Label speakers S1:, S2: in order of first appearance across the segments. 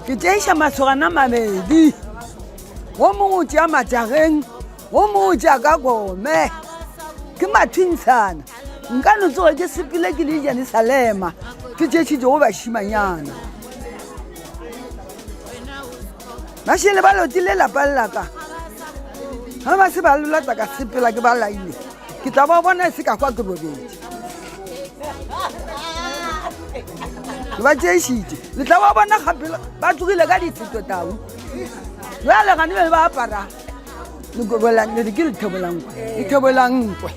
S1: ke tšeiša masogana mabedi wo mongwe o tšea matšageng wo mongwe o tšea ka kome ke mathwintshana nka no tsoge ke sepile ke le Jerusalema ke tšešitše go bašimanyana ba šele ba lotile lapa lelaka ga ba se ba lolata ka sepela ke ba laile ke tla ba bona se ka kwa ke bobedi ke ba tšešitše le tla ba bona gape ba tlogile ka ditsheto tau bjale gane be ba apara le ke lethebolankwe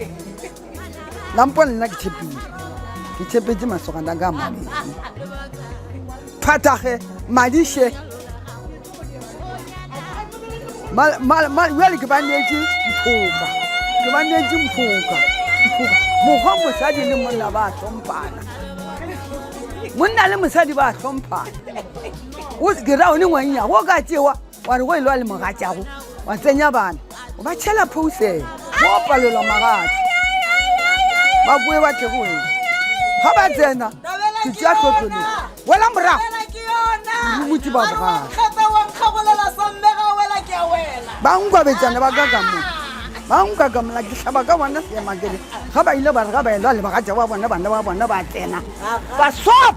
S1: lampo nna ke tšhepetse masogana ka mabedi phathage madiše bjale ke banetše mphoka mokgwa mosadi le monna ba hlomphana monna le mosadi ba hlomphana ke rao le ngwanya go ka tšewa wa re go e lwa le mogatšago wa tsenya bana o ba tšhela phousen mo palelwa magatši ba bue ba tle go wena ga ba tsena ke tšea tlhotlole wela morago rumutse ba bogale ba nkwabetsana ba nkakamola ke tlhaba ka bona seemakele ga ba ile ba re ga ba elwa le bagatša ba bona bana ba bona ba tsena ba sop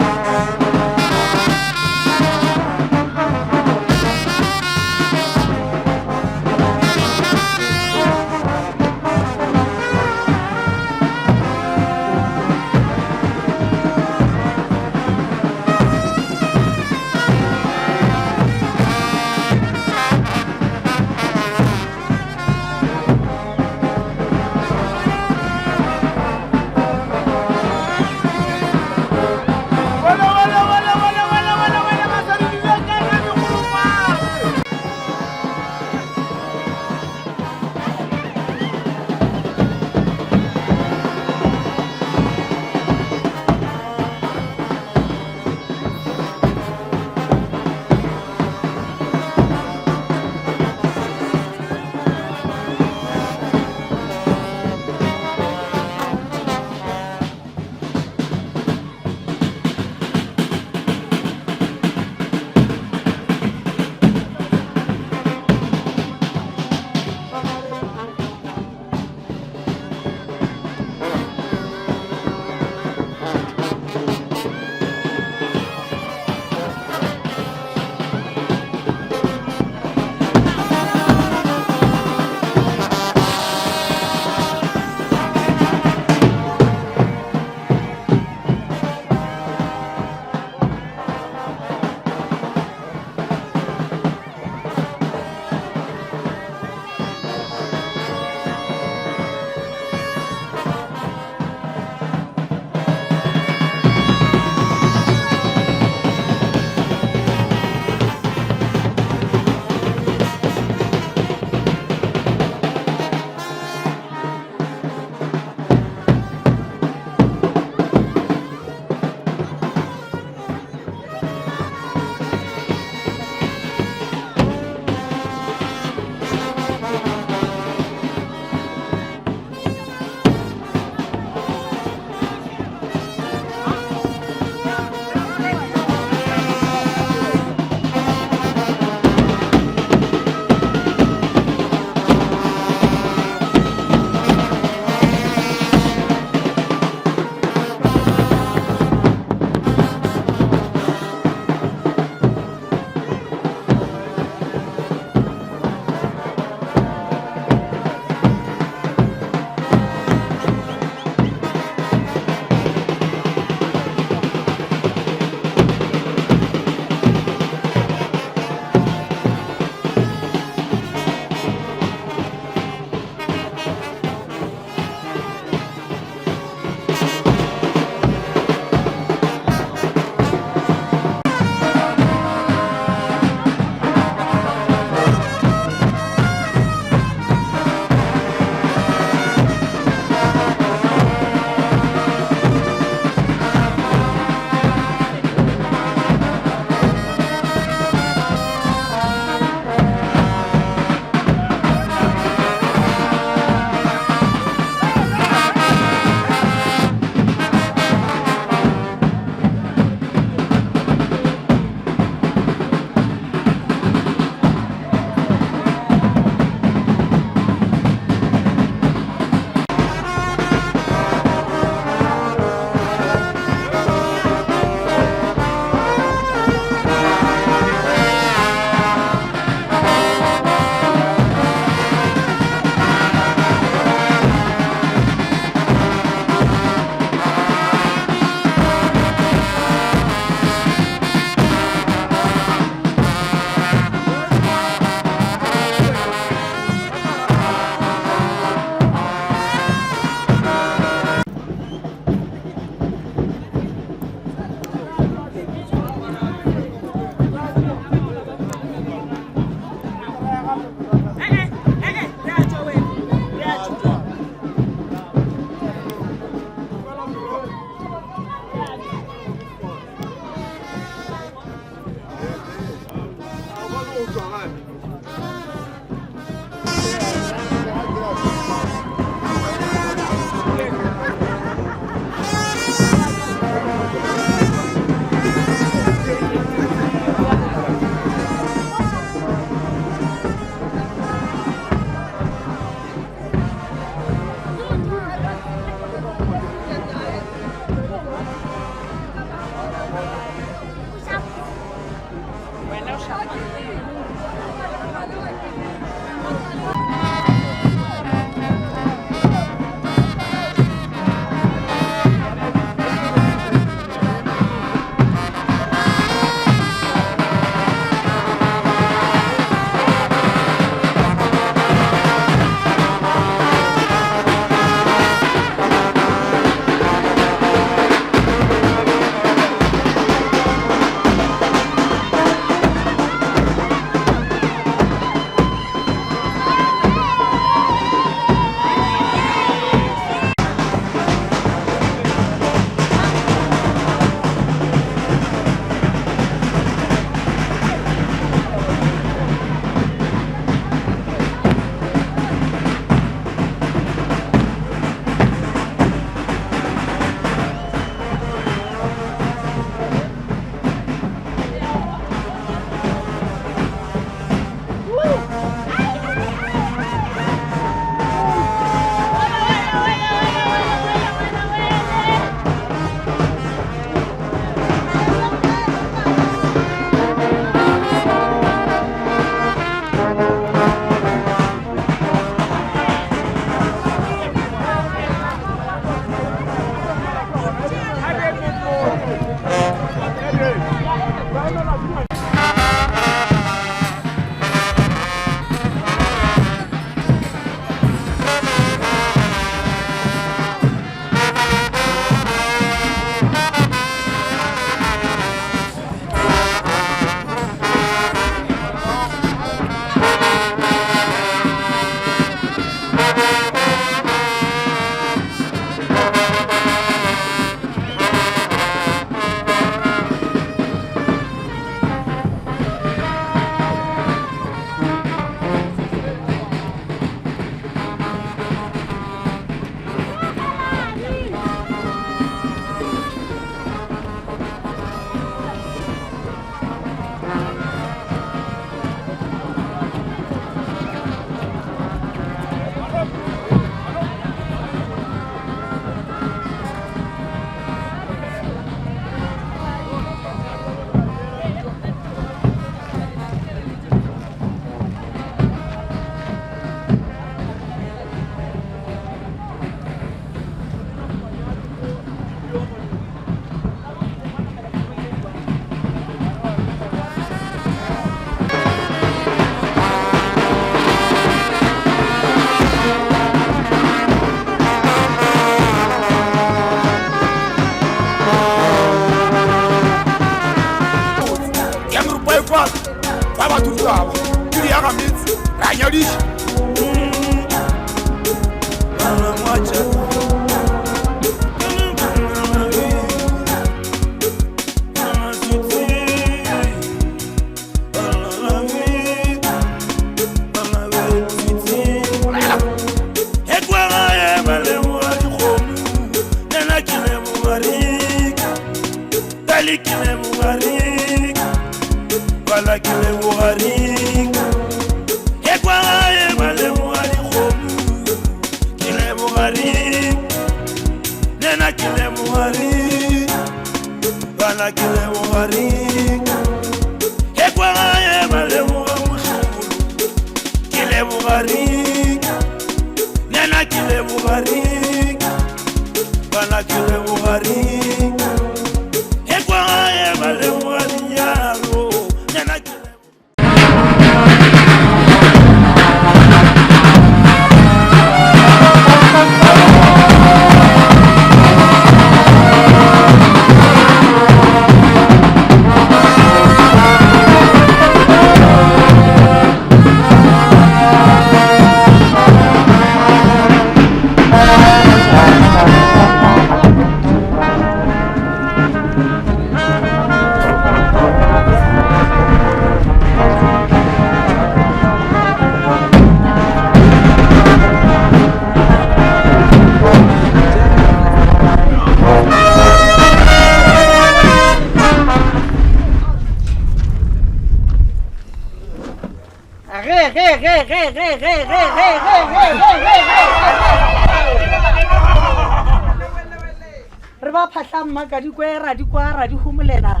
S2: re ba phatlamma ka dikwera dikwara di homolela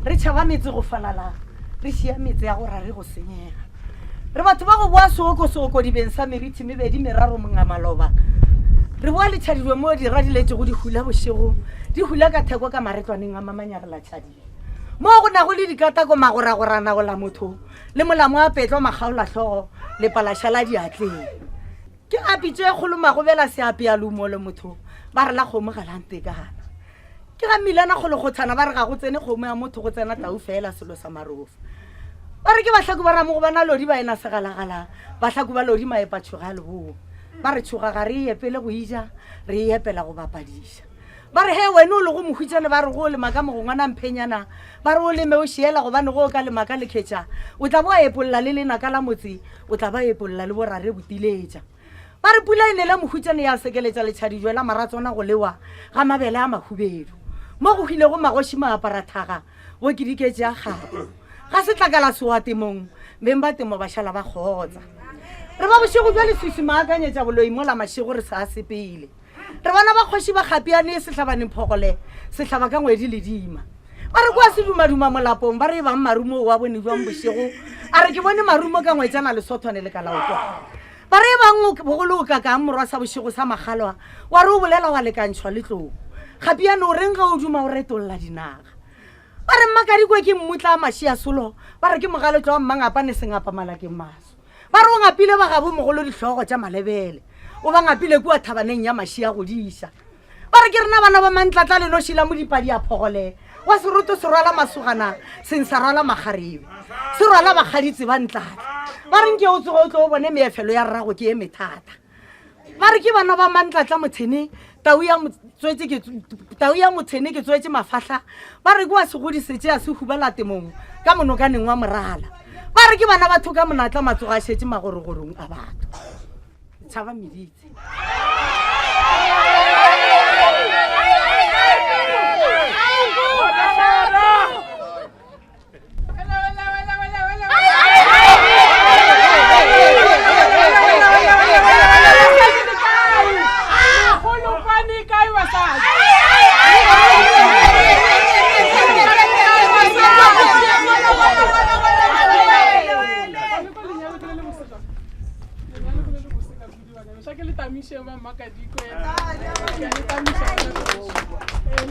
S2: re tšhaba metse go falala re šia metse ya go ra re go senyega re batho ba go boa sooko dibeng sa meriti mebedi meraro mongamaloba re boa letšhadilwe mo di radiletse go di hula bošego di hula ka theko ka maretlwaneng a mamanyarela tšhadile mo go na go le dikatako magoragorana go la motho le molamo a petlo magaola tlhogo le palaša la diatleng ke apitse kgolo magobela seape ya lumo le motho ba re la kgomo galante kana ke ga milana go le go tshana ba re ga go tsene kgomo ya motho go tsena tau fela selo sa marofa ba re ke bahlaku ba ramo go bana lodi ba ena segalagala bahlaku ba lodi maepa tshoga le bo ba re tshoga ga re epele go ija re epela go bapadisha ba re he wena o le go mohutšane ba re go le maka mogongwana mphenyana ba re o leme o šiela gobane go ka le maka le khetša o tla bo a epolola le lenaka la motse o tla ba epolola le borare botiletša ba re pula e nele mohutšane ya sekeletša letšhadijwe la maratsona go lewa ga mabele a mahubedu mo go hwile go magoši maaparathaga bo ke diketse ya gago ga se tlakala sewa temong beng ba temo ba šala ba kgotsa re ba bošego jwa leswisi maakanyetša boloi mola mašego re sa sepele re bona ba kgoši ba kgapiane sehlabaneng phogole sehlaba ka ngwedi le dima ba re kwa se dumaduma molapong ba re bang marumo wa bone jwang bošego a re ke bone marumo ka ngwetsana le sothwane le ka laotwa ba re bang bogolo o ka kang morwa sa bošego sa magalwa wa re o bolela wa lekantšhwa le tlou kgapiane o reng ga o duma o retolola dinaga ba re mmakadikwe ke mmutla a mašia solo ba re ke mogaletlo wa mmangapane sengapa malakeng maso ba re o ngapile ba gabo mogolo dihlogo tša malebele o ba ngapile kua thabaneng ya mašia go diša ba re ke rena bana ba mantlatla le nošila mo dipadi a phogole wa seroto se rwala masogana seng sa rwala magarebe se rwala bagaditse ba ntlatla ba reng ke o tsogo o tlo o bone meefelo ya rrago ke e methata ba re ke bana ba mantlatla motshene tau ya motshene ke tswetse mafahla ba re ke wa segodisetse ya se hubala temong ka monokaneng wa morala ba re ke bana batho ka monatla matsogo a šetse magorogorong a batho tšhaba meditse
S3: amishe ba Makadikwe ke le tamisha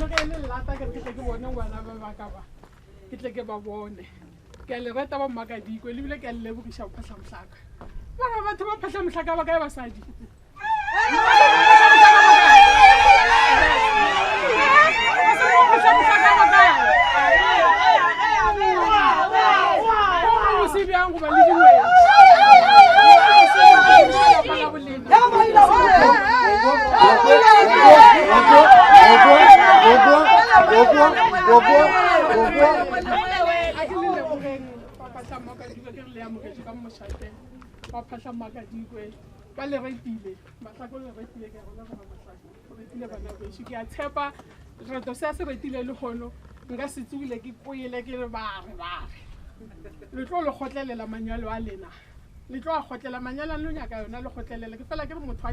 S3: le ke le lata ke tle ke bone ngwana ba baka ba ke tle ke ba bone ke le rata ba Makadikwe le bile ke le bugisha phahla mhlaka ba batho ba phahla mhlaka ba kae basadi yangu balidwe phahla Makadikwe ba le retile mahlako le retile ke rona ba mahlako retile bana besho ke a tshepa reto se se retile le gono nka se tswile ke poile ke re ba le tlo le khotlelela manyalo a lena le tlo a khotlela manyalo le nyaka yona le khotlelela ke fela ke re motho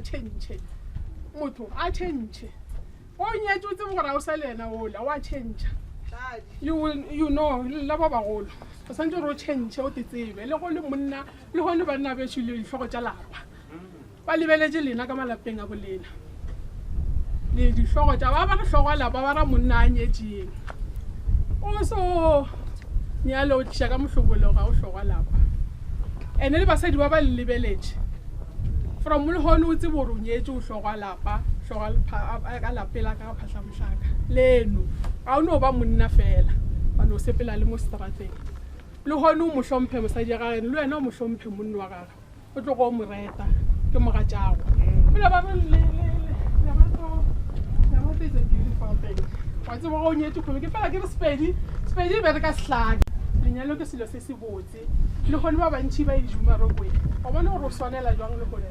S3: a change o nyetse tse bogora o sa lena ola wa change you know la ba bagolo o santse ro change o tetsebe le go le monna le go le bana be tshile le hlogo tsa lapa ba lebeletse lena ka malapeng a bolena le di hlogo tsa ba re hlogo lapa ba ra monna a nyetseng o so nyalo tsha ka mohlobolo ga o hlogo lapa ene le basadi ba ba lebeletse from le hono o tse boro nyetse o hlogo lapa hlogo ka lapela ka phahla mhlaka leno a o no ba monna fela ba no sepela le mo strateng le hono mo hlomphe mosadi ga ene le wena mo hlomphe monna wa gaga o tlo go mo reta ke mo ga tjago pela ba le ba tse beautiful thing wa tse go nyetse go ke fela ke spedi be re ka slagi lenyalo ke selo se se botse le gone ba bantshi ba dijuma rokwe o bona go swanela jwang le gone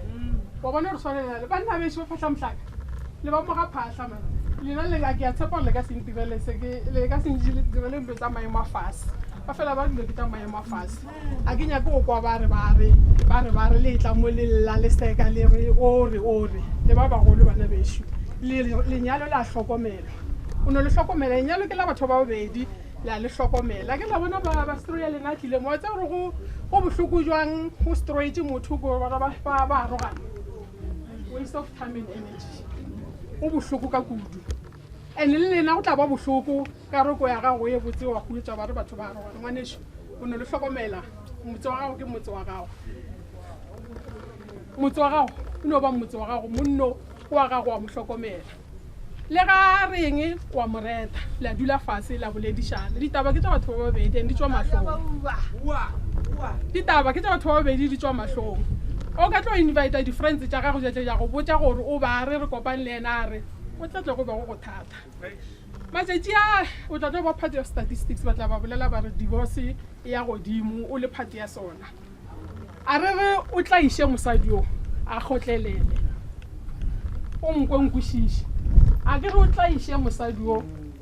S3: o bona go swanela le bana be se phahla mhlaka le ba mo ga phahla man lena le ga ke a tshepa le ka se ntirele se ke le ka se ntirele ntlo tsa maemo a fase ba fela ba dilo ke tsa maemo a fase a ke nya go kwa ba re le tla mo le la le seka le re ore le ba bagolo bana beshu le nyalo la hlokomela o no le hlokomela nyalo ke la batho ba bobedi la le hlokomela ke la bona ba story le na tlile mo tsa re go bohloko jwang go straight motho go ba roga waste of time and energy o bohloko ka kudu ene le lena go tla ba bohloko ka roko ya ga go ye botse wa go etsa ba re batho ba roga ngwanesho o no le hlokomela motse wa gago ke motse wa gago o no ba motse wa gago monno wa gago wa mo hlokomela le ga reng wa moreta la dula fase la boledishana ditaba ke tsa batho ba babedi di tswa mahlong ditaba ke tsa batho ba babedi di tswa mahlong o ka tlo invite di friends tsa gago ja go botsa gore o ba re kopane le ena re o tla go ba go thata matsetsi a o tla tlo ba part of statistics ba tla ba bolela ba re divorce ya godimo o le part ya sona a re o tla ishe mosadi o a khotlelele o mkwenkwishishi a ke re o tla ishe mosadi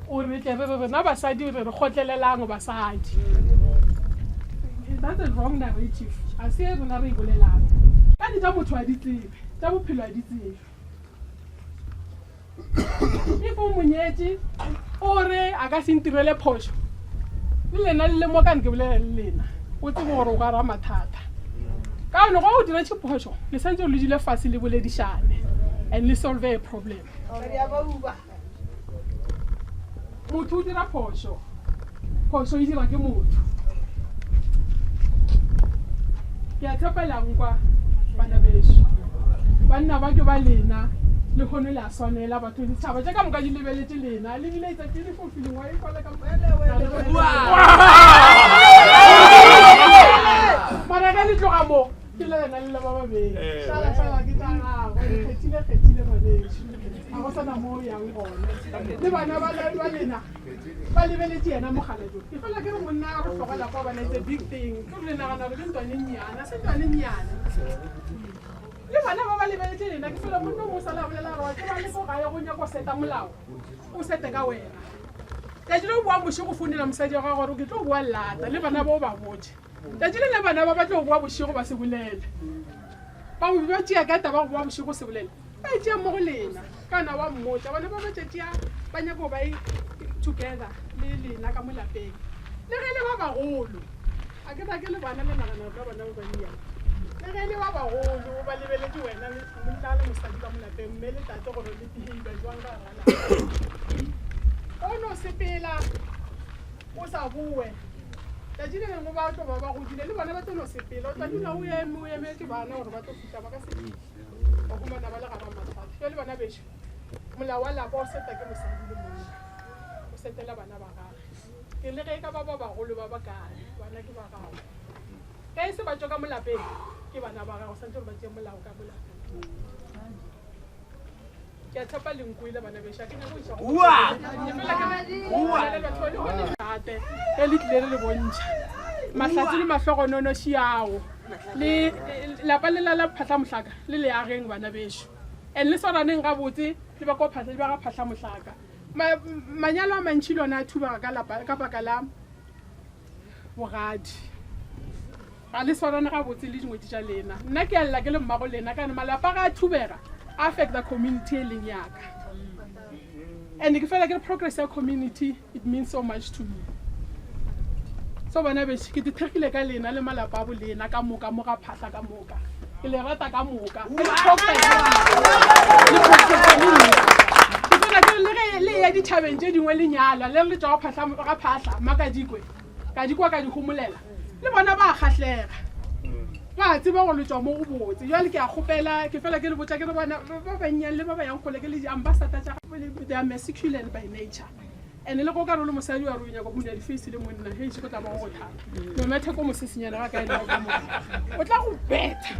S3: o re tle re na basadi re khotlelelang basadi. That's a wrong narrative. A se re na re bolelang ka di tsa motho a di tsebe tsa bophelo a di tsebe ifo monyetsi ore a ka se ntirele phosho le lena le mo ka nke bolela le lena o tsebo gore o ga ra mathata ka no go dira tshiphoso le sentse le dile fase le boledishane and le solve a problem. Motho o dira phosho e dira ke motho ya tsapela ngwa bana beso banna ba ke ba lena le khone la sonela batho di tshaba tsa ka moka di lebeletse lena le bile tsa ke di fo feeling wa e kwala ka mara ga le tloga mo ke le lena le ba babedi sala ke tsana go khetile ba beso a go sana mo ya ngone le bana ba lena ba lebeletse yena mogala jo ke fela ke re monna go tlogela kwa bana it's a big thing ke re nagana re ntwane nyana se ntwane nyana le bana ba lebeletse lena ke fela monna mo sala bolela re wa ke ba le go ga ya go nya go seta molao o sete ka wena ka dilo bua boshigo fonela mosadi wa gago ke tlo bua lata le bana ba ba botse ka dilo le bana ba tlo bua boshigo ba se bolele ba o ba tia ka taba go bua boshigo se bolele ba tia mo go lena kana wa mmotsa bana ba ba tia ba nya go ba together le lena ka molapeng le ge le ba bagolo a ke le bana le nagana ka bana ba banyana le ge le ba bagolo ba lebeletse wena monna le mosadi ka molapeng mme le tate gore le behavior jwang ka gala o no sepela o sa bue tšatši le lengwe ba tlo ba godile le bona ba tlo no sepela o tla dula o emetse bana gore ba tlo fitlha ba ka se ba humana ba le gara mathata jo le bona bešo molao wa lapa o seta ke mosadi le monna o setela bana ba gage ke le ge ka ba bagolo ba bakae bana ke ba gago ka e se ba tswa ka molapeng ke bana ba gago santse gore ba tšee molao ka molapeng ke a tshepa lenkwele bana bešo ke nyako iša ate e le tlile re le bontšha mahlatsi le mahlogonono šiago le lapa le la phahla mohlaka le le ageng bana bešo and le soraneng ga botse le ba ko phahla le ba ga phahla mohlaka manyalo a mantši le ona a thubaga ka baka la bogadi ga le swarane ga botse le dingwedi tša lena nna ke a lela ke le mmago lena kane malapa ga a thubega a affecta community e leng yaka and ke fela ke progress ya community it means so much to me so bana bešo ke dithekgile ka lena le malapa a bolena ka moka mo ga phahla ka moka ke le rata ka moka le ya ditšhabeng tše dingwe lenyalwa le re tšwa ga phahla makadikwe ka dikwa ka di homolela le bona ba kgahlega ba tseba go le tšwa mo go botse jale ke a kgopela ke fela ke le botsa ke re bana ba bannyane le ba ba yang kgole ke le di-ambassador tša they are masculine by nature and le go ka role mosadi wa runya go buna di-face le monna hei se go tla ba go thata no matter ko mosesenyana ga ka ena ka mo o tla go beta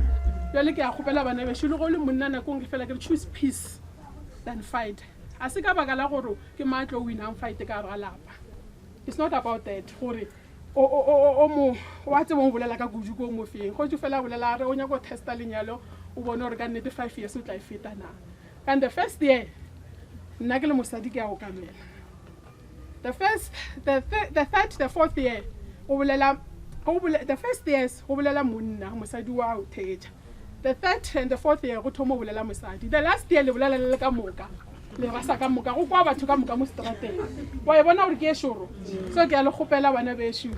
S3: jale ke a kgopela bana bešo le go le monna nakong ke fela ke choose peace than fight a se ka baka la gore ke maatlo o winang fight ka ra lapa it's not about that gore o mo wa tsebo mo bolela ka kudu ko mo feng go fela bolela re o nya go testa lenyalo o bone gore ka nnete 5 years o tla e feta na and the first year nna ke le mosadi ke a go kamela the third the fourth year the first years go bolela monna mosadi wa o theja the third and the fourth year go thomo bolela mosadi the last year le bolela le ka moka le rasa ka moka go kwa batho ka moka mo strateng wa e bona gore ke e šoro so ke a le kgopela bana bešo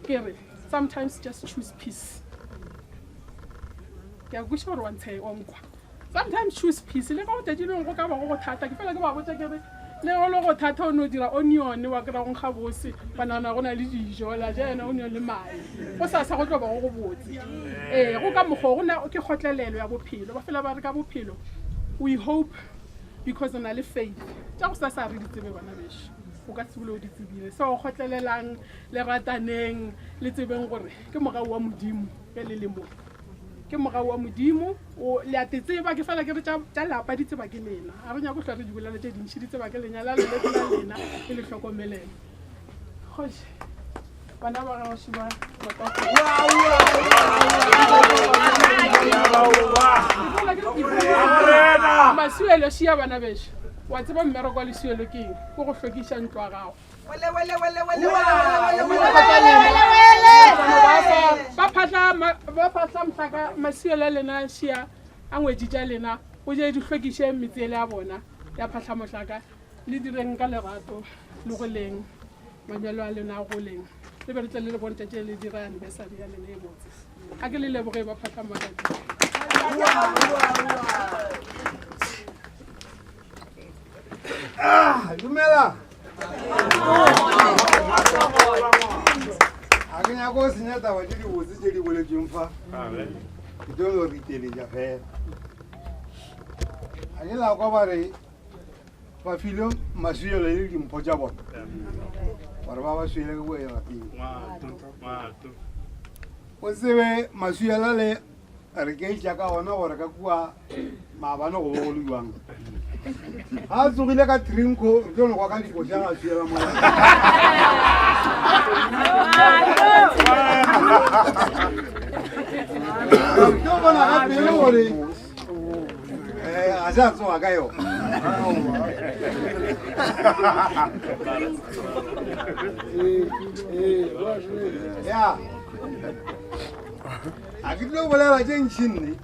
S3: ke re sometimes just choose peace ke a kweša gore wa ntshe onkwa sometimes choose peace le ga o tšedileng go ka ba go thata ke fela ke ba botsa ke re le go le go thata o ne o dira onion wa kry-a go nkga bose ba nagana go na le dijo la jaana onion le mae go sasa go tlo ba go botse go ka mokgwa ke kgotlelelo ya bophelo ba fela ba re ka bophelo we hope because on a le faith tša go sa re di tsebe bana bešo o ka tsebile o di tsebile so o kgotlelelang le rataneng le tsebeng gore ke mogau wa modimo ge le le mo ke mogau wa modimo le a te tseba ke fela ke re tša lapa di tseba ke lena a re nyako hlwa re di bolele tše dintšhi di tseba ke lenyala le letla lena e le hlokomelelo kgoši bana ba gagoši ba masuelo šia bana bešo wa tseba mmereko wa lesuelo ke eng ko go hlokiša ntlo a gago ba phahla mohlaka masuelo a lena šia a ngwetši tša lena go je di hlokiše metseele ya bona ya phahla mohlaka le direng ka lerato le go leng manyalo a lena a go leng le be re tle le le bonta tše le dira anniversary ya lena e botse a ke le leboge ba phahla makadi
S4: dumela a ke nyako o senya taba tše di botse tše di boletsweng fa ke tlo no riteletša fela a ke lakwa ba re ba file masuelo le dimpho tša bona gore ba ba suele ke boelateng o tsebe masuela le re ke itša ka gona gore ka kua maabane go bo go le jwang ga a tsogile ka trinko re tlo nokwa ka dikoša ga suela mo ke bona ga pele gore ga se a tsoga ka yona ya a ke tlo bolela tše ntšhinne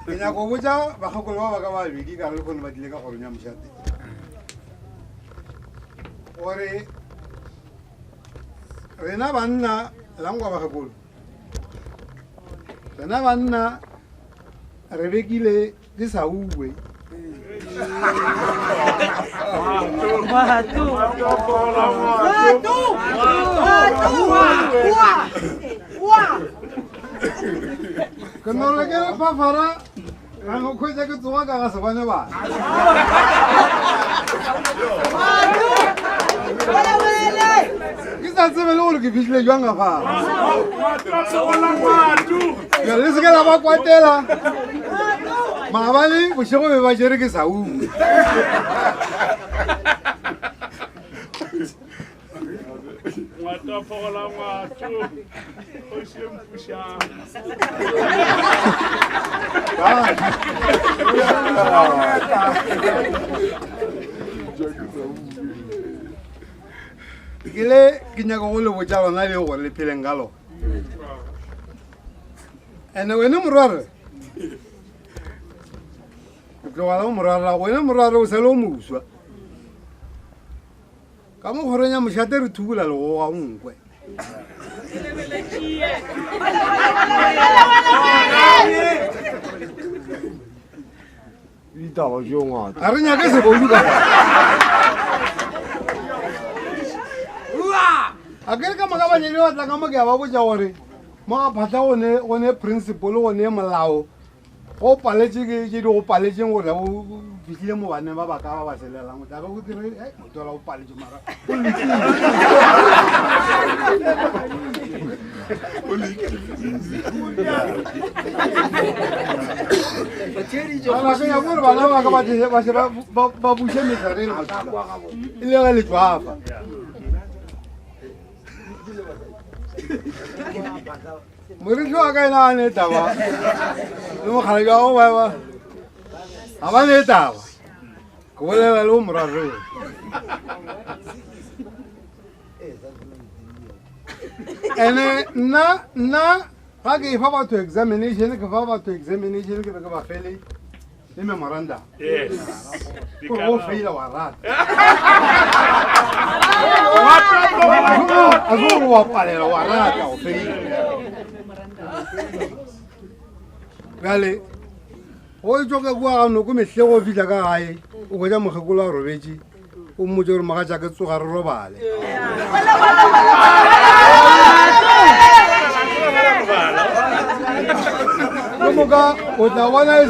S4: ke nyako botsa bagakolo ba ba ka babedi ka re le kgone ba tlile ka goronya mošate gore rena banna langwa bagakolo Tena banna re bekile di sa uwe. Ke no le ke pafara ga go khwetsa ke tsoga ka ga se bane ba. Ke sa tsebe le gore ke fitlhile jwang ga fa. Ke le se ke la ba kwatela. Maabane bošego be ba jere ke sa uwe. Kile ke nyaka go le botsa lona le gore le pheleng ka lona. Ene wena morware ke wala morwara wena morware o se lo muswa. Ka mo gorenya mošate re thubula le go ga nkwe.
S5: Ditaba jo ngata.
S4: A re nyake se bodu ka. A ke ka maka ba nyele wa tla ka mo ke ba botsa gore mo ga phatla one principle one molao go paletse ke di go paletseng gore o fitlhile mo baneng ba ba ka ba selelang o tla ba go dire motola o paletse mara Ana ke ya gore bana ba ka ba bushe methareng e le ga le tswafa. Morito a ka ena ne taba le mo khale ga o ba aba ne taba go bolela le o morare ene na ga ke fa batho examination ke ke ba fele le memoranda go feila wa rata azo wa palela wa rata o feila gale o itsoka kwa no go mehle go fitla ka gae o go ja mogekolo a robetse o mmotse gore maga ja ke tsoga re robale moka o tla bona e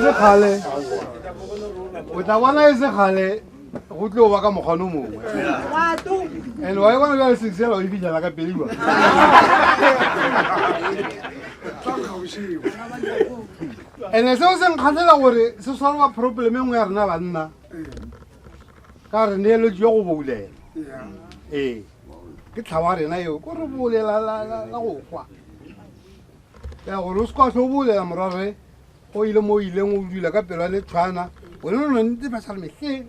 S4: se kgale go tlo ba ka mogano mongwe and wa bona ga se sela o ibitla ka peliwa ene se o se nkgathela gore se solva problem engwe ya rena banna ka re neelo jo go boulela ke tlhawa rena eo ko re bolela la go kwa ya gore o se kwa se o bolela morare o ile mo ileng o dula ka pelwane tshwana o le no ntse ba sa le mehleng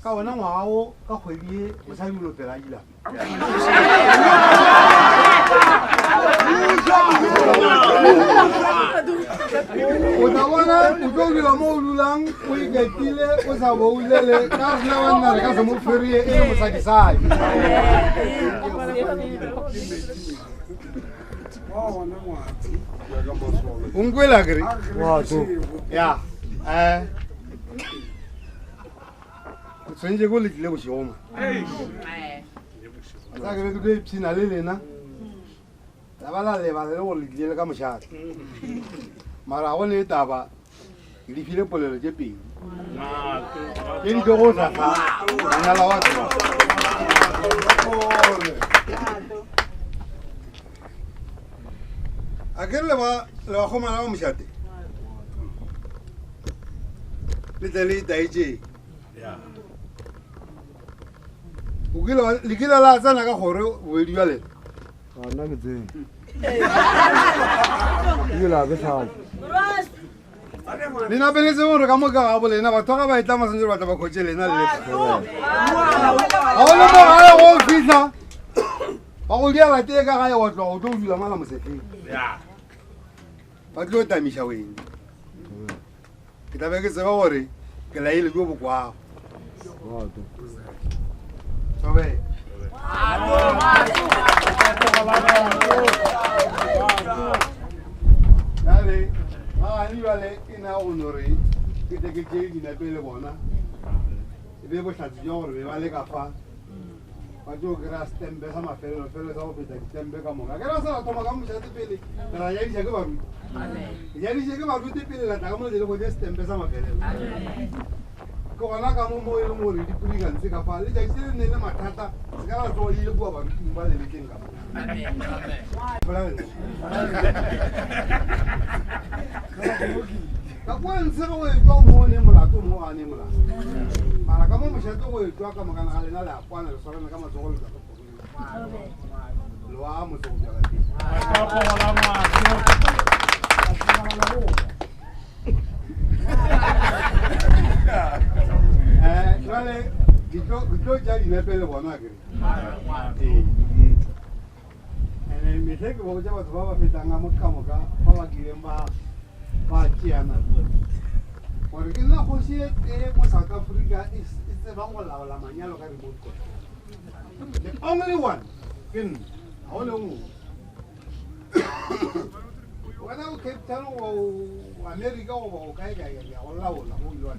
S4: ka wona ngwao ka kgwedi o sa dilo pela ila o ta bona o tlo dula mo o dulang o iketile o sa boulele ka rena banna re ka se mo ferie e le mosadisadi unkwela kere ya tshwanetse go letlile bošegoma sa ke be ke ipshina le lena taba la lebala le gore letlile le ka mošate mara go ne taba ke di file polelo tše pedi ke di tlo go tlhatlha lenyala wa tseba a ke le ba kgomana wa mošate le tle le itaetse le kile la tsena ka gore boedi bja lena
S5: Ana ke tseng. Ke la be sa.
S4: le napeletse gore ka mo ka ga bolena batho ga ba itlama sentse batla ba khotse lena le ga o le mo gae go fitlha ba go diela tee ka gae wa tloga o tlo o dula mala mosetleng ba tlo tamiša wena ke tlabe ke tseba gore ke laele jo bokwago sobe Dale. ke tšee dinepe le bona e be bohlatsi jwa gore be ba le ka fa ba tšeo kry-a stempe sa mafelelo felo sa go feta distempe ka moka ke ra se la thoma ka mošate pele ra nyadiša ke baruti nyadiše ke baruti pele la tla ka molete le go je stempe sa mafelelo ke gona ka mo mo e leng gore dipodikantse ka fa le jaise le nne le mathata se ka la tlogo le ile kua baruting ba lelekeng ka ka kwa ntse go e tswa mo ne molato mo a ne molato mara ka mo mošate go e tswa ka makana ga lena le a kwana le swarana ka matsogo le tsa lo a motsogo bja jale ke tlo tša dinepe le bona kere ande metlhe ke botsa batho ba ba fetang a mokamoka ba ba kileng ba tšeana gore ke nna kgoši e tee mo South Africa e tseba go laola manyalo ka remote control the only one ke nna ga o le ngwe wena o Cape Town o America goba o kae kae ya go laola go ile wa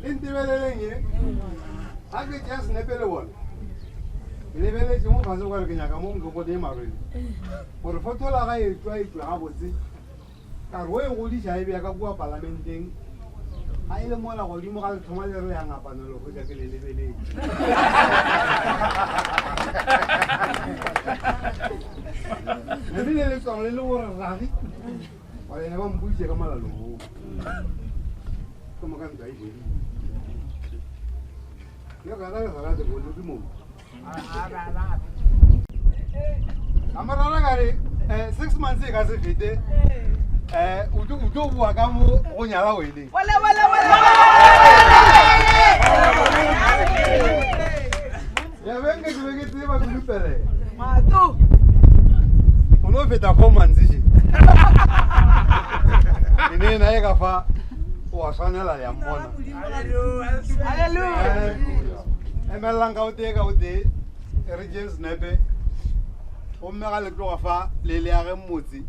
S4: le ntebeleleng e ga ke tšea senepe le bona ke lebeletše mo fase gore ke nyaka mo nkekode marwene gore fotola ga e tswa gabotse kare o e godiša e bea ka kua parlamenteng ga e le mola godimo ga lethoma le re ya ngapanelo go ja ke le lebeletse lebile le tswang le le gore ragi gore ene ba mpuise ka malaloo ke mokantsa e bedi yo ka le sarate go le mo amarara gare 6 months e ka se fete o tlo bua ka mo go nyala wele ya venga ke be ke tseba go lupele mato o no feta 4 months je ene na e ka fa o a swanela ya mbona haleluya emelang ka o te Regis Nepe o mmega le tloga fa le le age mmotse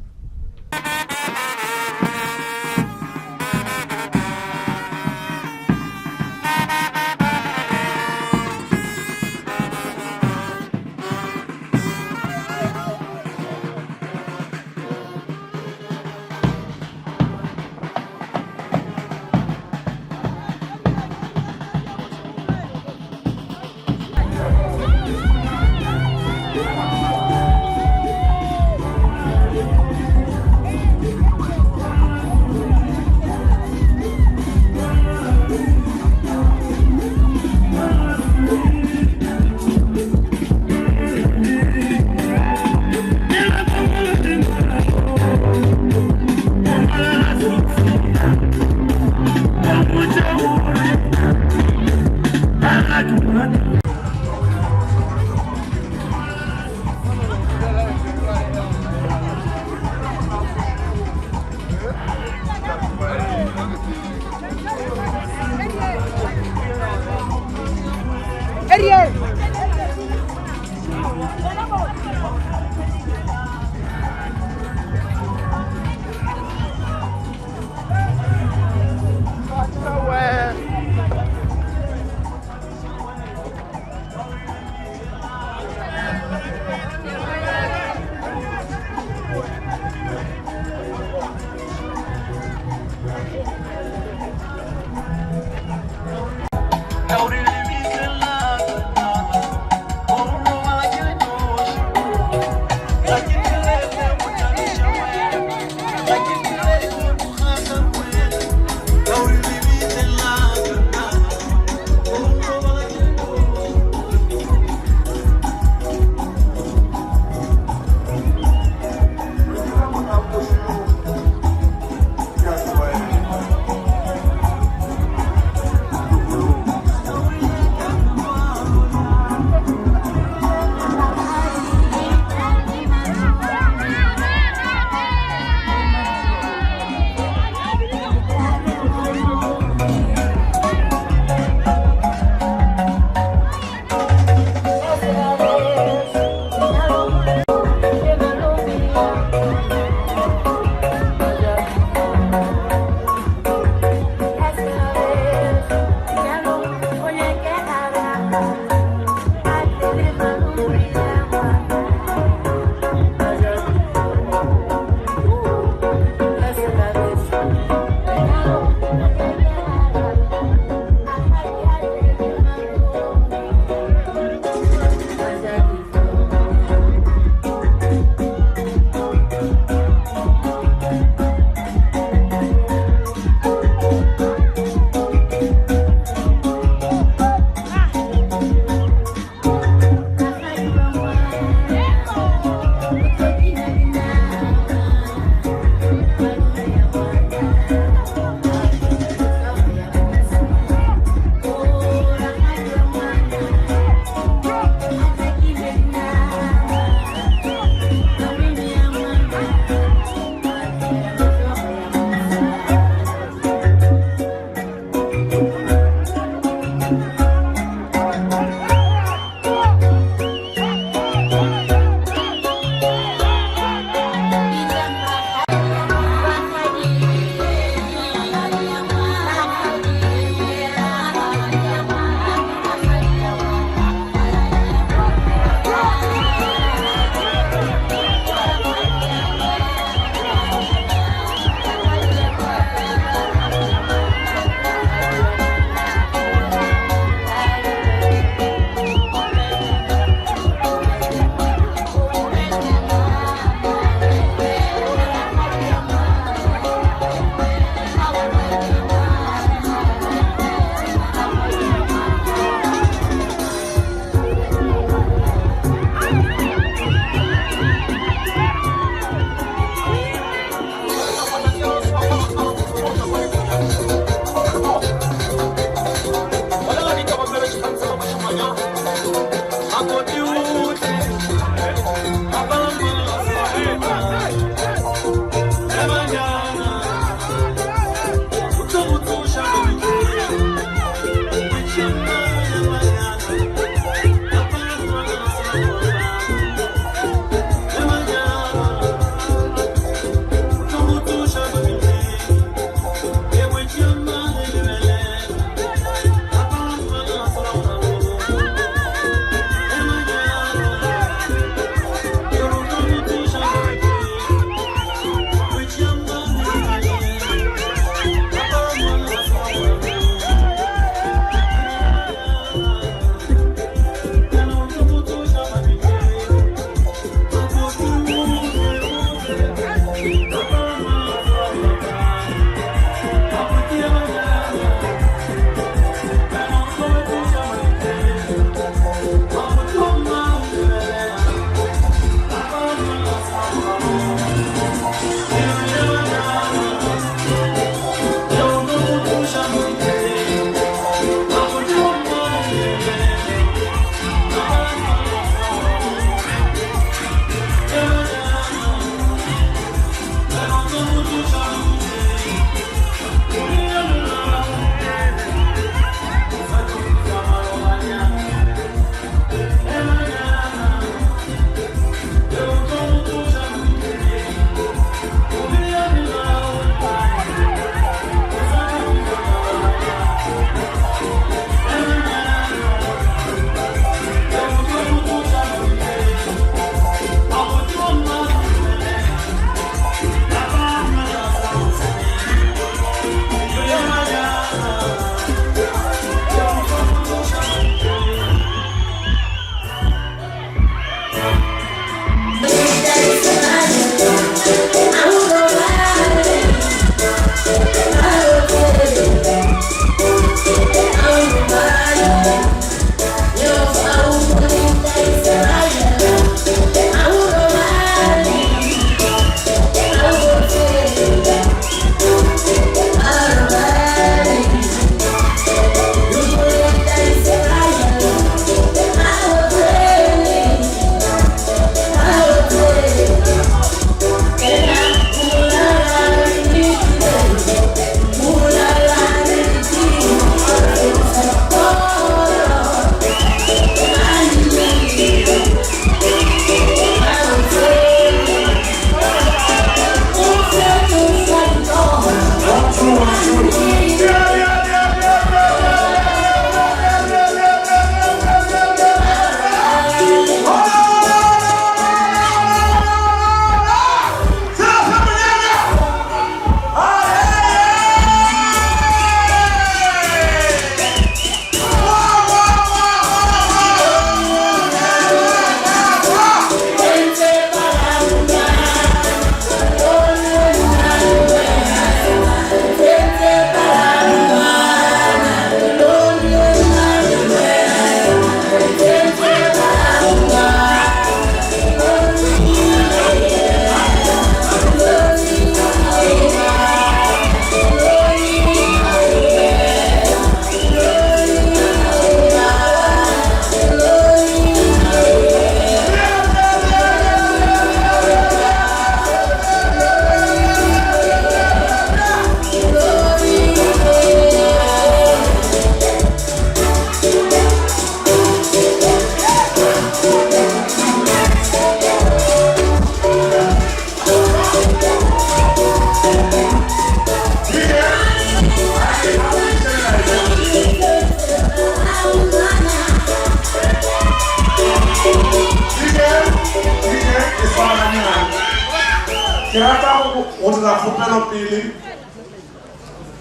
S6: ke rata go dira kgopelo pele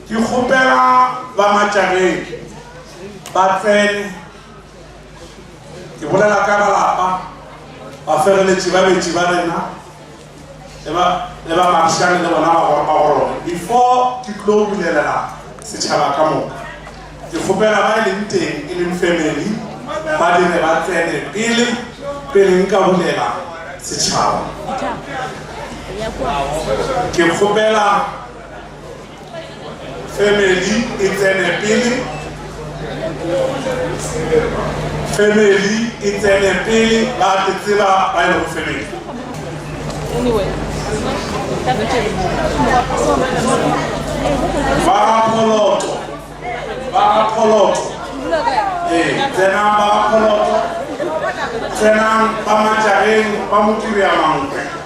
S6: ke kgopela ba Matjhabeng ba tsene ke bolela ka balapa ba fereletši ba betši ba rena le ba maršane le bona ba goro before ke tlo bulelela setšhaba ka moka ke kgopela ba e leng teng e leng family ba dire ba tsene pele nka bulela setšhaba ke kgopela family e tsene pele ba te tseba ba e leng family ba rapoloto tsenang ba rapoloto tsenang ba Matjhabeng ba Mokiri ya Mankwe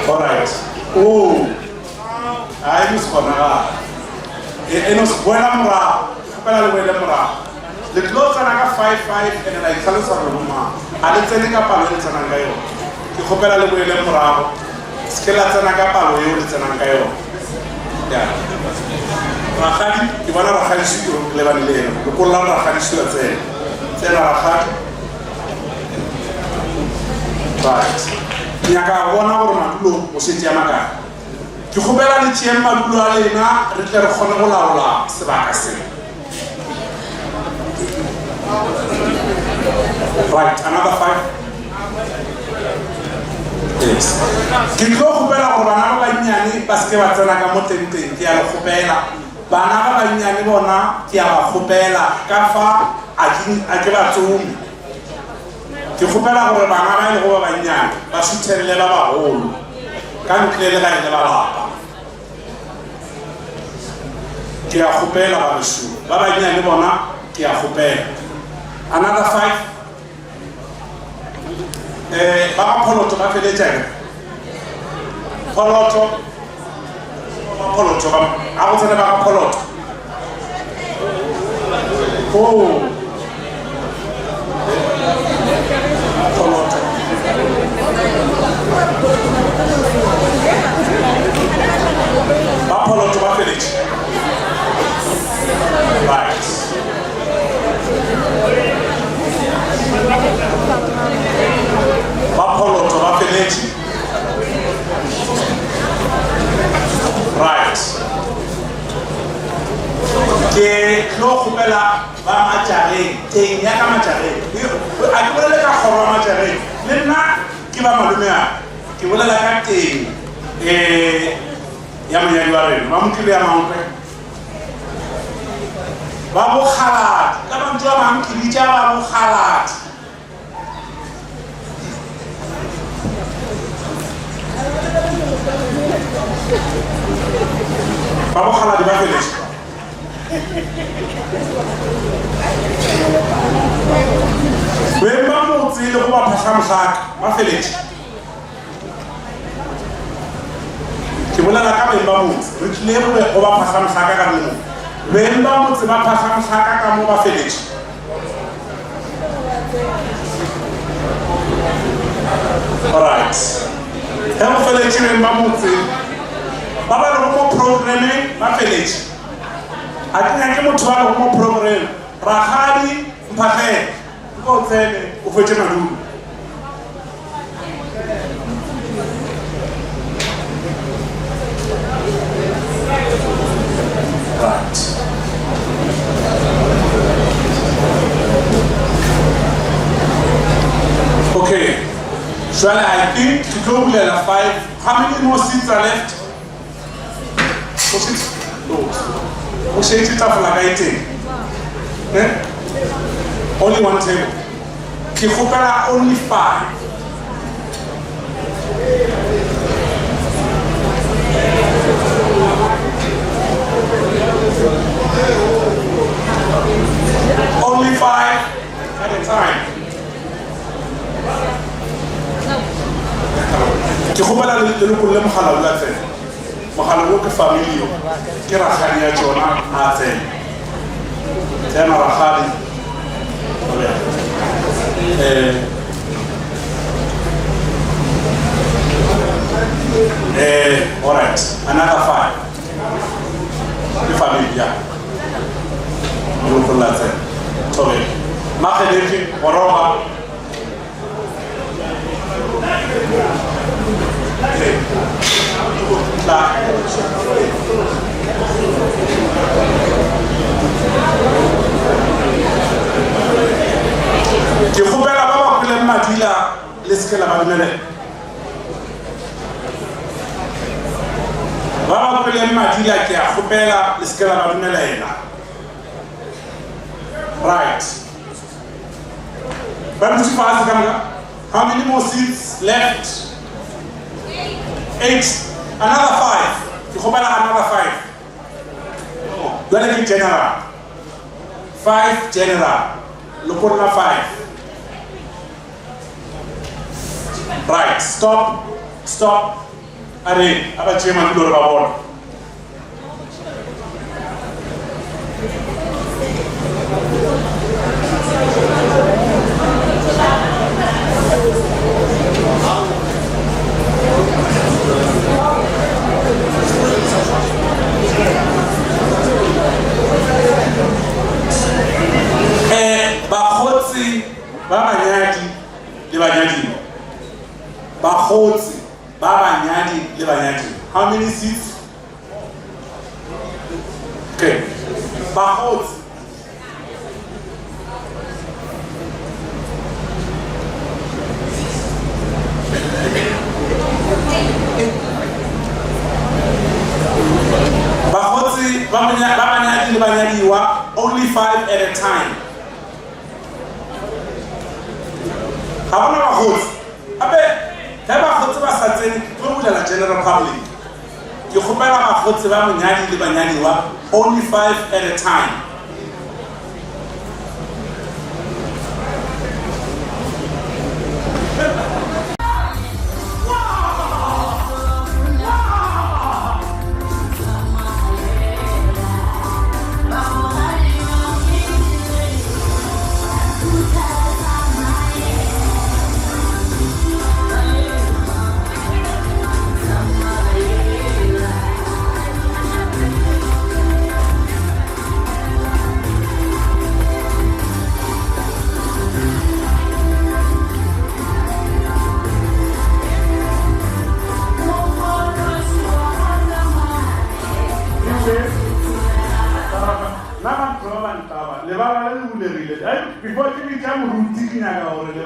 S6: alright ai muskona enos buena mora para le buena mora le close na ka 55 and like salo sa roma ale tsene ka palo le tsana ka yo ke khopela le buena mora skela tsana ka palo yo le tsana ka yo ya rakadi ke bona rakadi se le ba le le ko la rakadi se tsena rakadi right nyaka bona gore madulo o se tšea maka ke kgopela le tšee madulo a lena re tle re kgone go laola sebaka se right another 5 yes ke tlo kgopela gore bana ba bannyane ba seke ba tsena ka mo tenteng ke ya le kgopela bana ba bannyane bona ke ya ba kgopela ka fa a ke ba tsome ke kgopela gore bana ba ile go ba bannyane ba suthelele ba bagolo ka ntle le ga ile ba lapa ke a kgopela ba beso ba bannyane bona ke a kgopela another 5 ba pholoto ba feletšana pholoto a go tsena ba pholoto Bapoloto ba feletše right Bapoloto ba feletše right ke tlo kgopela ba Matjhabeng teng ya ka Matjhabeng a ke bolele ka kgoro wa Matjhabeng le nna ke ba malome a ke bolela ka teng ya monyadi wa rena ba Mokiri ya Mankwe ba Bokgalati ka bantho ba Mankiri ba Bokgalati ba Bokgalati ba feletše beng ba motse le go ba phahlamhlaka ba feletše ke bolela ka beng ba motse re tlile go ba phahlamhlaka ka mo beng ba motse ba phahlamhlaka ka mo ba feletše alright ge go feletše beng ba motse ba ba le go mo programmeng ba feletše a ke nyake motho ba le go mo program rakgadi mphagele ko tsene o fetse madulo right okay so I think to go with 5 how many more seats are left 4 seats o shetse tafula ka iteng only one table ke kgopela only 5 only 5 at a time ke kgopela le lekolo le mogala o la tsena mogala o ke family ke rakgadi ya tsona a tsena rakgadi All right, another 5. The family, yeah. Beautiful lads. Sorry. Makedeki, Oroba. Ke khopela ba ba pele madila le sekela ba dumele ba ba pele madila ke a khopela le sekela ba dumele ena right but you pass kamera how many more seats left 8 another 5 ke khopela another 5 dole ke general 5 general lokona 5 right, stop. Are, aba chairman do ba board. Bakgotsi ba banyadi le banyadi. Bakgotsi ba banyadi le banyadi. How many seats? Okay. Bakgotsi. Bakgotsi ba banyadi le banyadiwa only 5 at a time. How many bakgotsi? Abe Taba khotse ba sa tsene go bulela general public. Ke khopela ba khotse ba monyadi le banyadi wa only 5 at a time. Before you become routine, I know the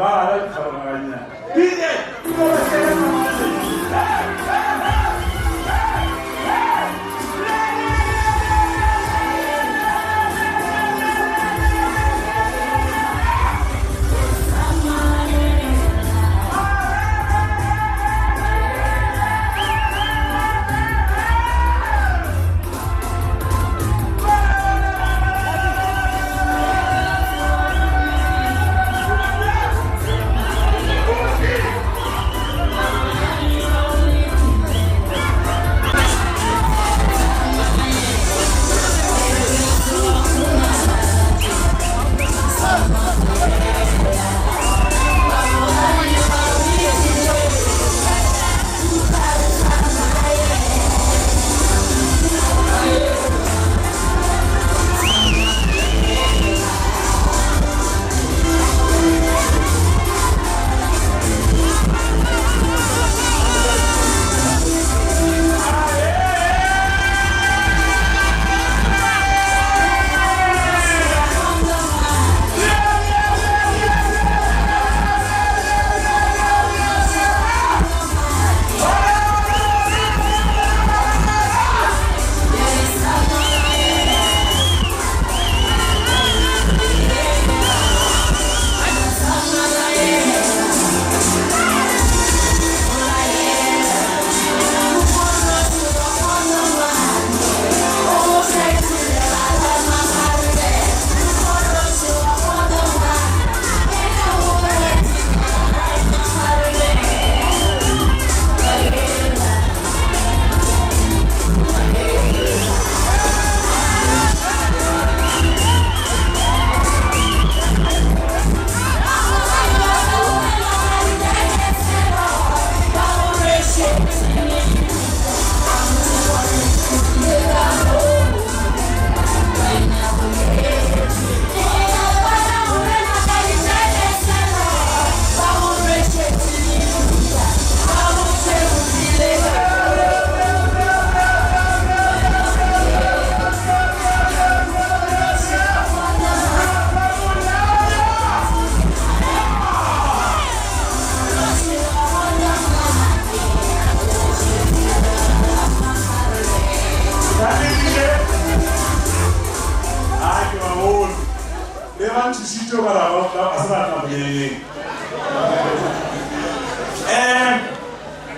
S6: ba ntshitse ka ra ba a se ba tla boleleng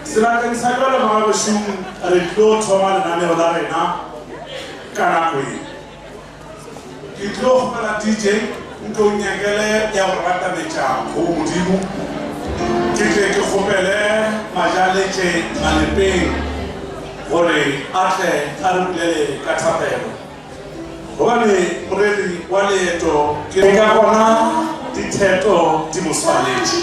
S6: sebakeng sa jwale mga bešong re tlo thoma lenaneo la rena ka nako e ke tlo kgopela DJ nko nyakele ya go ratametša go modimo ke tle ke kgopele majaletše malepeng gore a tle a re bolele ka thapelo gobane moredi wa leeto ke ka gona ditheto di mo swaletše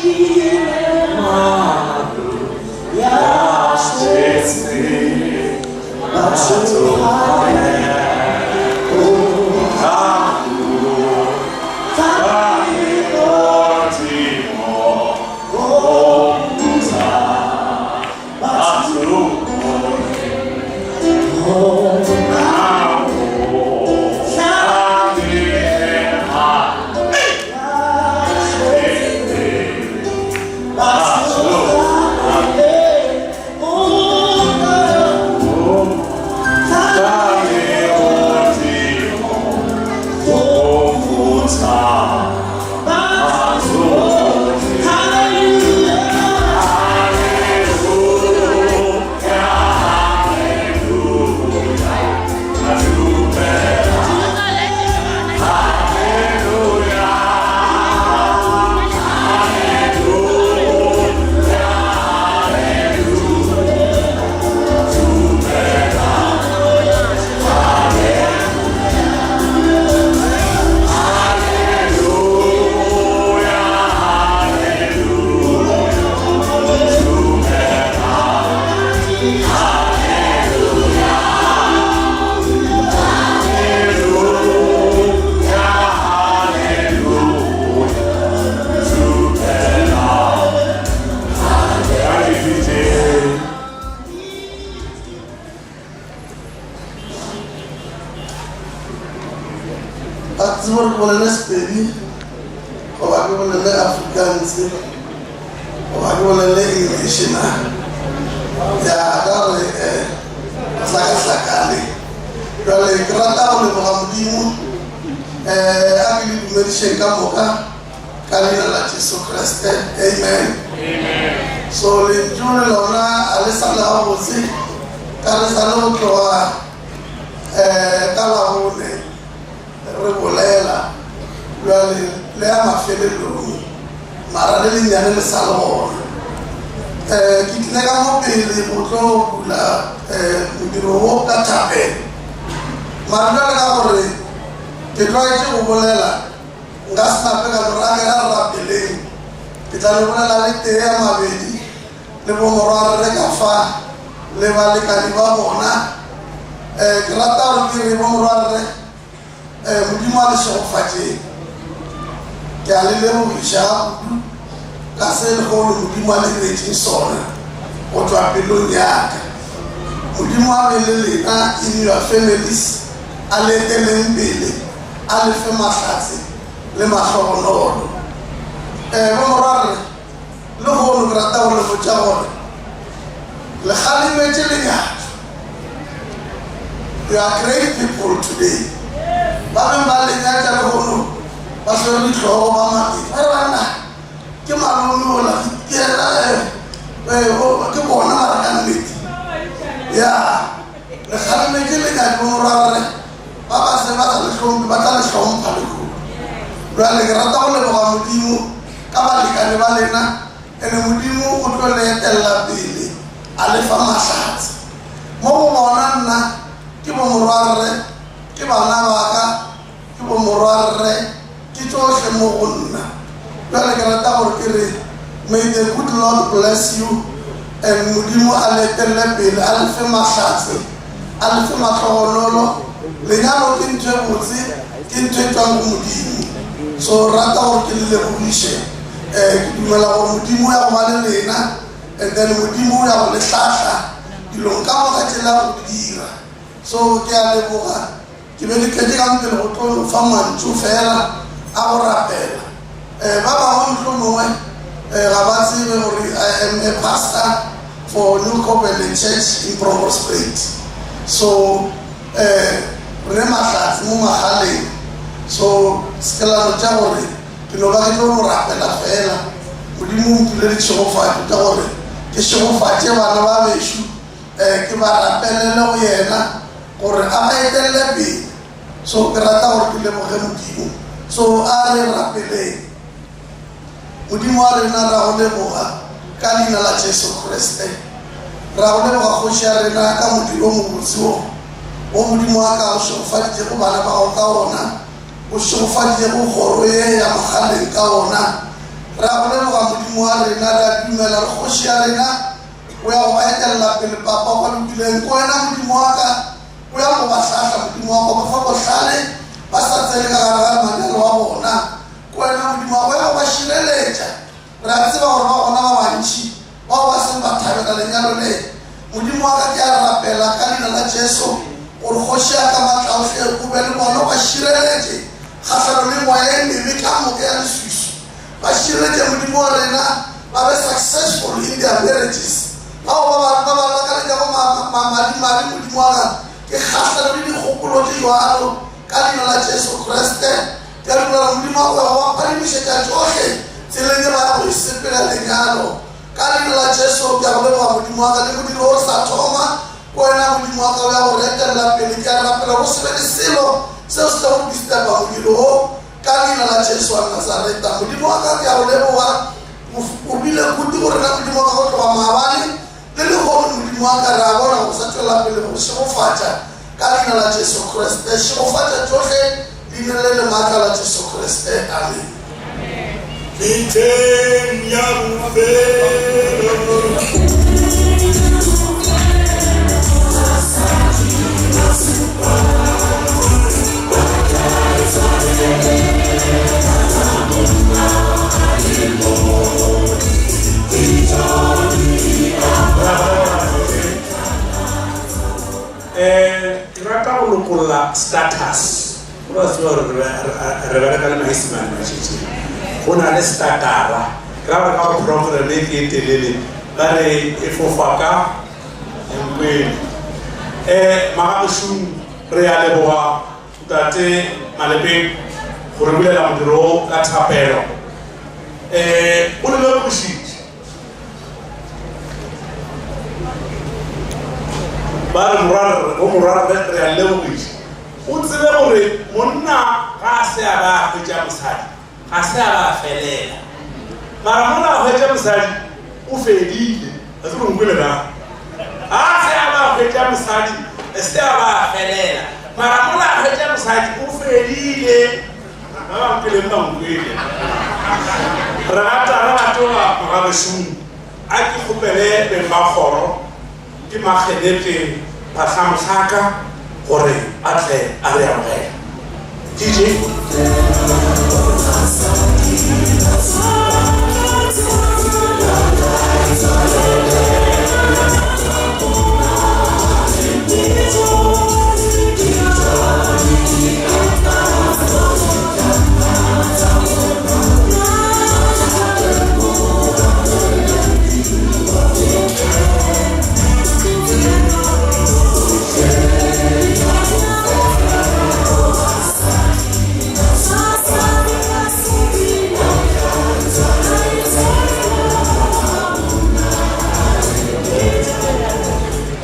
S7: families a leteleng pele a lefe mahlatse le mahlogonolo bomorare le gono ke rata go le botša gore le kgalemetse lenyatso. You are great people today. Ba beng ba lenyatša le gono ba swere ditlhogo ba mabedi ba re banna ke malome ola ke bona mara ka nnete ya le kgalemetse lenyatso bomorare ba ba se ba sa letlhompe ba tla letlhompha le gono. Jwale ke rata go leboga modimo ka balekane ba lena ene modimo o tlo le etelela pele a lefa mahlatse mo go bona nna ke bomorwarre ke bana baka ke bomorwarre ke tsohle mo go nna. Jwale ke rata gore ke re may the good Lord bless you and modimo a le etelela pele a lefe mahlatse a lefe matlhogonolo. Lenyalo ke ntho e botse ke ntho e tswang go modimo. So rata gore ke le lebogiše ke dumela gore modimo ya go ba le lena and then modimo ya go le tlhahla dilong ka moka tsela go dira. So ke a leboga ke be ke tletse ka mpele go tlo fa mantšu fela a go rapela ba bangwe mohlomongwe ga ba tsebe gore I am a pastor for New Covenant Church in Provospruit. So re mahlatse mo magaleng. so sekelano tša gore ke no ba ke tlo mo rapela fela modimo o mpule ditšhegofatšo tša gore ke šegofatše bana ba bešo ke ba rapelele go yena gore a ba etelele pele so ke rata gore ke leboge modimo so a re rapeleng modimo wa rena ra go leboga ka leina la Jesu Kriste ra go leboga kgoši ya rena ka modiro o mobotse o modimo wa ka o šegofaditšego bana ba go ka ona o šegofaditšego kgoro ye ya magaleng ka ona ra go leboga modimo wa rena ra dumela re kgoši ya rena o ya go ba etelela pele papa o ka lokileng ko wena modimo wa ka o ya go ba hlahla modimo wa ko ba fa bohlale ba sa tsele ka gare ga manelo wa bona ko wena modimo wa ko ya go ba šireletša ra tseba gore ba gona ba bantši bao ba seng ba thabela lenyalo le modimo wa ka ke a rapela ka leina la Jesu gore kgoši ya ka matlaohle o be le bona ba šireletše kgahlano le moya e mebe ka moka ya leswiso ba šireletše modimo wa rena ba be successful in their marriages bao ba lakaletšago madimadi modimo wa ka ke kgahlano le dikgopolo tše jalo ka leina la Jesu Kriste ke dulela modimo wa go ba phadimišetša tšohle tseleng e ba ya go isepela lenyalo ka leina la Jesu ke a go leboga modimo wa ka le modiro o sa thoma ko wena modimo wa ka o ya go retelela pele ke a rapela go se be le selo seo se tla go disturba modiro o ka leina la Jesu wa Nazareta modimo wa ka ke a go leboga o bile kuti gore na modimo wa ka go tloga maabane le legono modimo wa ka re a bona go sa tswela pele go šegofatša ka leina la Jesu Kriste šegofatša tsohle leina le le maatla la Jesu Kriste amen.
S6: Miteng ya bofelo ke rata go lokolola status go re bereka le maesimane mašetše go na le statara ka gore ka go program e ke e telele ba re e fofa ka enkwele magabošong re ya leboga tate Malepeng gore bulela modiro ka thapelo o le lebogišitše ba re morare re ya lebogiša o tsebe gore monna ga a se a ba hwetša mosadi ga se a ba felela mara mona a hwetša mosadi o fedile a se bonkwele na a se a ba hwetša mosadi se a ba felela mara mona a hwetša mosadi o fedile ba bankweleng bankwele re gatoga magabošong a ke kgopele beng ba kgoro ke makgenete patlamohlaka gore a tle a re amogela DJ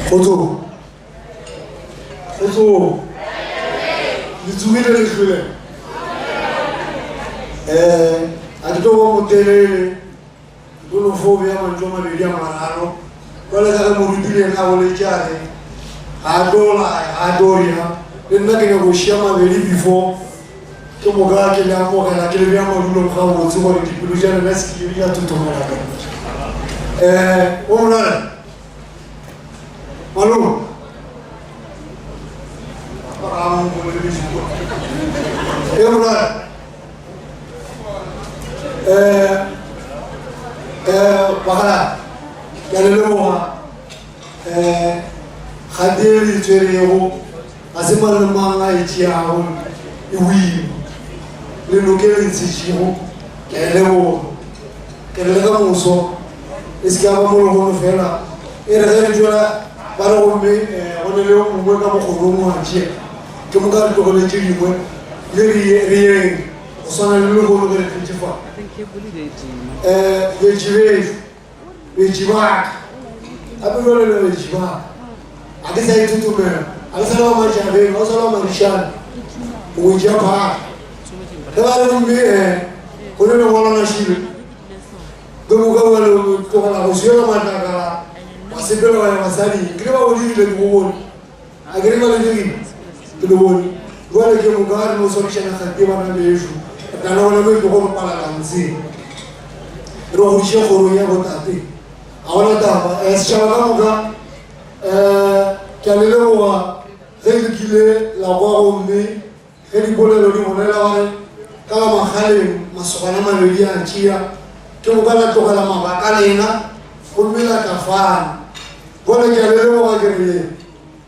S8: Kgotso le tsogile le hlwele a ke tlo ba motelele tolofo ya mantso mabedi a mararo jwale ka ge morutileng a boletšane ga a toria le nna ke nyako šia mabedi before ke moka ke le amogela ke le bja madulong ga botse gore dipelo ja lena sekile ja thothomela o monana malong bagala ke le leboga ga te le tšerego ga se mang le mang a etšeago e boima le loke le ntšhetšego ke leboga ke le ka moso e se ke a ba mologono fela e re ge re tšwela ba re gomme go ne le mongwe ka mokgoro o moatšea ke mo ka ditlogoletše dingwe rien o swana le go le ke tsefa le jiva abe le jiva ake sa itutumela ake sa lo ma jabe o sa lo ma rishana o jaba le ba le mbi ko le ngolo na shile go go le to la go shela mataka asipelo wa masali kriba o dile go woni agrima le dile ke lo woni wala ke mugari no so kishana khatima na leju kana wala me ko pala lanzi ro hisho khoro ya botate awala ta eshaga muga kalele wa kheli kile la wa ummi kheli bole lo ni monela wa kala mahali masokana maleli ya chia ke mugala to kala mabaka lena kulmila kafana wala kalele wa gele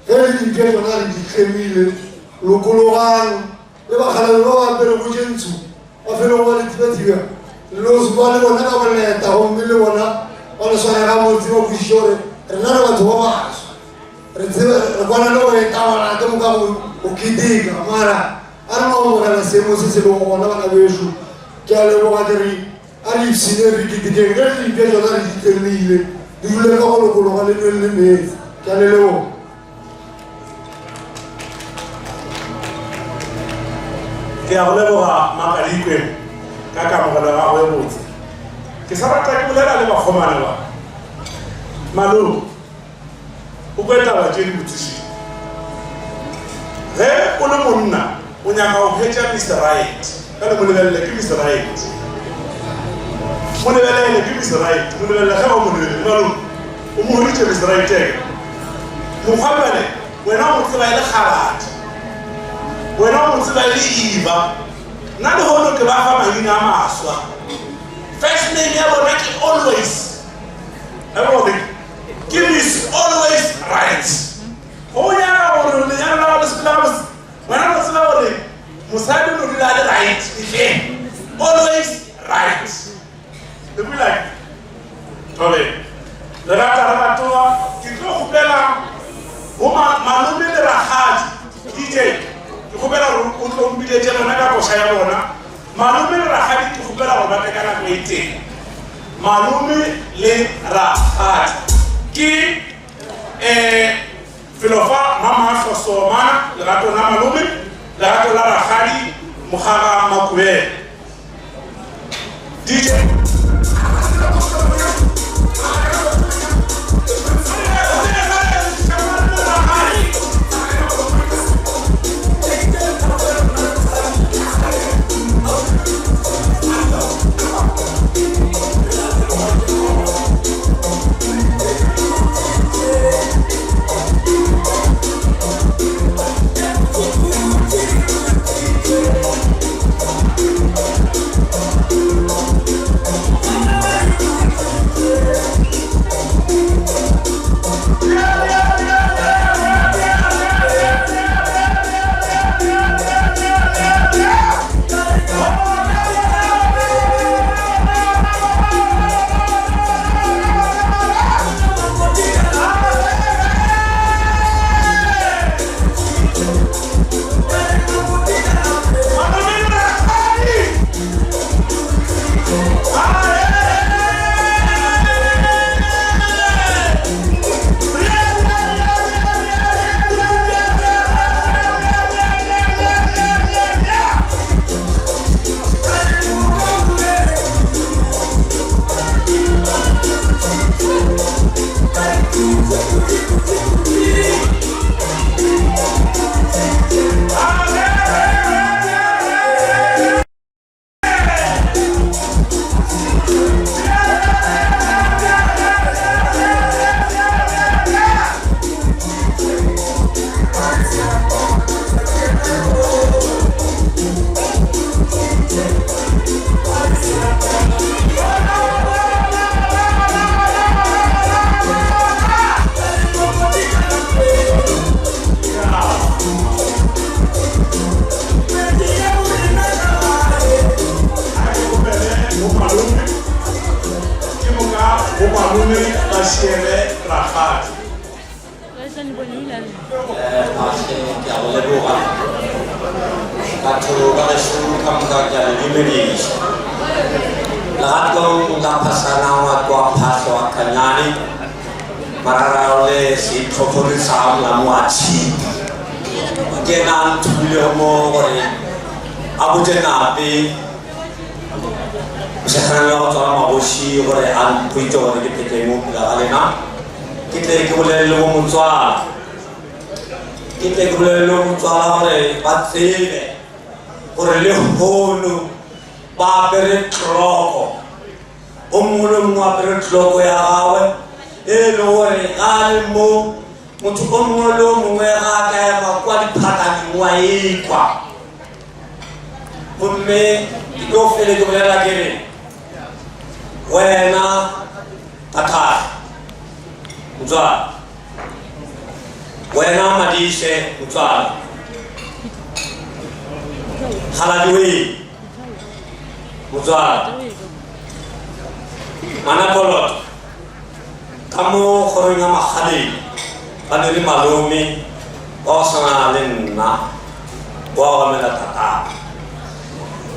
S8: kheli ke jona di khemile lokologang le bakgala lo ba pele go jentsu ba felo go le tibetiwa lo zwa le bona ka bona ta ho mmele bona ba le swana ka motsi o kushore re na le batho ba ba re tsebe re bona lo e ta wala ke mo ka o kidiga mara a re mo ka la semo se se lo bona bana besu ke a le go ga diri a le sine re kidige ke le ke jona re ditelile di vule ka go lokologa le le me ke a le lo
S6: ke a leboga Makadikwe ka kamogelo ga go botse ke sa rata ke bolela le bakgomane ba Malou o kweta ba tšedi botsiši ge o le monna o nyaka go phetša Mr. Right ka le molebelele ke Mr. Right molebelele ke Mr. Right molebelele ge o molebelele Malou o mo hoditše Mr. Right eke mokgwapele wena o mo tseba e le kgabati wena o mo tseba e le Eva nna le hono ke ba fa maina a maswa first name ya bona ke always give is always right o ya gore le ya la le splabs wena mo tseba gore mosadi no dila le right again always right le bula tobe le rata ratoa ke tlo khopela ho Malome le Rakgadi DJ ke khopela o tlo mbile tjena na ka kosa ya bona Malome le Rakgadi ke khopela go ba ka na koiteng Malome le Rakgadi ki filofa mama Sosomana le rato na Malome le rato la Rakgadi Mogara Makubele DJ
S9: ke a go leboga batho ba gešo ka moka ke a le dumediša legatong nka phasana ngwako wa phahlo wa kanyane marara le setlhopholetsa molamo wa tshipi ke na nthulego mo gore a botse nape moseganane wa go tswala magoši gore a mpoitse gore ke phete mo pula ga lena ke tle ke bolelele mo motswala gore ba tsebe gore le hono ba apere tlhoko o mongwe le mongwe apere tlhoko ya gagwe e le gore ga le mo motho o mongwe le o mongwe ga a ka ema kwa diphataneng wa ekwa gomme ke tlo fele ke bolela ke re wena Tathari motswala wena Madishe motswala Kgaladiwe motswala Manapolot ka mo kgorong ya Magaleng ba ne le malome wa go tshwana le nna wa go gamela Tathari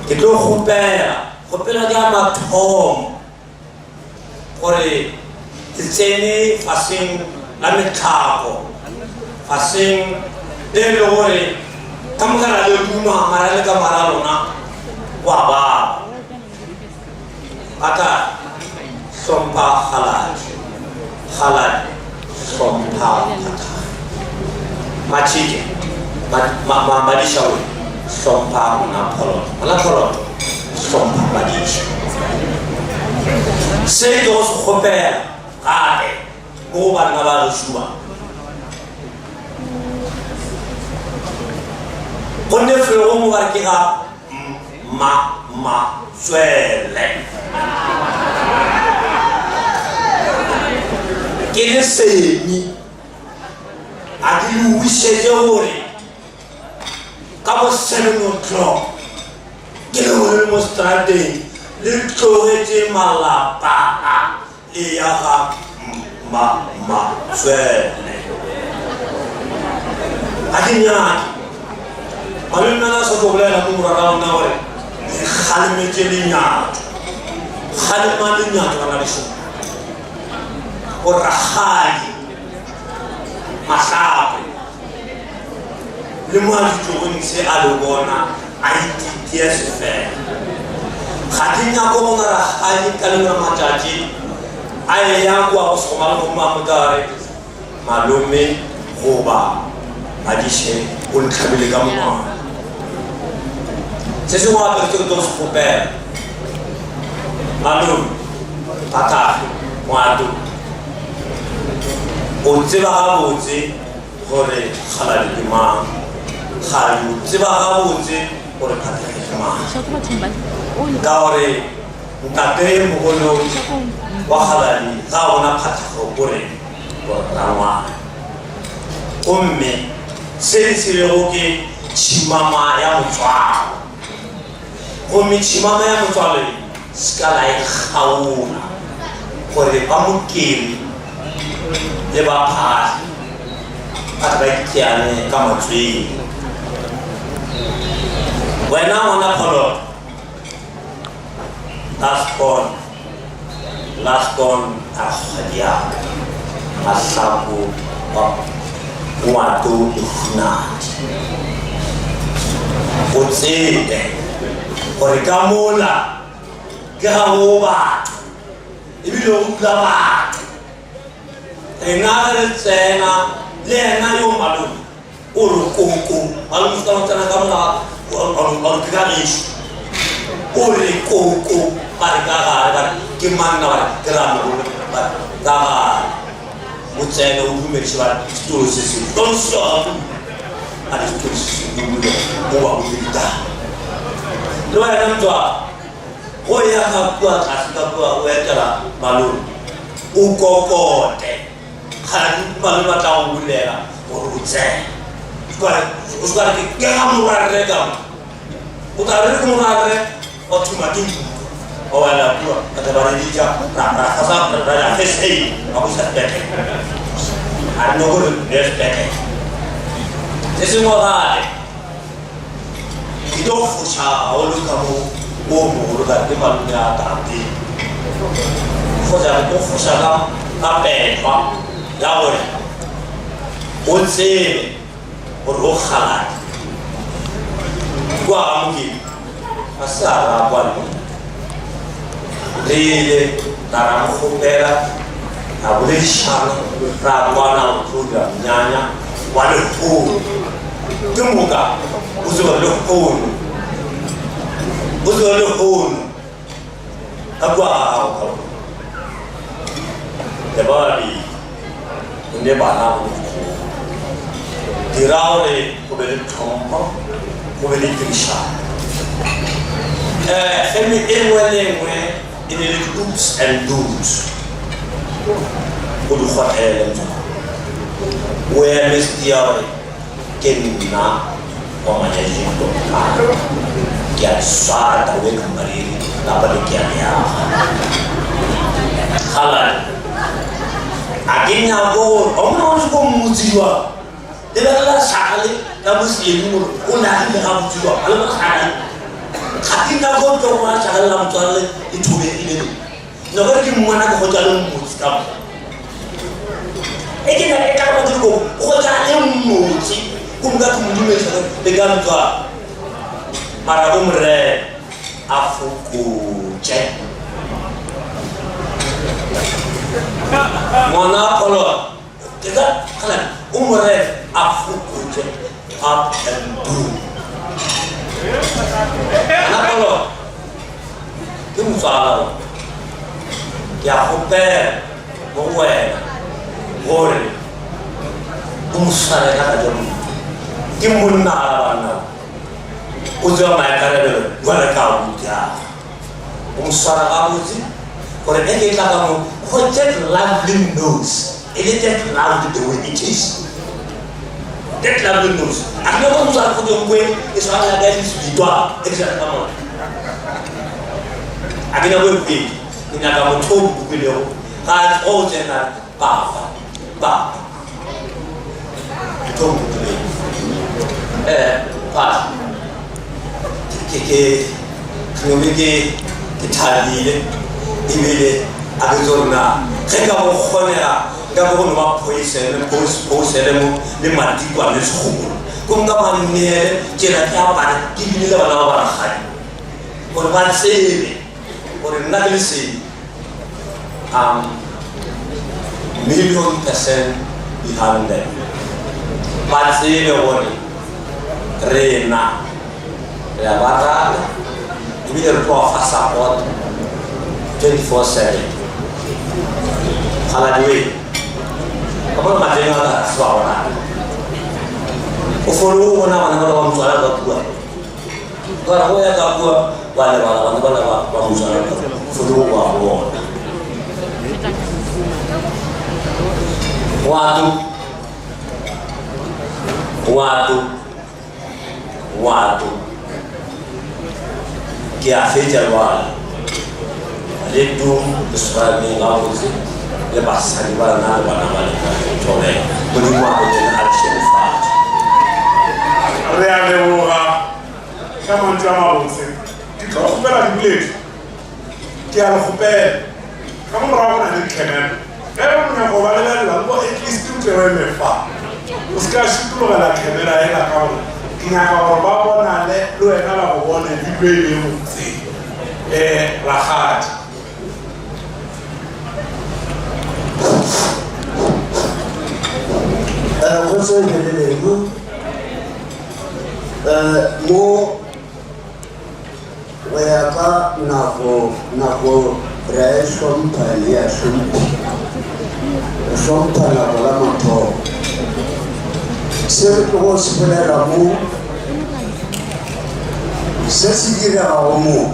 S9: ke tlo kgopela ke a mathomo gore ke tsene faseng la metlhago faseng le le gore ka mogara le duma mara le ka mara lona wa ba ata hlompha Kgaladi hlompha Tathari Machike Madisha we hlompha Manapolot hlompha Madisha se ke go se kgopela gape mo banna ba gešoba gonne felego mo bare ke ga Matswele ke le semi a di le wišetse gore ka bo 7 o'clock ke le gore mo strateng le tlogetse malapa le ya ga Matswele a ke nyake malome a sa tlo bolela mo morara ona gore le kgalemetse lenyatso kgalema lenyatso bana leso go ragadi mahlape le mo a ditlogong se a le bona a ititia sefela ga ke nyako bona ragadi ka lengwe matšatši a e yang kwa go sekgoma le gomo a motare malome goba Madishe o ntlhabile ka monwana se se go apere ke tlo se kgopela malome Tathari ngwato o tseba gabotse gore Kgaladi ke mang Kgaladi o tseba gabotse gore Tathari ke mang ka gore ntate mogolo wa Kgaladi ga bona phathago gore rangwana gomme se se lego ke tšhimama ya motswalo gomme tšhimama ya motswalo se ka la e kgaola gore ba mokele le ba phahli batho ba iteane ka matswele wena ngwana Polot last born a kgadiaka mahlapo wa ngwato le hunadi o tsebe gore ka mola ke ga go batho ebile o dula batho rena re tsena le ena yo malome o re koko malome se ka mo tsena ka mola o ke ka gešo o re koko ba re ka gare ba ke manna ba ke ramogolo ka gare o tsene o dumediše ba setolo se se tonsoga a le setolo se se dumule mo ba o ditana le wena motswa go ya ka kua tlase ka kua o etela malome o kokote ga malome ba tla go bulela gore o tsene o se kare ke ga morarere ka o tla re ke morarere wa thuma ke o wela kua ka teba le dija ra fasa ra ya fesa a go sa tete a no go le tete se sengwe gale ke tlo foša gaolo ka mo mogolo ka ke malome a tate kgotsa ke tlo foša ka petlwa ya gore o tsebe gore o kgalate kwa ga mokedi a se a ra kwane re ile ra ra mo kgopela ra boledišana ra kwana go tlo dira monyanya wa lekgono ke moka o tseba lekgono ka kwa gago ka le ba babedi o ne bana go lekgono dira gore go be le tlhompho go be le tirišano femi e nngwe le nngwe e ne le di-oops and do's go di kgotlele o eme setia gore ke nna wa manyajeng tokana ke a swara tabo e kampariri kapa le ke a leaga galane a ke nyako gore o mona o se ko mmotsiwa lebelela sagale ka moseledi gore o nagile ga botsiwa a le masagale ga ke nyako ke gona sagalela motswalele e thobegile nako ke mmona ke go tsa le mmotsi ka mo e ke nake ka batho go tsa le mmotsi kumka kumdumesa le ka ntwa mara o mre afukuje mwana polo kega kala umre afukuje up and down na polo ke mfala ya hope mo wena gore umsale ka jomo ke monna a bana o tswa maekarabelo jwale ka botja o mswara ga botse gore e ke tla ka mo go that lovely nose it is that lovely the way it is that lovely nose a ke go mswara go teng kwe e swara la ka e ditwa e ke ka mo a ke na go ke ina ka mo thobu go le ga o tsena baba thobu pas que thabile ebile a ke tsona ge ka go kgonega ka go no ba poisele mo le matikwa le segolo ko nka ba nnele tsela ke a bana ke binile bana ba baragadi gore ba tsebe gore nna ke le sedi million% behind them ba tsebe gore rena re a barala ebile re tlo fa support 24/7 galadiwe ka bona mateng a ka swa ona o folo o bona bana ba ba motswala ba bua ka go ya ka bua ba le bana ba motswala folo o a bona wato ke a fetša lwala le dum israeleng ga botse le basadi ba na le bana ba le tone modimo wa botse a le šerefatša
S6: re a leboga ka mantšu a mabotse ke tlo kgopela dibuledi ke a le kgopela ka morago na le dikgemelo ge ba monyako ba lebelela mo at least o tsewele fa o se ka šutologela kgemela ela ka gore ke nyaka gore ba bona le wena ba go bone dilo e le botse ragadi
S8: go tsekelelemo mo go ya ka nako re a e hlompha le ya hlompha nako la mathomo se re tlo go se bolela mo se se dirago mo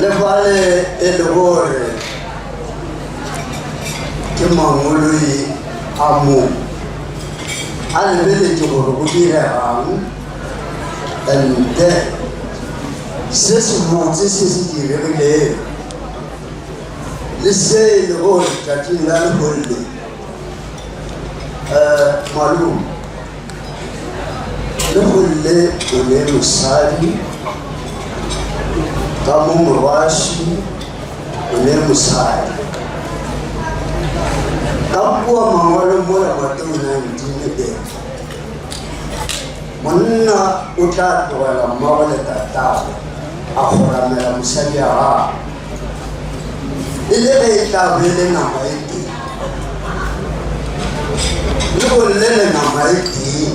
S8: le bale e le gore ke mangoloi a mo a lebeletse gore go diregang and then se se botse se se diregileng le se e le gore tšatšing la lebollo
S7: malume le golle o le mosadi ka mo morwaši o le mosadi ka kua mangwalo mola mateo 19 monna o tla tlogela mmago le tatago a goramela mosadi ya gago e le ge e tla bele nama e teng le bolele nama e teng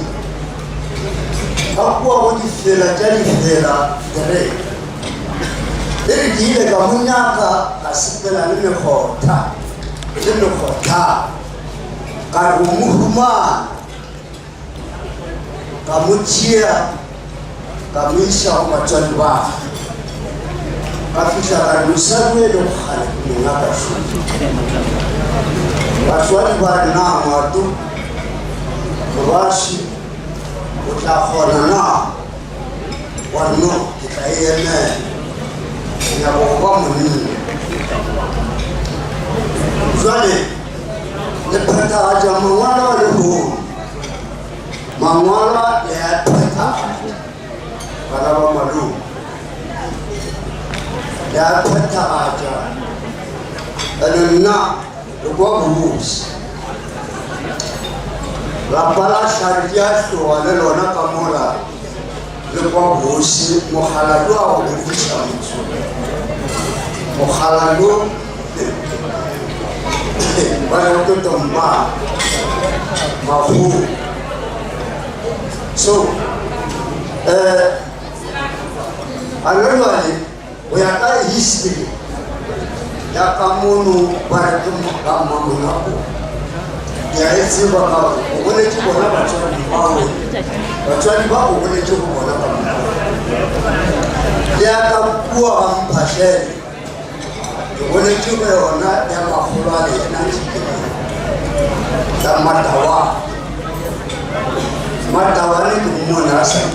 S7: ka kua go difela tša difela tereka le re di ile ka monyaka a sepela le mekgotha ka re o mohumana ka mo tšea ka mo iša go batswadi ba ka fitlha ka re mosadi e le go kgale mengaka šoto batswadi ba re na ngwato mobaši o tla kgona na wa no ke tla e emela nyako go ba monna jwale le phethagatša mangwalo a lehono mangwalo le a phethagatša bana ba malome le a phethagatša ane nna le kwa bobosi lapa la hladi a tloga le lona ka mola le kwa bosi mogala lo a go lefiša motho mogala lo ba le go totomba mago so alelwane o ya ka history ya ka mono ba re ke mammonako ya e tseba ka o boletse bona batswadi ba o boletse go bona ka le ya ka bua ga mphatlhele ke boletse go yona ya magolo a le ena ya matawa le ke mmona a sa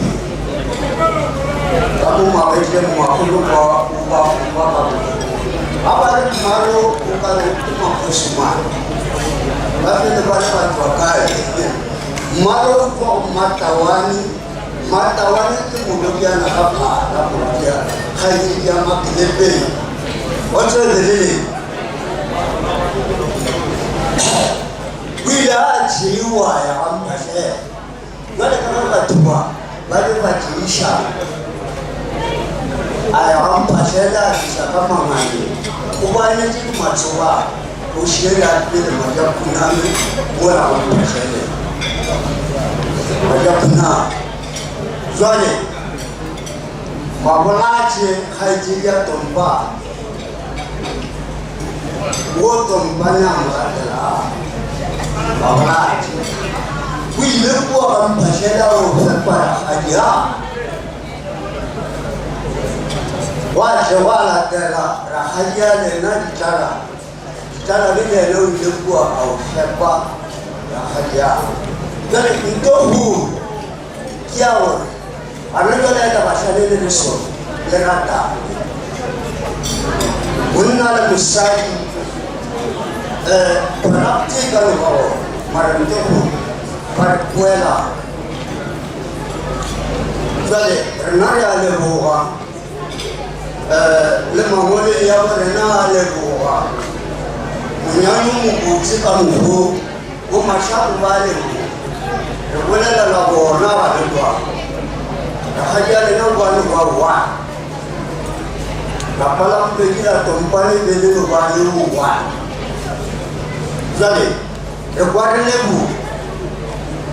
S7: ka mo magetleng magolo ba ga ba re mmalo o ka re ke makgosimane ba fele ba le batho ba kae mmalo o kwa go matawane ke molokiana ga phata molokia kgaedi ya makelepeng o tswelelele o ile a tšeiwa ya ga mphatlhela jale ka ga batho ba le ba tšeiša a ya ga mphatlhela a fiša ka mangane o banetse ke matsoba o šiele a pele majapuname mola ga mphatlhele majapuname jwale mabolatše kgaetšedi ya tompa wo tompanya moratela mabolatše o ile kua ga mphatlhela o fepa rakgadi a wa tle wa latela rakgadi a lena ditala le lena o ile kua a o fepa rakgadi a jale nto golo ke ya gore a re jale ya tabatlhalele le sone le ratang monna le mosadi rapte ka legago mara nto golo ba re poela jale rena re a leboga le mangwele ya borena a leboga monyano mobotse ka mogo bo mašago ba leboga re bolelela bona ba le kwa rakgadi a lena ba le kwa wa lapa la mpedi la tompane be le ba le wa jale re kwa re leboga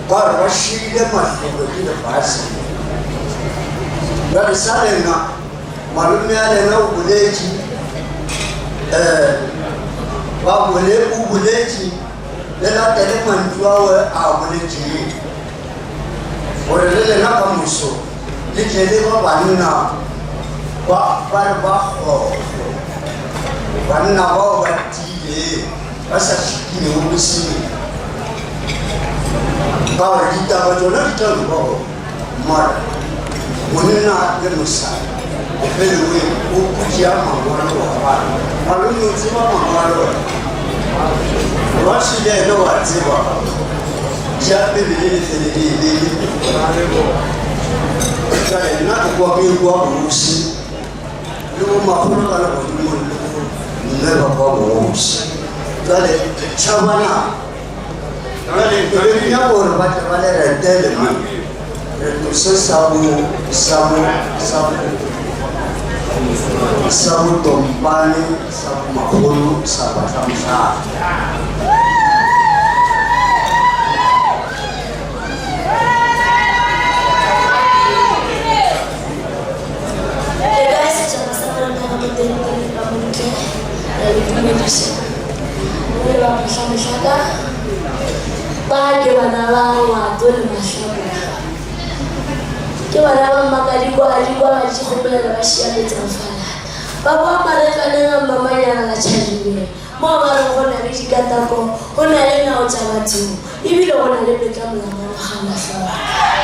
S7: ka re ba šiile matlholo ke lefase jale sa lena malome a lena o boletše o boletše le latele mantšu awe a boletšeng gore le lena ka moso le tlele ba banna ba re ba kgofo banna bao ba tile ba sa šikilego boseng ka gore ditaba tsona di tla lobago mara monna le mosadi efelewe o kutšea mangwalo wa bana malome o tseba mangwalo wa šile ene wa tseba
S9: Siapa beli saya nak kuah bungkus. Lu mahu kalau bungkus, never kuah bungkus. Jadi cawana, jadi kerja orang macam mana rentel ni, itu sesamu tompani, sabu mahulu, sabu samsa.
S10: Bagi wanalawa tu masyarakat. Kiwanawa makaribwa ajikubela na bashia betafala. Baba mareka na mama yana la chajime. Mama rona bijigata ko ona lena utawatu. Ibi lo ona lebe kama na hana sawa.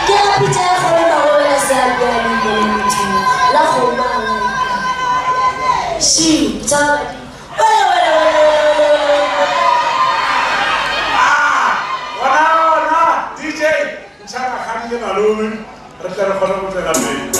S10: Kila picha yako na wewe sababu ni mtu. La khoma. Si tawa.
S6: Malumin, rekan kalau kita kami.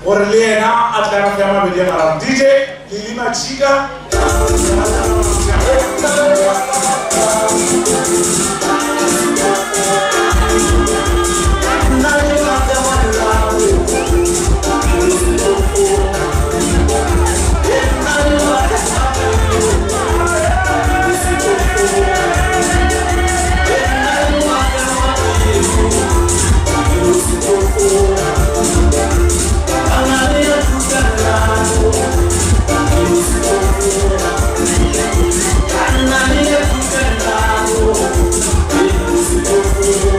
S6: Orlena atara kama bedia maram DJ Lilima Chica
S10: I'm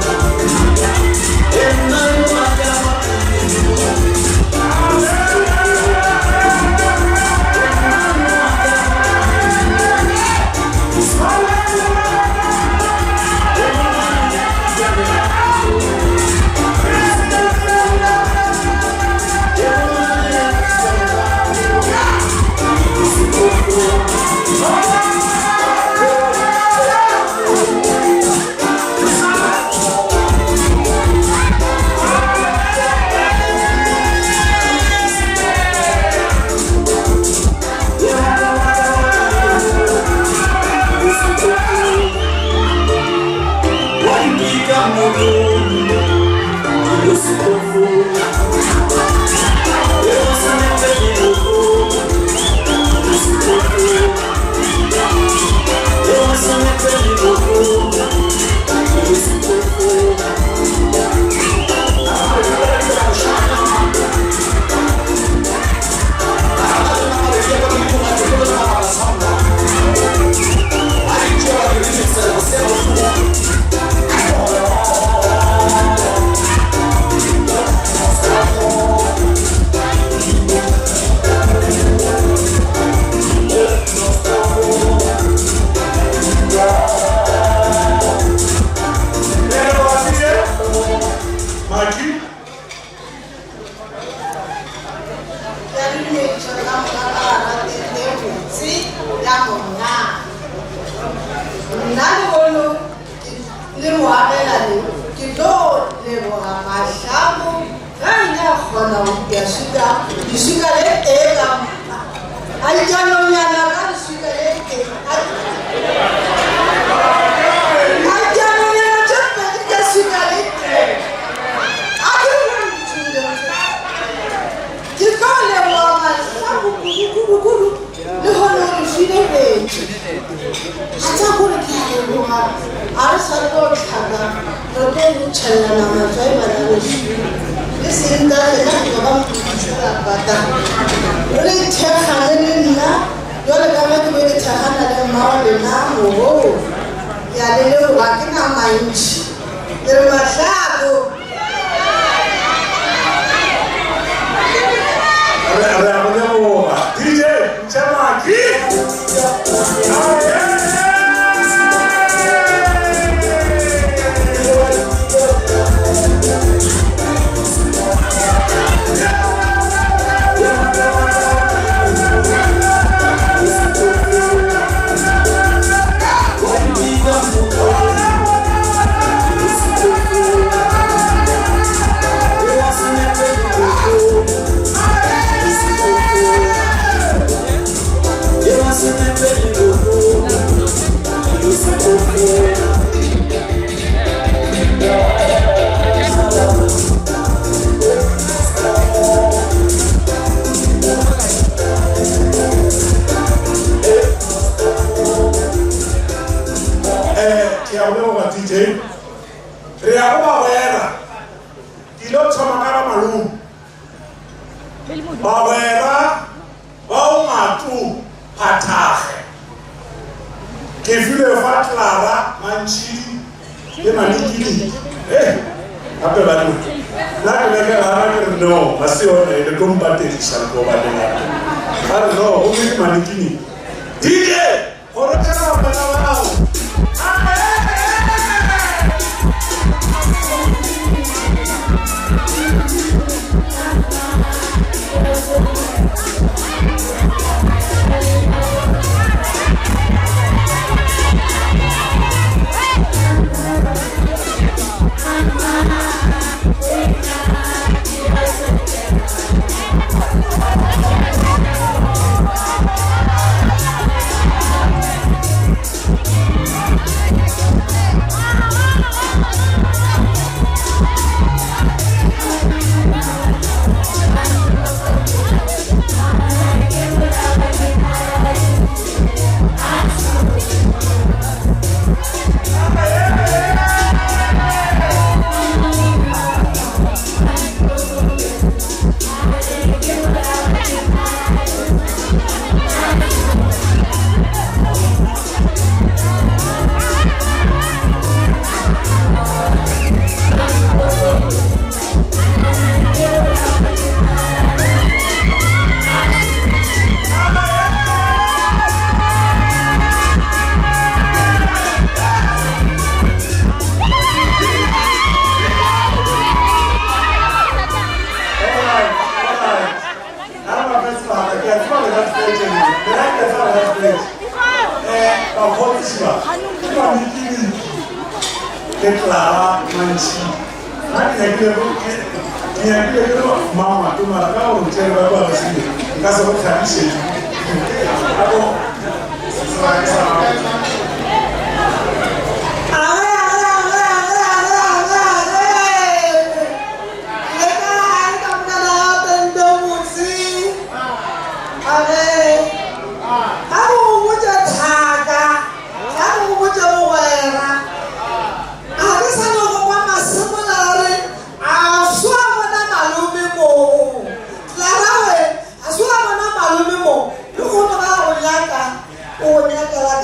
S11: o nyaka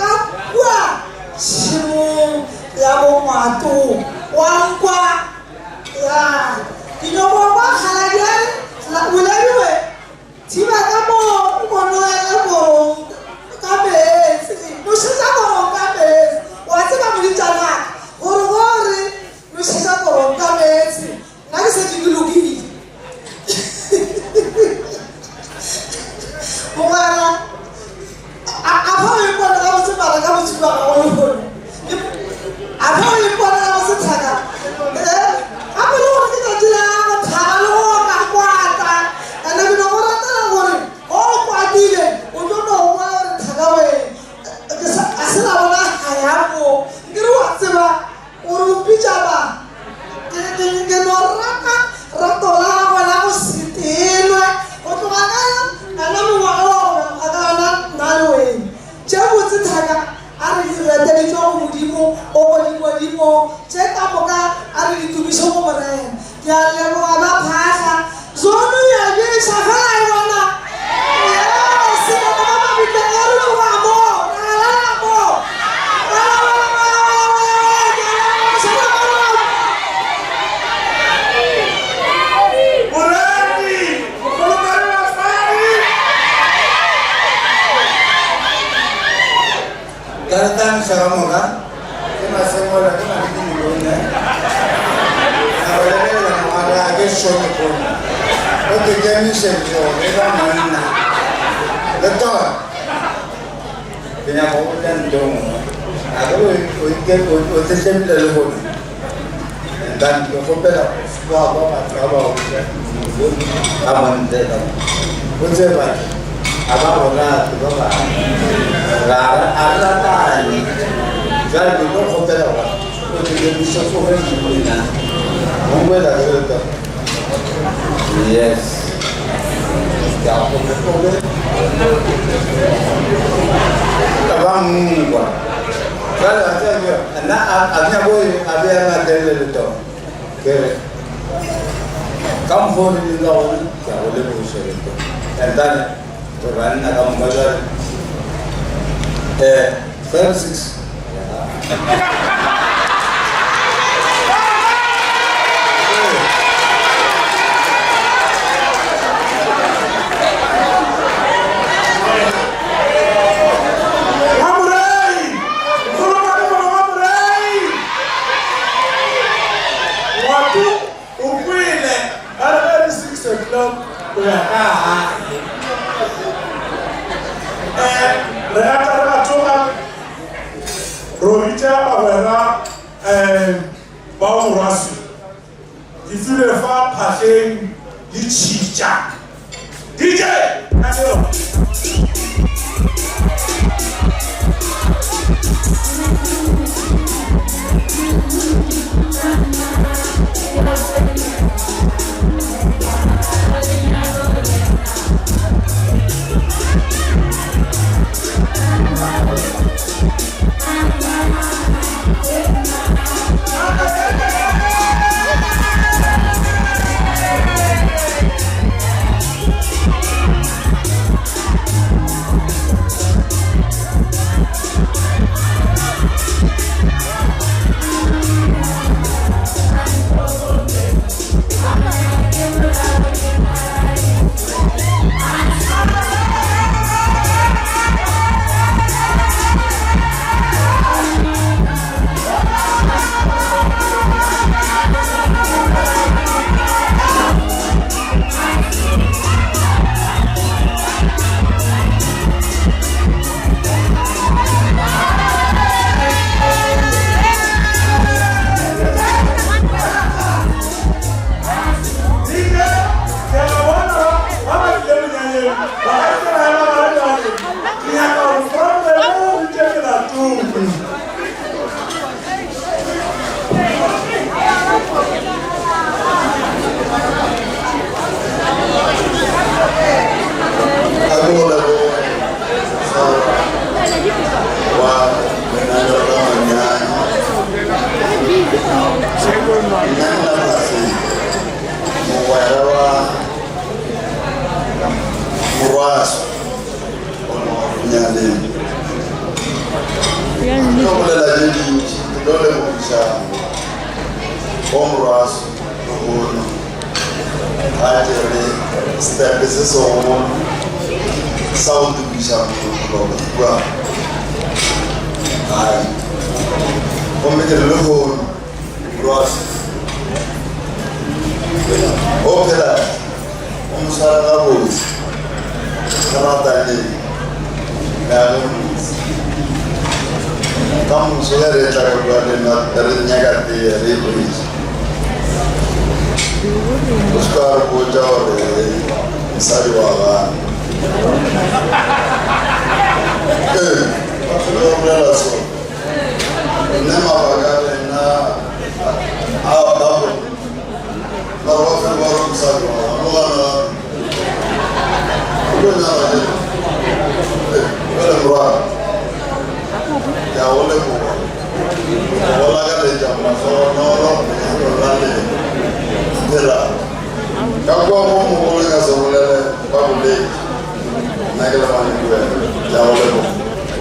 S7: Karatan Sharamoga, Masemola, I get shown the corner. But the game is a joke, the dog. Then I'm over and down. I go with the same telephone. And then the hotel, swab up at Rabba. I'm on dead. What's it like? About that, drive the hotel. Yes. Come home in the lawn, and then to run around Mazar 36.
S6: Robita Awera Baumurasu. If you refer passing the chicha. DJ! That's it.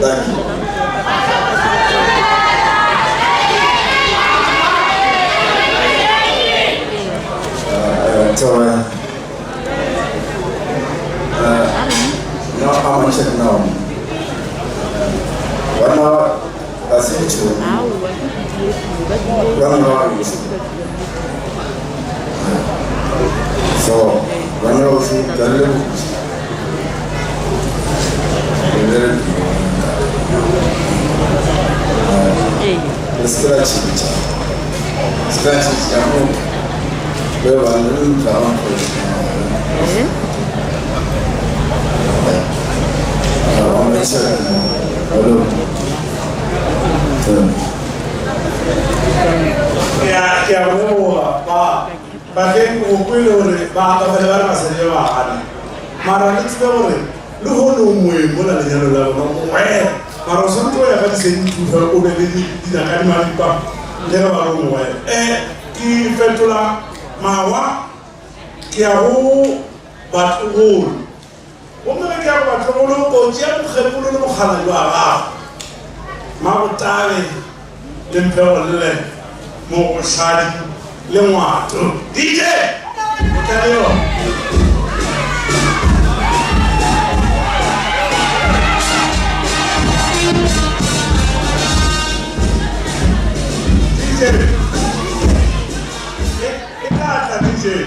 S6: Thank you.
S7: Victoria. No, how much it now?
S11: Wana asicho. Wana so wana usi dalle. Scratch yapo. Wewe wangu kama
S6: Ya uno ba ke o kwelore ba ka fela ba masele ba ana mara le tsebore le ho no mwe mo la lenyalo la bona we mara so ntwe ya ba se ntse o be le di na ka di mali pa le ba ro mo we ki fetola mawa ki a ho ba tlo o me ke a ba tlo lo ko tsia mo kgepulo le mo khala jwa ga ma go tabe le mpeo le mo go shadi le ngwato DJ Otayo DJ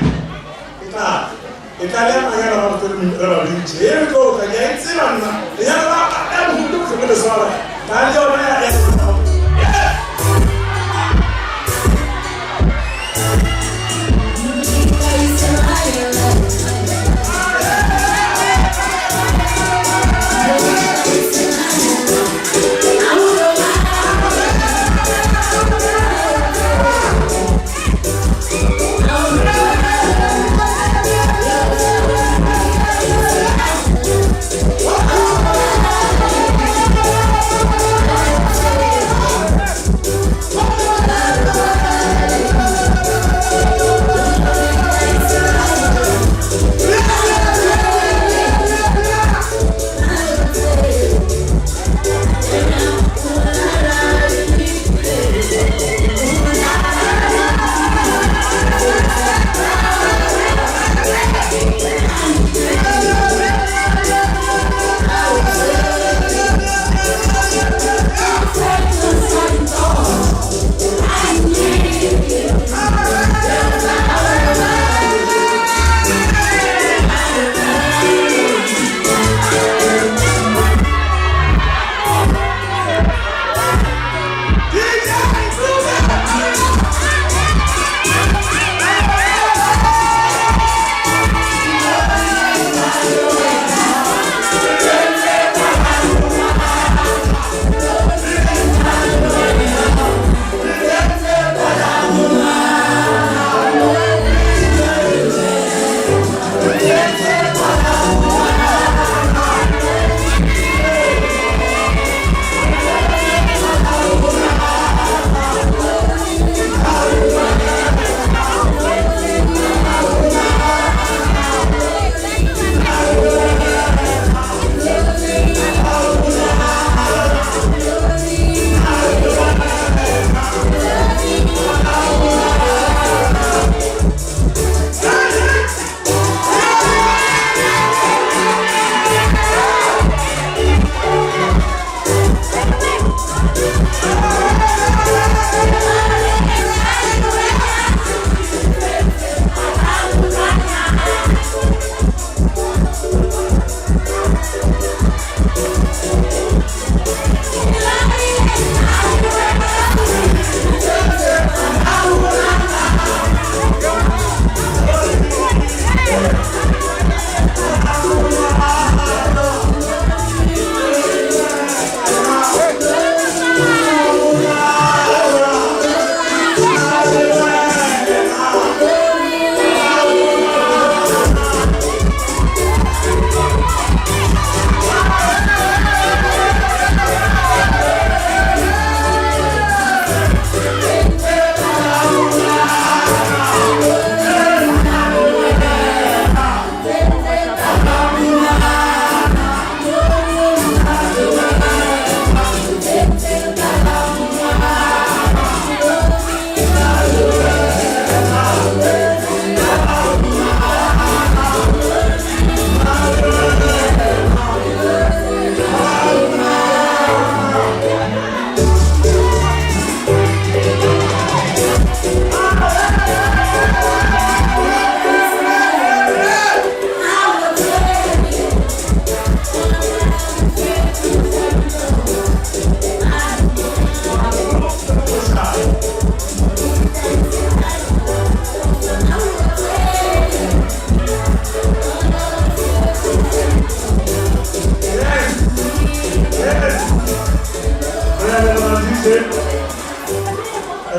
S6: Italia magari la porto mi trova vince e ricordo che è insieme e allora è un punto che le sole taglio
S12: Oh,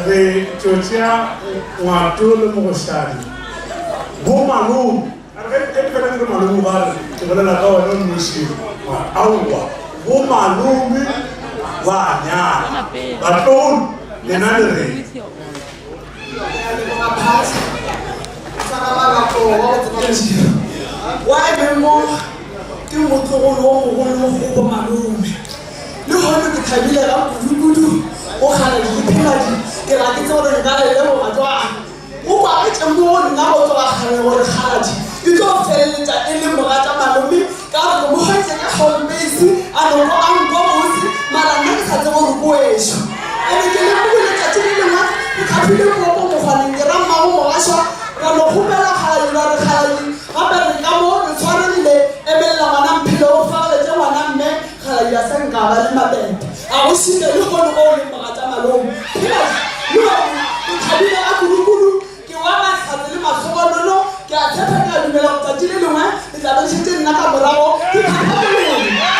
S6: re tšotšea ngwato le mogošadi bo malome e fela ke malome ba re ke bolela ka wena nnoši aowa bo malome ba nyana batlong lena le reng
S12: wa ebe mo ke motlogolo o mogolo go bo malome le gone ke thabile ka kudu o kgale diphiladi ke ra ke tse gore nka lele go batswana o kwagetse mo nna go tloga kgale gore kgaladi e tlo feleletša e le mogata malome ka gore mo getse ke kgompesi a noko a nko bosi mara nna ke sa tse gore koešo ebe ke le mokoletšatši le lengwe ke kgaphile mooko mokgwaneng ke ra mmago mogašwa ra no kgopela kgaladi ra re kgaladi gape re ka mo re tshwarerile emelela ngwana mphile o fageletse ngwana mme kgaladi ya se nka ba le mabete a go šile le gone go le mogata malome philadi le gone ke thabile ka kulukulu ke wa matlhatse le matlhogonolo ke a tshepa ke a dumela go tsatsi le lengwe le tla bešetse nna ka morago ke kgakgakolone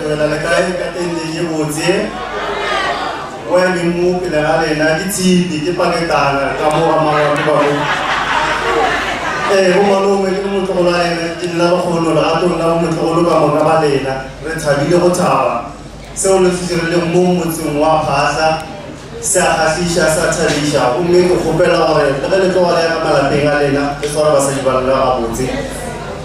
S9: Tobela le kae ka teng le botse wa le mo pele ga lena di tshidi ke paketana ka mo ga mawa ba mo go malome ke mo tlogolo a ene ke la ba golo la to la mo tlogolo ka mo ba lena re thabile go thaba seo le tsirele mo motseng wa Phasa se a gasisha sa thabisha o mme go gopela gore le le tloga le ka malapeng a lena e tsara basadi ba le ga botse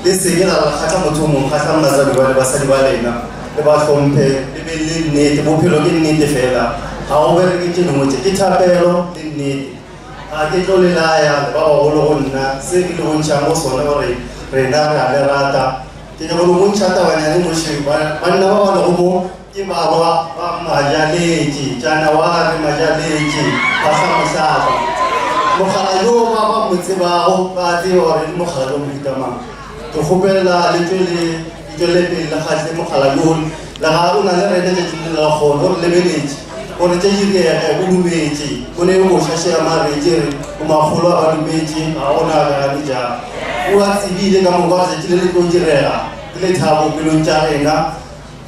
S9: le se ke la ga motho mo ga tla mazadi ba le basadi ba lena le ba tlhomphe le be le nnete bophelo ke nnete fela ga o bere ke tšeno ke thapelo le nnete a ke tlo le laya le ba bagolo go nna se ke le bontšhang go sone gore rena re a le rata ke nyako le bontšhata banyane mošeng banna ba ba lego mo ke barwa ba majaletše jana wa re majaletše ba sa mohlaka mogala yo ba ba motsebago ba tseba gore le mogala yo mohutamang ke kgopelela le tswele pele le kgatlhe mogala yo le ga o na le rene tšatši le la kgone gore lebeletše gore tšatši rege o dumetše o ne o šašega maretše re o magolo a ba dumetše ga gona gane jang o a tsebile ka moka tšatši le le tlo direga ke le thabo pelong tša rena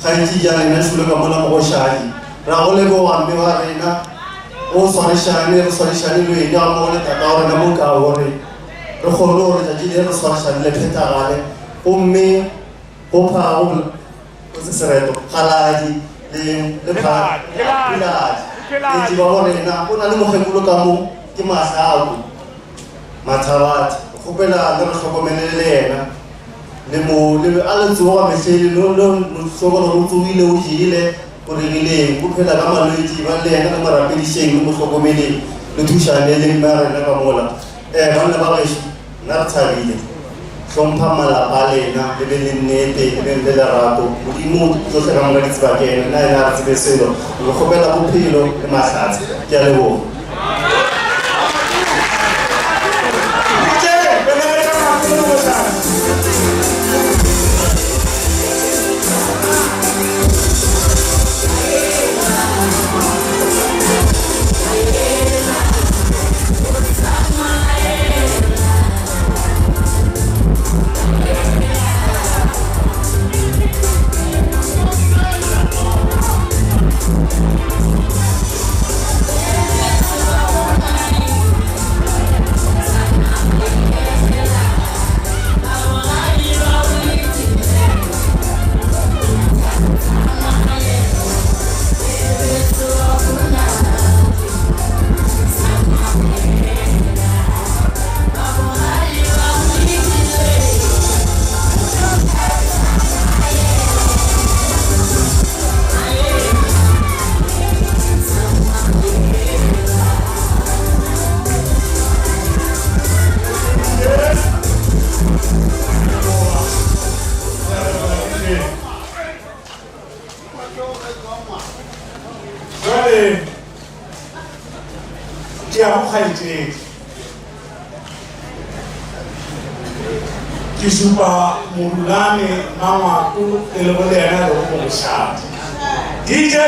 S9: gantši ja rena šulo ka mola mogošadi ra go leboga mme wa rena o swarišane re swarišane le wena ga mo le tata wa rena mo ka gore re kgone gore tšatši le re swarišane le phethagale gomme go phago se sereto kgaladi le piladi ba gorena go na le mokgekolo ka mo ke mahlako mathabati kgopela le re tlhokomelele le ena a le tsoga metlhele motlhokolo go tsogile o jele o regileng o phela ka malwetse ba le ena le morapedišeng le motlhokomeleng le thušane le mme a rena ka mola banna ba gešo nna re thabile hlompha malapa a lena le be le nnete le be le lerato modimo tsohle ka moka ditsebakene nna ena re tsebe selo re kgopela bophelo le mahlatse ke a leboga
S6: ke a go kgaetšedi ke supa Modulane Mangwato e le go le ena le go bošadi DJ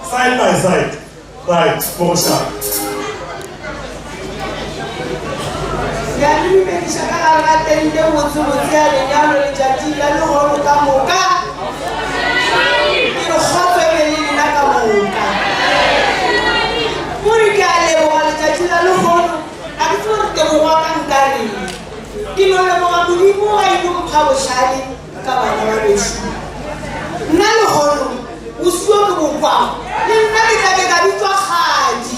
S6: Side by side, right, for shot.
S12: o siwa ke bokwao le nna ke tla ke ka bitswa kgadi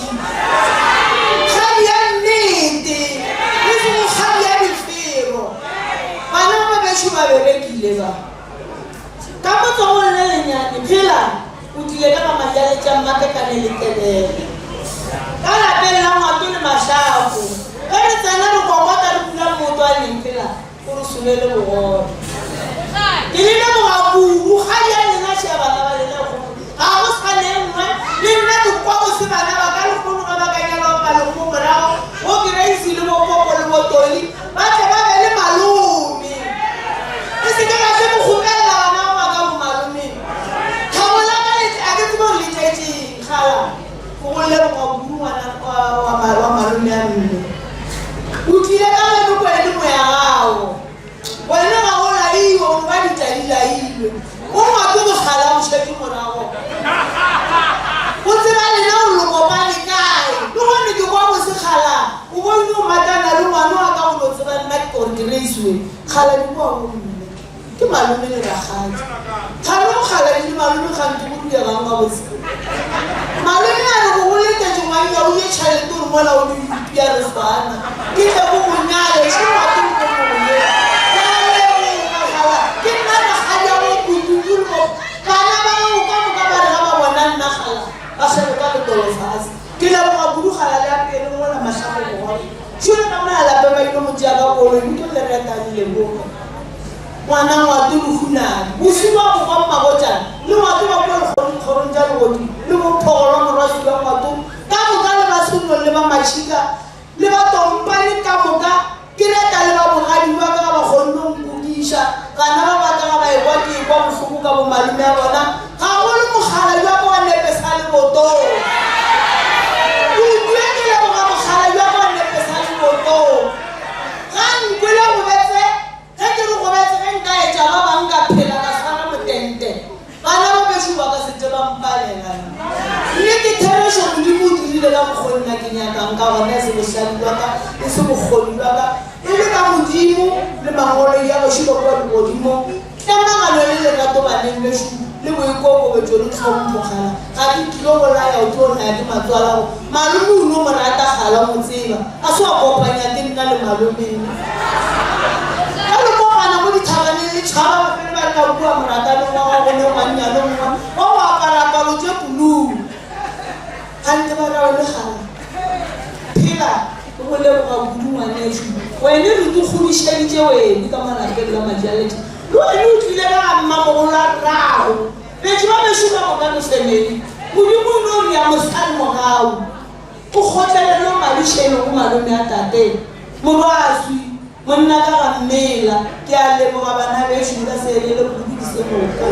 S12: ya nnete le sego kgadi ya difero bana ba bešo ba berekile ba ka motsogong le lenyane phela o tlile ka mamajale tša mmakekane le telele ka lapeng la ngwato le mašako ge re tsena re kokota re pula motho a leng phela o re solele bogore ke lele mogakudu kgadi ya lena šea bana ba lena go ga go sa le nngwe le nna ke kwa go se bana ba ka lekgono ga ba ka nyala palong mo morago go kereisi le bopopo le botoli ba tle ba be le malome e se ke ka se mogopela bana ba ka mo malomeng tlhabola ka letse a ke tsebo re letšetšeng gala go go leboga kudu ngwana wa malome a mme o tlile ka leloko le moya gago wena ga go laiwe o ba ditadilailwe o ngwato bogala o šheke morago o tseba lena o lokopane kae le gone ke kwa bosekgala o bone o matana le ngwana wa ka go lo tseba nna ke gore ke reisiwe kgala di kwa go mme ke malome le ragadi kgale go kgala di le malome gante go duegang ka bose malome a re go go letetše ngwanya o ye tšhalete ore mola o le upia resana ke tle go go nyale se ngwate mo mogole ke nna ragadi ya go kutukulo bana ba o ka moka ba re ga ba bona nna gala ba shebe ka letolofase ke leboga kudu gala le apele mola mašako bogore šone ka mona lape ba ile motšea ka koloi mto le retanile boka ngwana ngwate lehunane bosiba go kwa mmabotšana le ngwate ba kwa lekgorong tša legodi le bophogolo morwasi ba ngwato ka moka le basonong le ba matšhika le batompa le ka moka ke reta le ba bogadi ba ka ga ba kgonnong kodiša kana ba baka ga ba ekwa ke ekwa bohloko ka bomalome ya bona ga go le mogala jwa ka wa nepesa le botong o due ke leboga mogala jwa ka wa nepesa le botong ga nkwele gobetse ge ke re gobetse ge nka etša ba bang ka phela ka tshwara motente bana ba bešo ba ka sete ba mpalela mme ke thereso modimo o dirile ka bokgoni na ke nyakang ka gona e se bošadi jwa ka e se bokgoni jwa ka e le ka modimo le mangolo ya bešo ba kwa digodimo tlamagano le lerato baneng bešo le boikokobetso le tlhompogala ga ke kilo bolaya o tlo naya ke matswala go malome o no mo rata gala mo tseba a se wa kopanya ke nna le malomeng ka le kopana mo ditšhabaneng le tšhaba bafele ba nna bua morataneng wa gagone ngwannyane ngwa wa go aparapalo tse pulung gante ba rao le gala phela o go leboga kudu ngwaneso wene re di godišeditše wene ka malapeng la majalete le wene o tlile ka ga mmamogolo rago betso ba bešo ka go ka mefemedi modimo o no re ya mosale mogago o kgotlelelo madišhelo go malome a tateng morwaswi monna ka ga mmela ke a leboga bana bešo ka seelele kudu ke se moka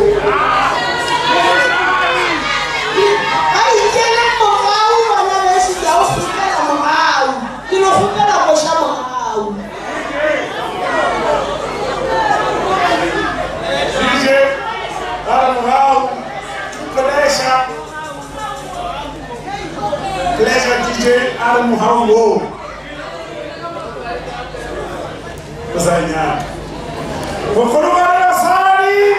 S12: ba ikele mogau bana bešo ka o kgopela mogau ke no kgopela koša mogau
S6: Pleasure DJ Adam Muhammad. Kuzanya. Wakoro bara sari.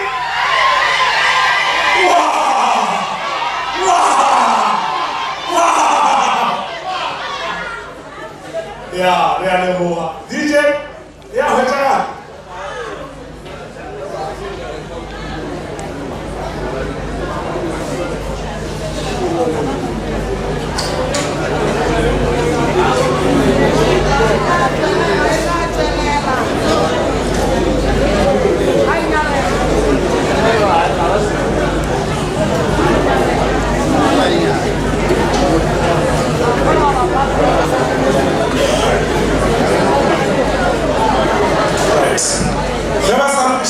S6: Ya, reale boa. DJ, ya hoja.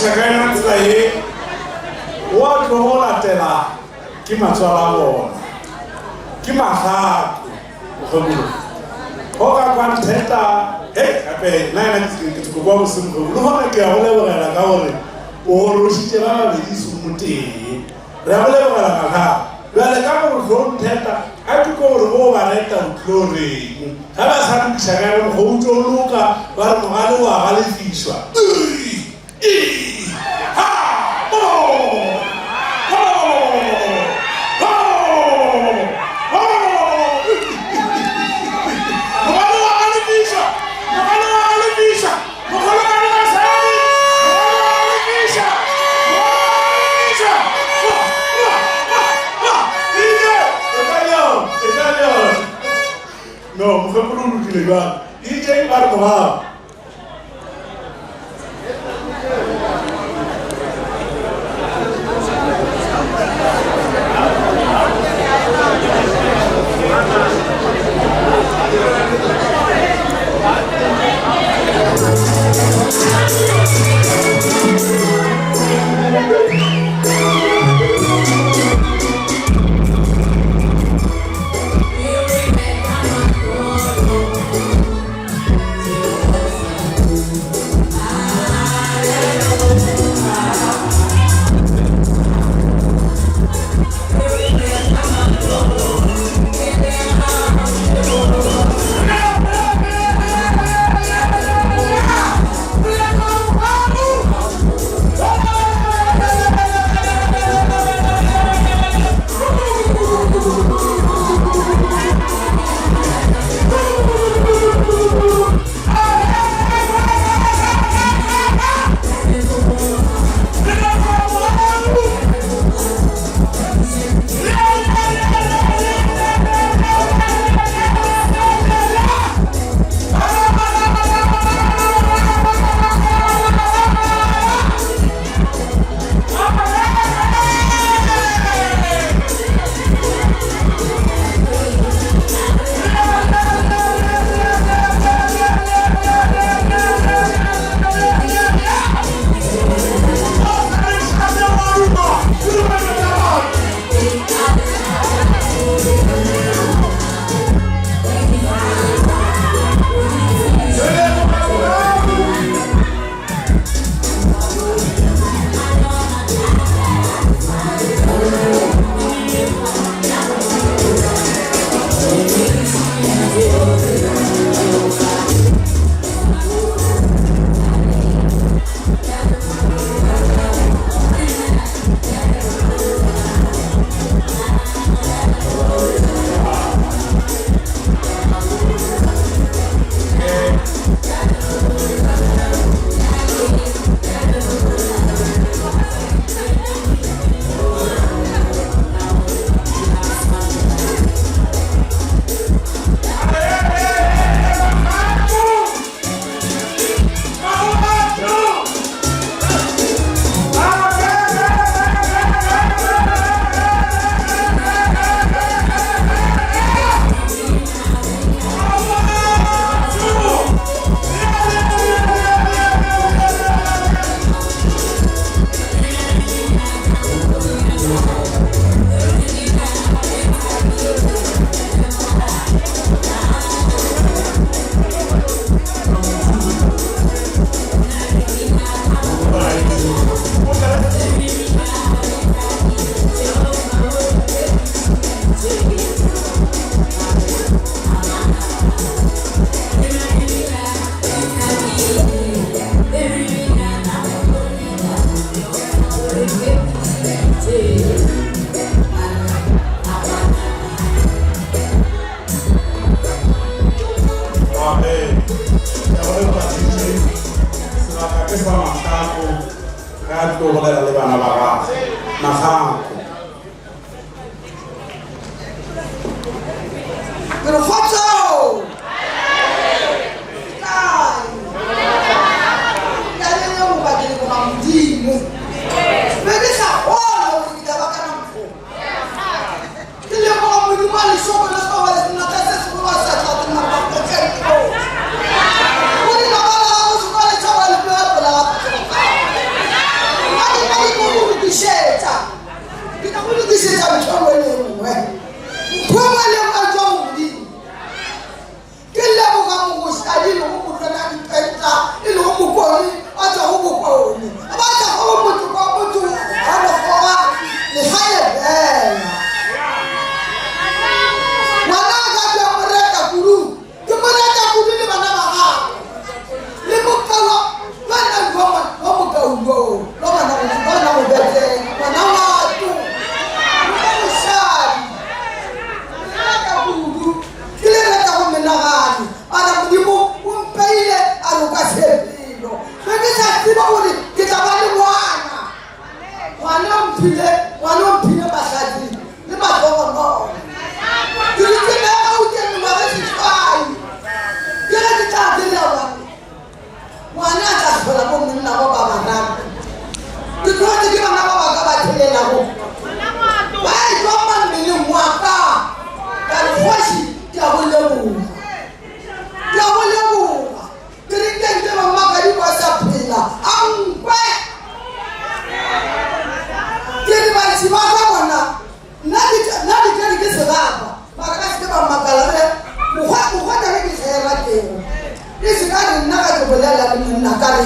S6: Shakana tsaye wa tlo latela ke matswala bona ke maga go go ka kwanteta ape na ke go bua bosimgo lo hona ke a go lebogela ka gore o roshitse ba ba di sumuteng re a go lebogela ka ga le ka go go nteta a ke go re go ba reta utloreng ga ba sa ntshaka go utloluka ba re mogale wa ga le fishwa
S8: lokile jwang DJ ba re morao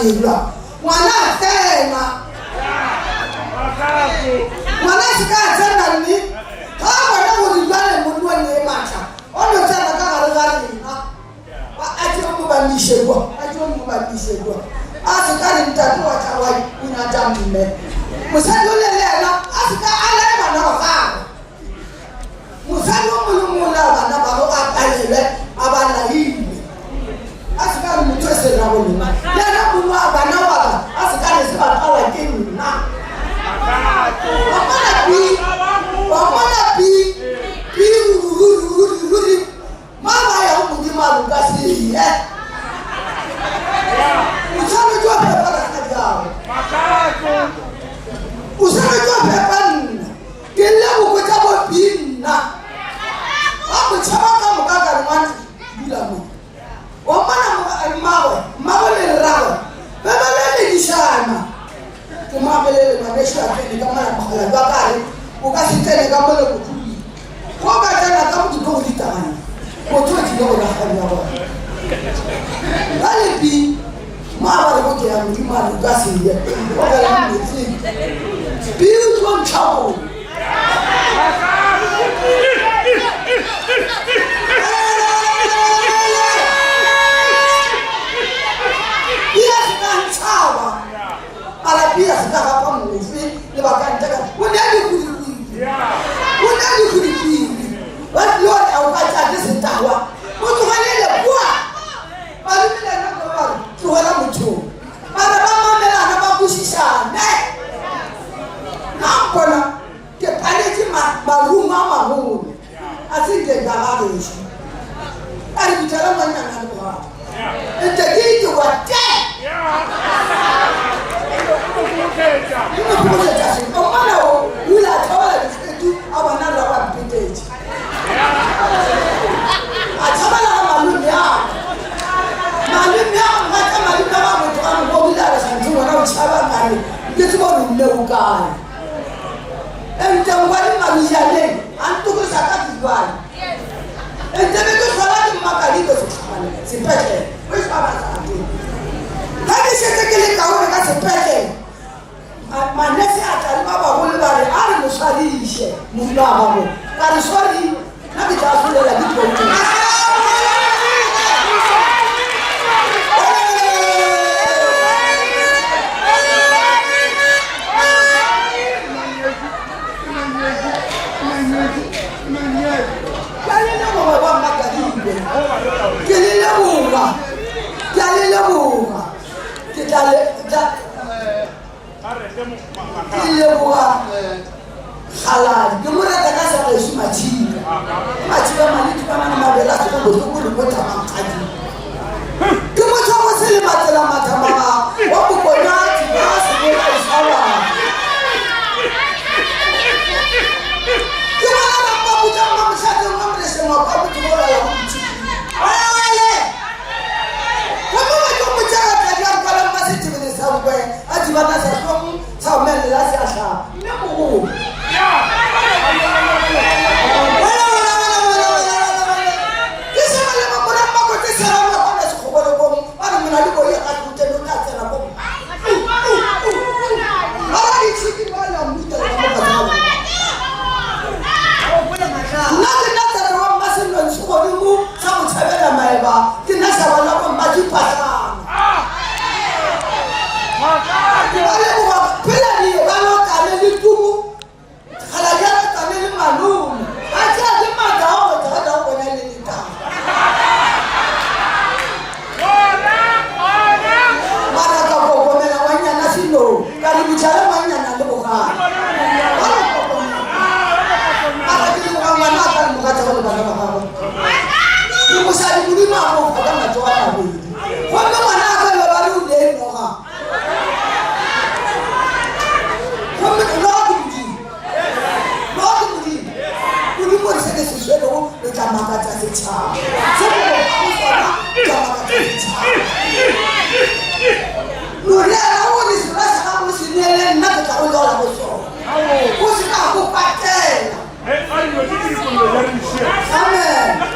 S12: dilwa ngwana tsena ngwana se ka tsena ni ha bona go dilwa le motho wa ne matla o no tsena ka gare ga rena ba a tlo mo ba mishego a se ka re ntatu wa tlawa ina tamme mosadi o le yena a se ka a le bana ba gago mosadi o molongmola bana ba go a palelwe a ba laile a se ka re motho e se ra go lona yena mongwe a bana wa ba a se ka re se ba tlawa ke nna wa mona pi ruri mama ya go modimo a loka seye usana jwa pepa la kajao usana jwa pepa nna ke le go go tsa bo binna a go tshaba ka moka ka rwana dula mo o mana mawe le rawe baba le dishana ke mabele le manesha ke ka mala bakala ba kare o ka se tele ka mole go tuli go ka tsena ka mo go ditana go tsothi go la ga ya bona Alibi, Mama, what you have been doing, Gassi, what I am doing. Build one trouble. Yes, man, tower. Alabia, Sahapam, Levacan, whenever you could be. But Lord, I'll watch at this tower. What do I need a boy? Tuwala mucho para mama mela na babushisa ne na kona ke paleji maruma mahuni asinde garabe shi ari bitala manya na kwa entegi to wate ni ko ja shi o mana o ula tawala bisetu abana la wa piteji atabala malumi ya malumi ya ngata malumi ba mo twa mo bila ra santu wana uchaba kale ngeti bo lumle ukala entangwali maluyane antuko sakati bani entebe ko salati makali ko sokhala sipete wes baba santu hadi shetekele kaone ka sipete manesi atali baba hole bare ari musalishe mulaba mo kari sori na bitafule la bitu halal kemura taka sa ke sumachiga machiga mali kama na mabela ko bodu ko ta makadi kemo tsawa sele matela matama wa ko kona ti ba se ko isawa kemo na ba bu ta ma mshate ma mrese ma ba bu ko la mchi ale kemo wa ko mchara ta ya kala masi ti ne sa ko ati bana sa ko sa mele la sa sa nemo Amen.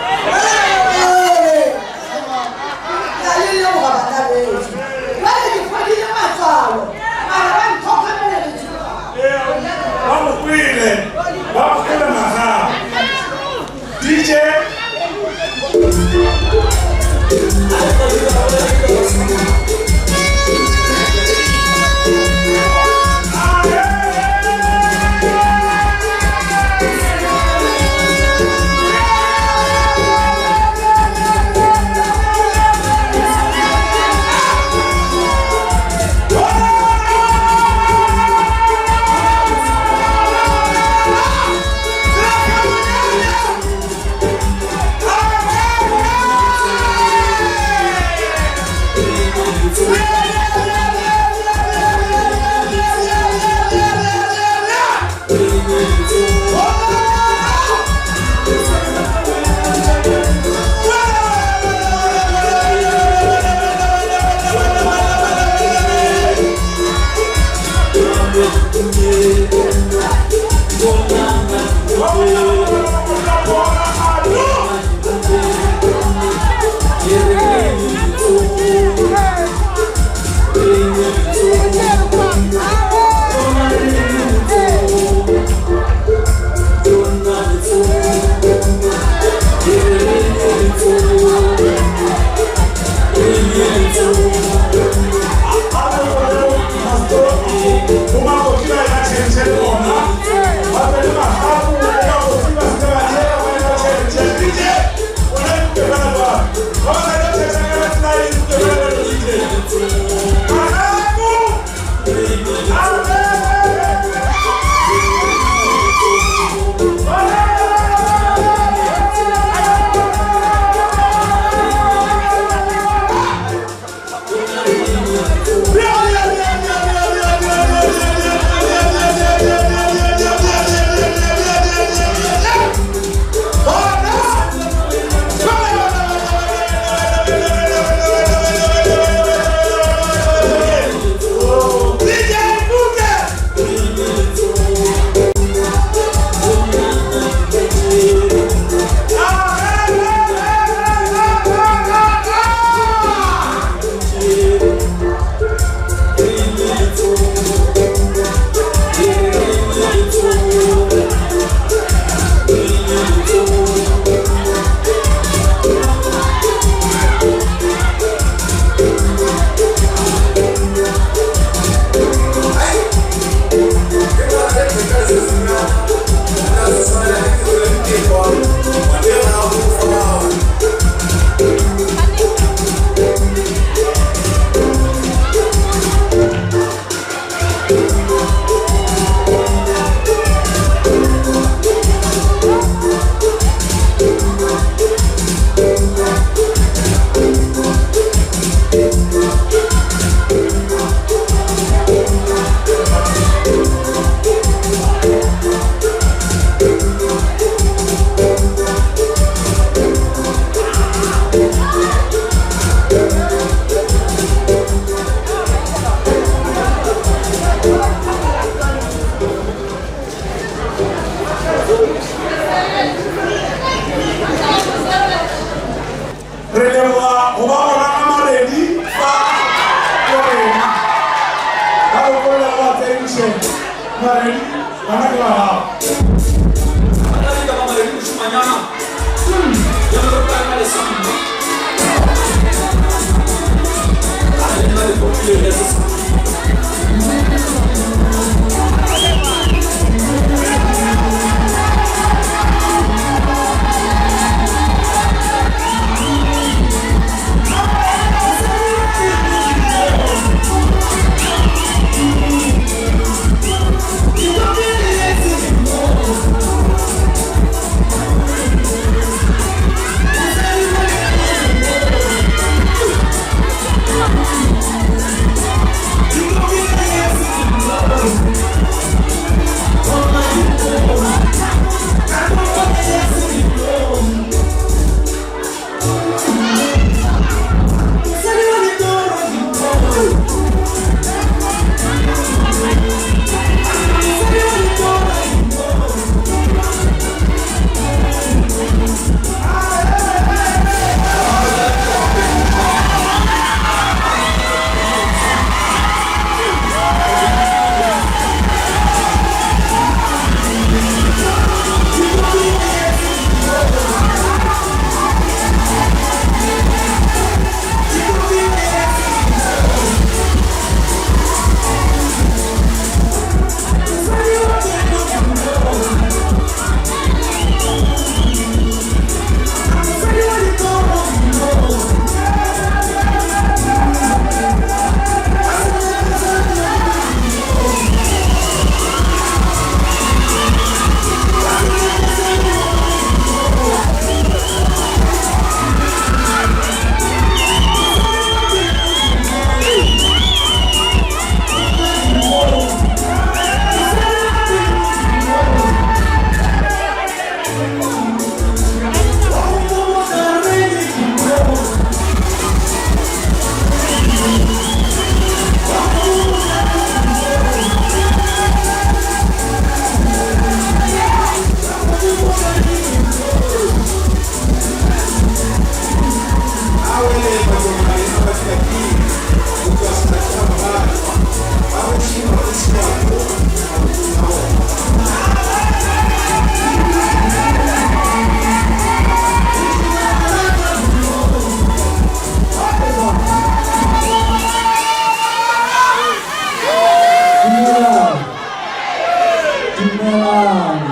S13: Dumelang.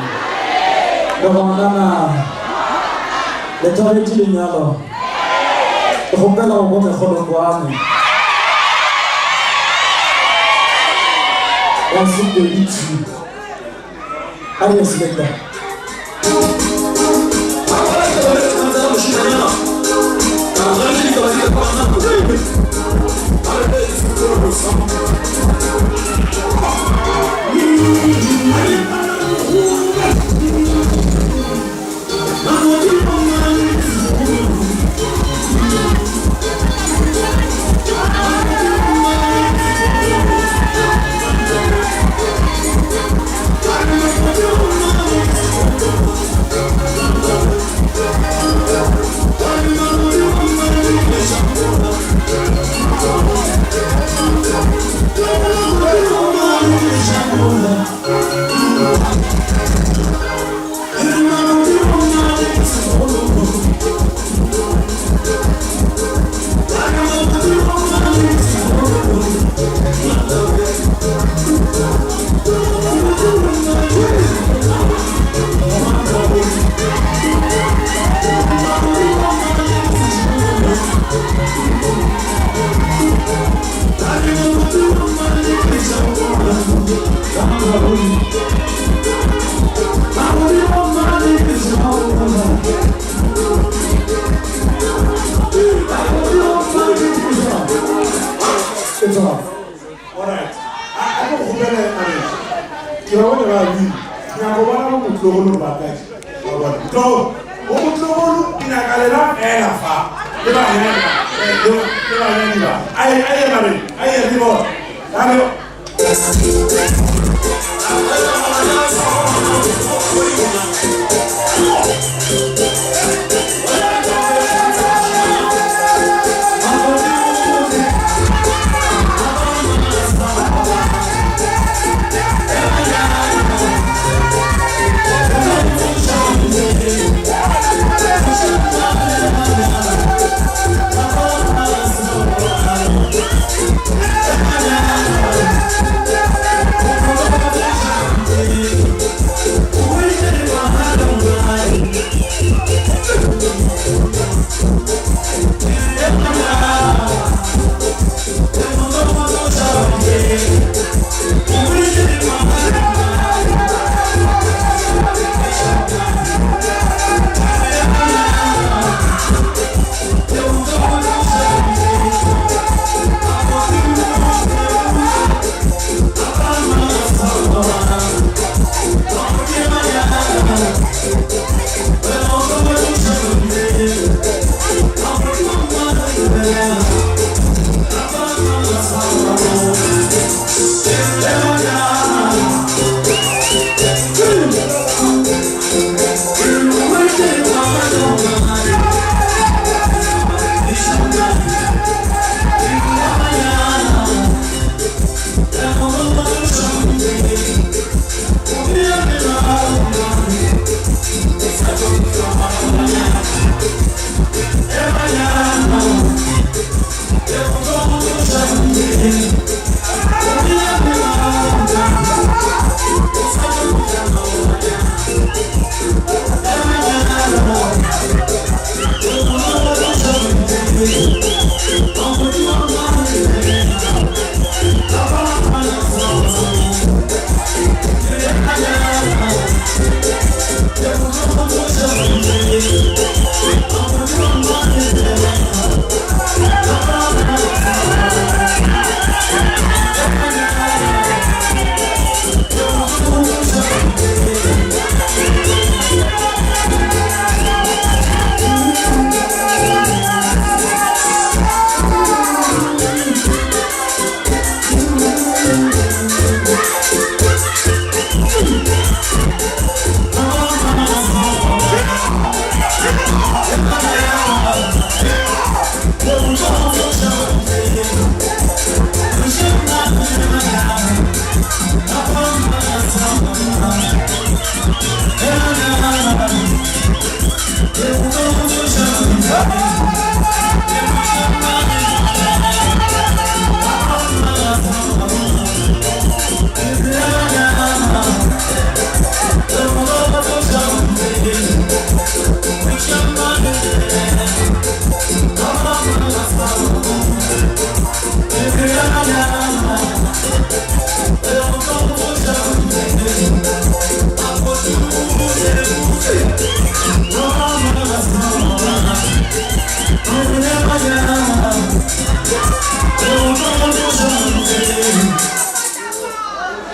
S13: Le bonana. Le tshwaretse lenyalo. Ke gopela go bona kgolo kwame. Ya sepediti. Allez, c'est là.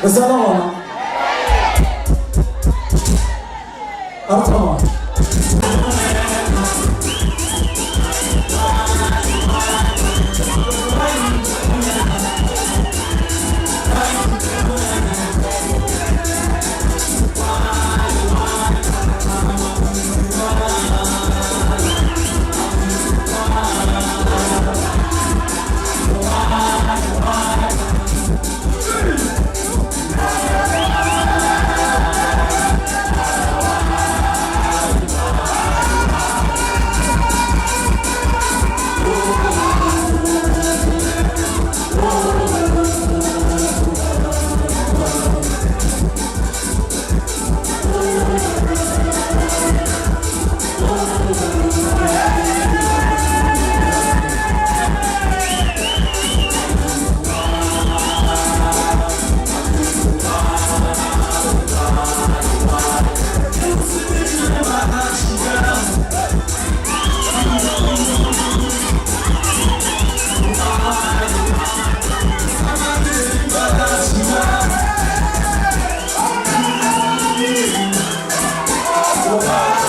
S13: Salama. Artama.
S14: Bye.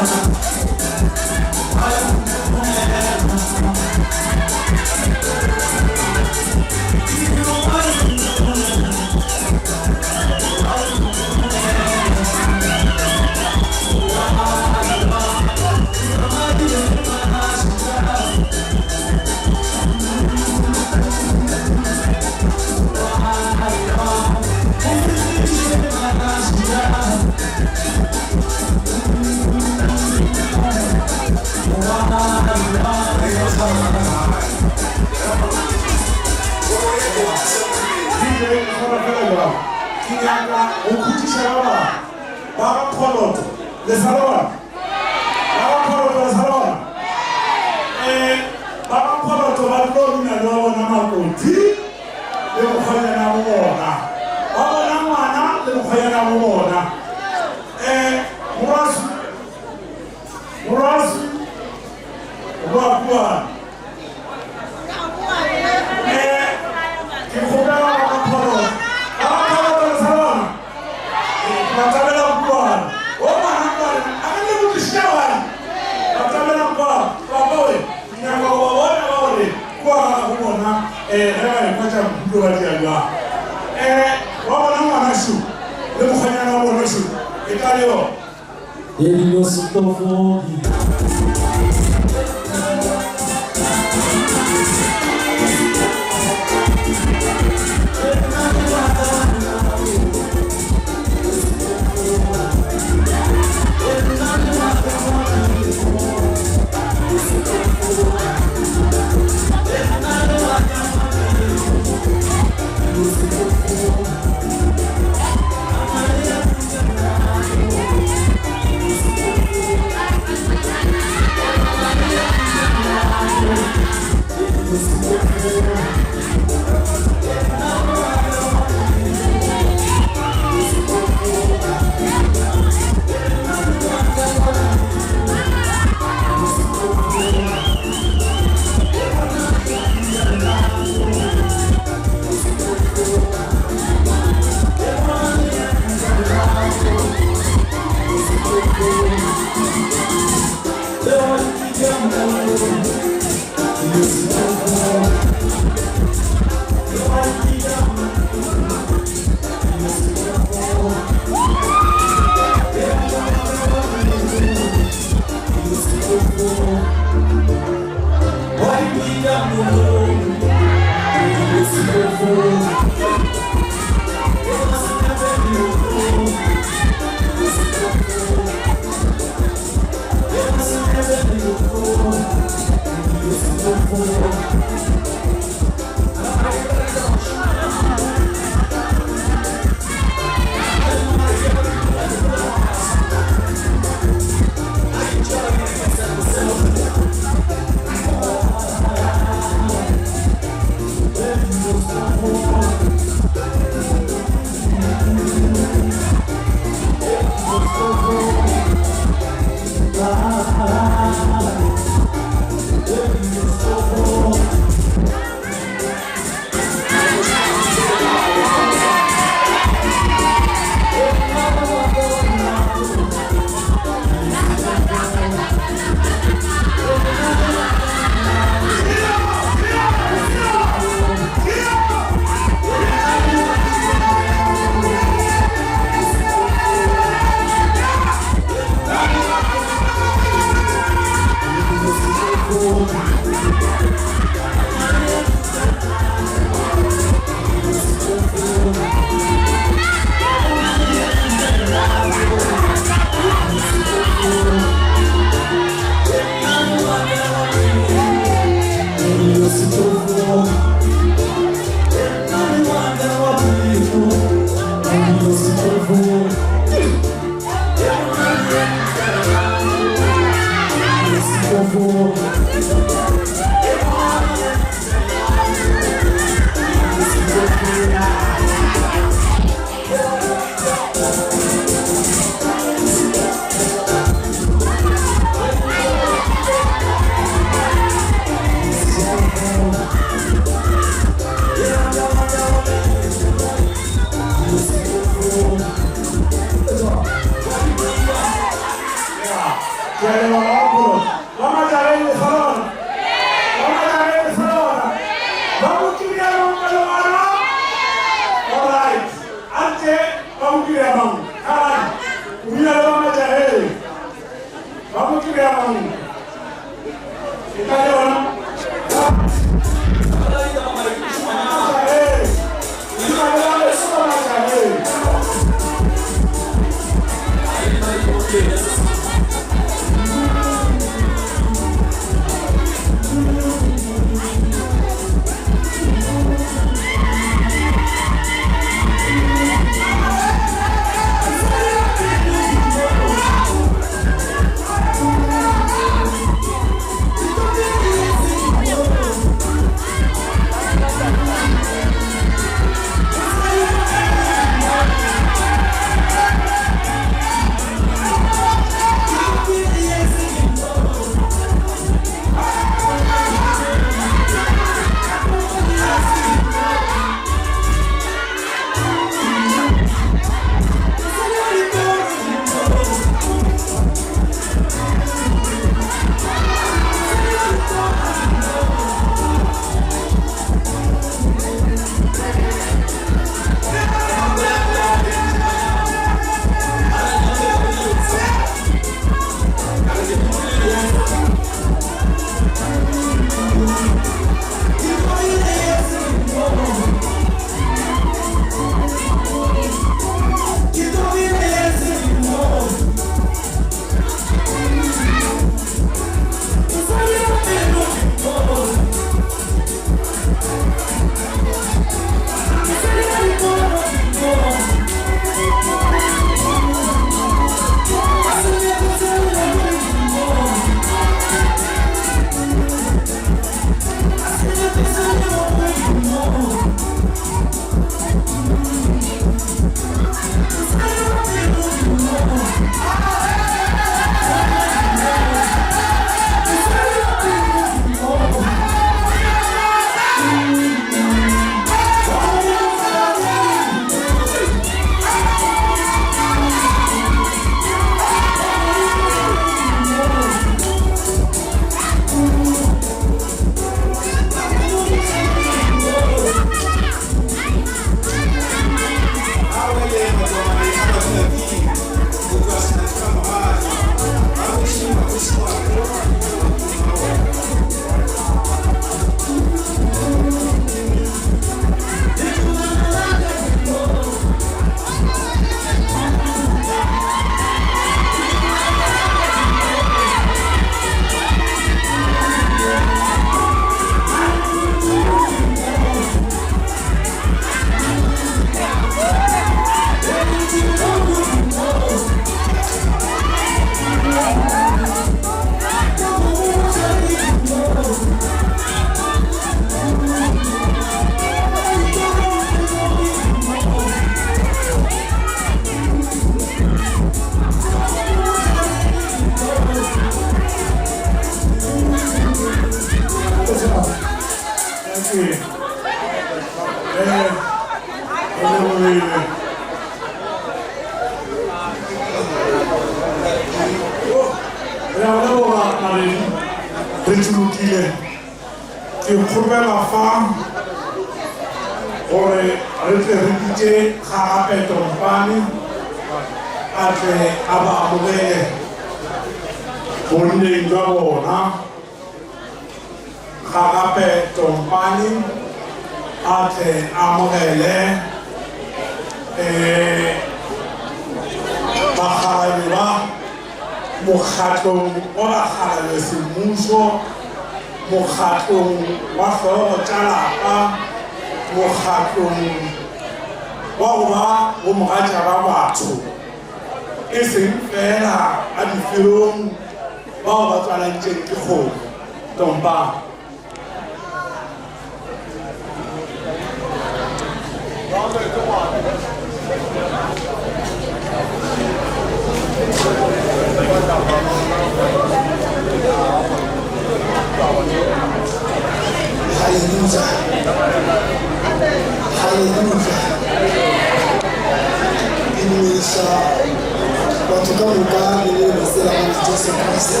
S8: batho ka moka le le basela ba Jesu Kristo.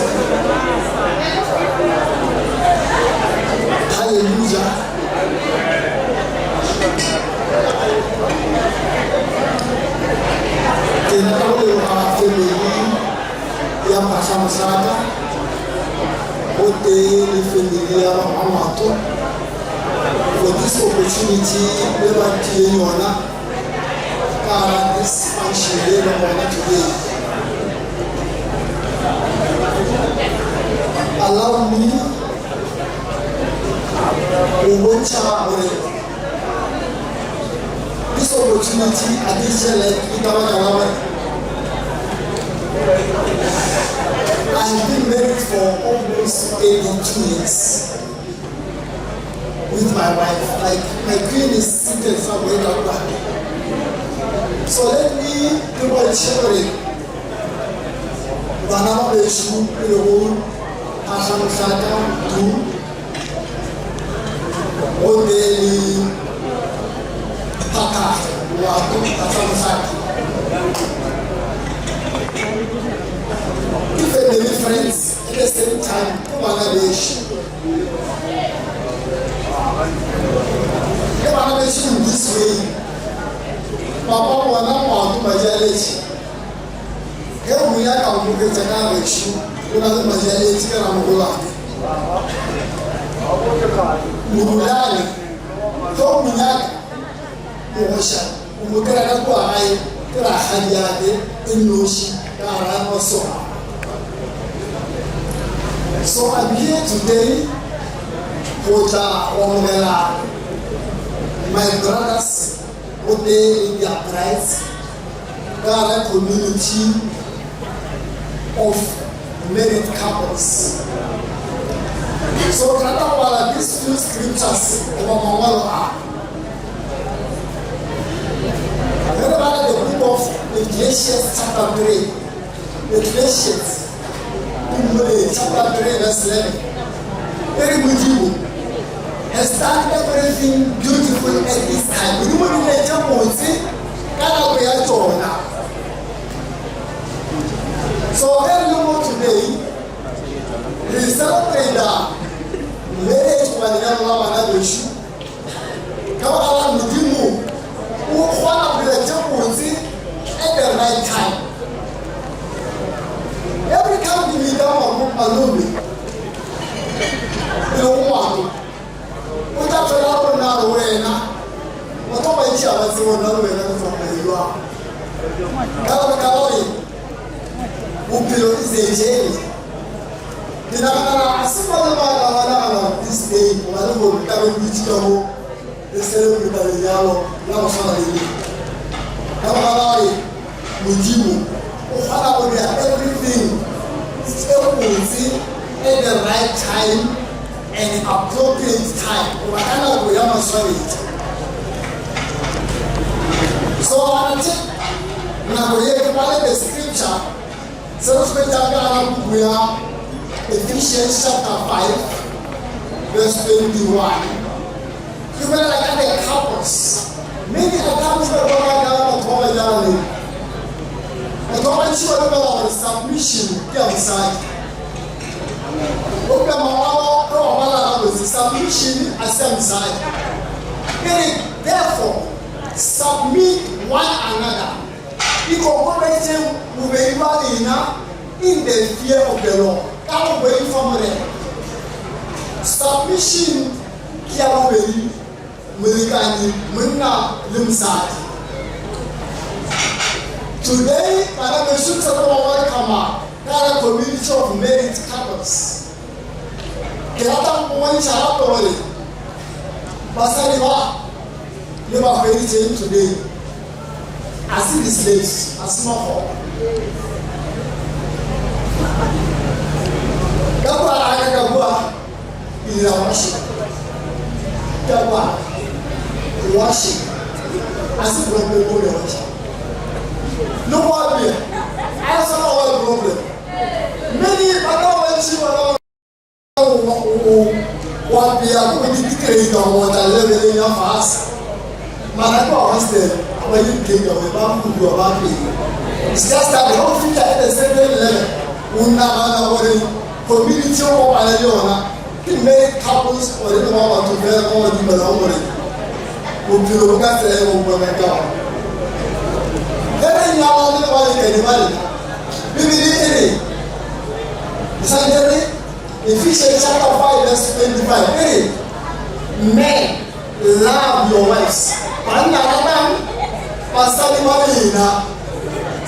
S8: Hallelujah. Ke rata go leboga family ya Mphatlha-Mohlaka go teng le family ya Mamato for this opportunity le ba tlileng yona ka this function le ba bona today. Allow me to bontsha gore this opportunity I did like I've been married for almost 82 years with my wife. Like my queen is seated somewhere out back. So let me do my sharing. Banana Beshu, the whole Mphatlha-Mohlaka, do one day. If they be friends at the same time, in this way, Papa wana mwantu majalechi. Kero muyaka umukecha na reshu, unazo majalechi kana mugulake. Mugulane, to muyaka. Mosha, umukera na kwa hai, kera hadiade, inoshi, karama so. So I'm here today for my brothers, who they in their prize, Gara community of married couples. So Katakwala, these few scriptures of Mamalo the book of Ecclesiastes chapter 3. Ecclesiastes chapter 3 verse 11. Very beautiful. Has done everything beautiful at this time. We don't want to let you so very long today, we celebrate the marriage with the young woman at the issue. Come on, we do move. Who want to be at the right time. Every time we down alone, you don't want to. What up now? What about each other? So another way from where you are. Calvary, who is a jail. The Nana, this day, one will carry with you. The celebrity of the yellow, now family. Calvary, with you. Everything still see at the right time and appropriate time. We are sorry. So I think now we have the scripture. So we are Ephesians chapter 5, verse 21. You may like the couples. Many accounts are going I don't sure about submission outside. Submission as inside. Therefore, submit one another. Incorporating in the fear of the Lord. Come away from them. Submission Kiaway Mulikani Muna Limside. Today, I have a shoot of our community of married couples. Kerata one child Basaliva, you are very changed today. I see this place, a small hall. Gabba, in the worship. Gabba, worship. I see problem with the worship. No problem. I have some other problem. Many other worship what we are going to create on what I live in your fast. Manago hostel, when you take away Babu, you are happy. It's just that the whole future at a certain level. Community of Alayona, he made couples or the mama to bear all the Malomori. Who you got the woman down. Very young, anybody. Bibi, Sunday, Ephesians chapter 5, verse 25. Men, love your wives.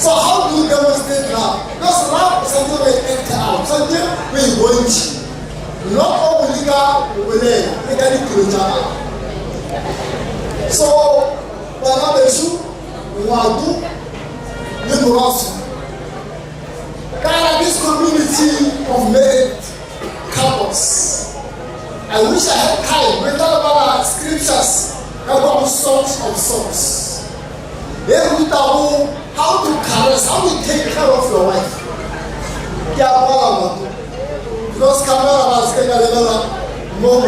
S8: So how do you demonstrate love? Because love is something we enter out, something we go into. Not all we learn, we can do each other. So, when I'm a shoe, we want to do this community of married couples. I wish I had time. We talk about scriptures about songs of songs. Then we talk how to caress, how to take care of your wife. Because camera was getting a little more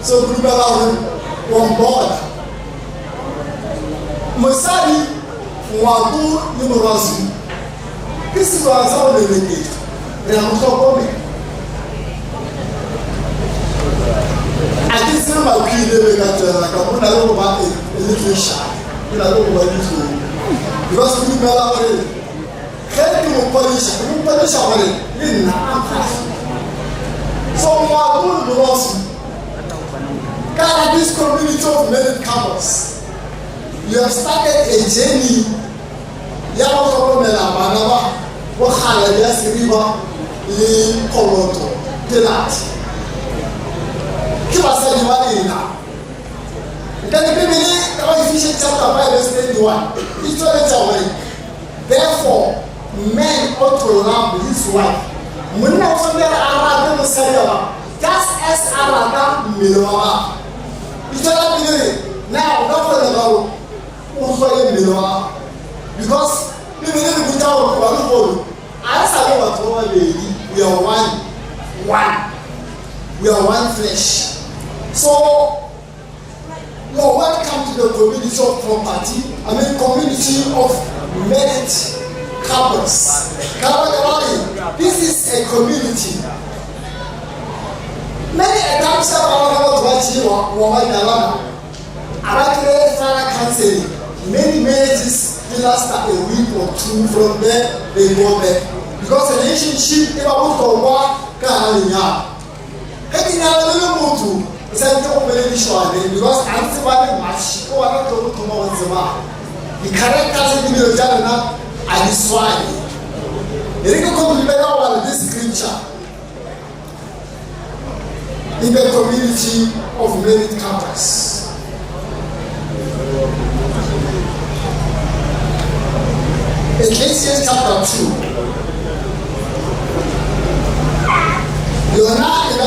S8: so group on board. Musadi Wadu Numerasi. This is what I was saying. They are not coming. I think some of the people that are going to be a little shy. They are going to be because we know our way. Help you polish our way. So we are going to lose. God, this community of married couples, you have started a journey. Yawa Komela Manaba, Wahala Yas River, Lee Koloto, Delat. Keep us in Malina. Then the Ephesians chapter 5, verse 21. It's already. Therefore, men ought to love his wife. Just as Arada Milwa. It's already now, not for the law. Because even if we don't want to I say what we are one. We are one flesh. So, you're welcome to the community of property, community of married couples. This is a community. Many times many marriages last a week or two, from there they go back. Because a relationship, if I want to work, because I'm somebody much, oh, I don't know the characters in the Jana are this why. This scripture in the community of married couples. Ecclesiastes chapter 2. You are not in the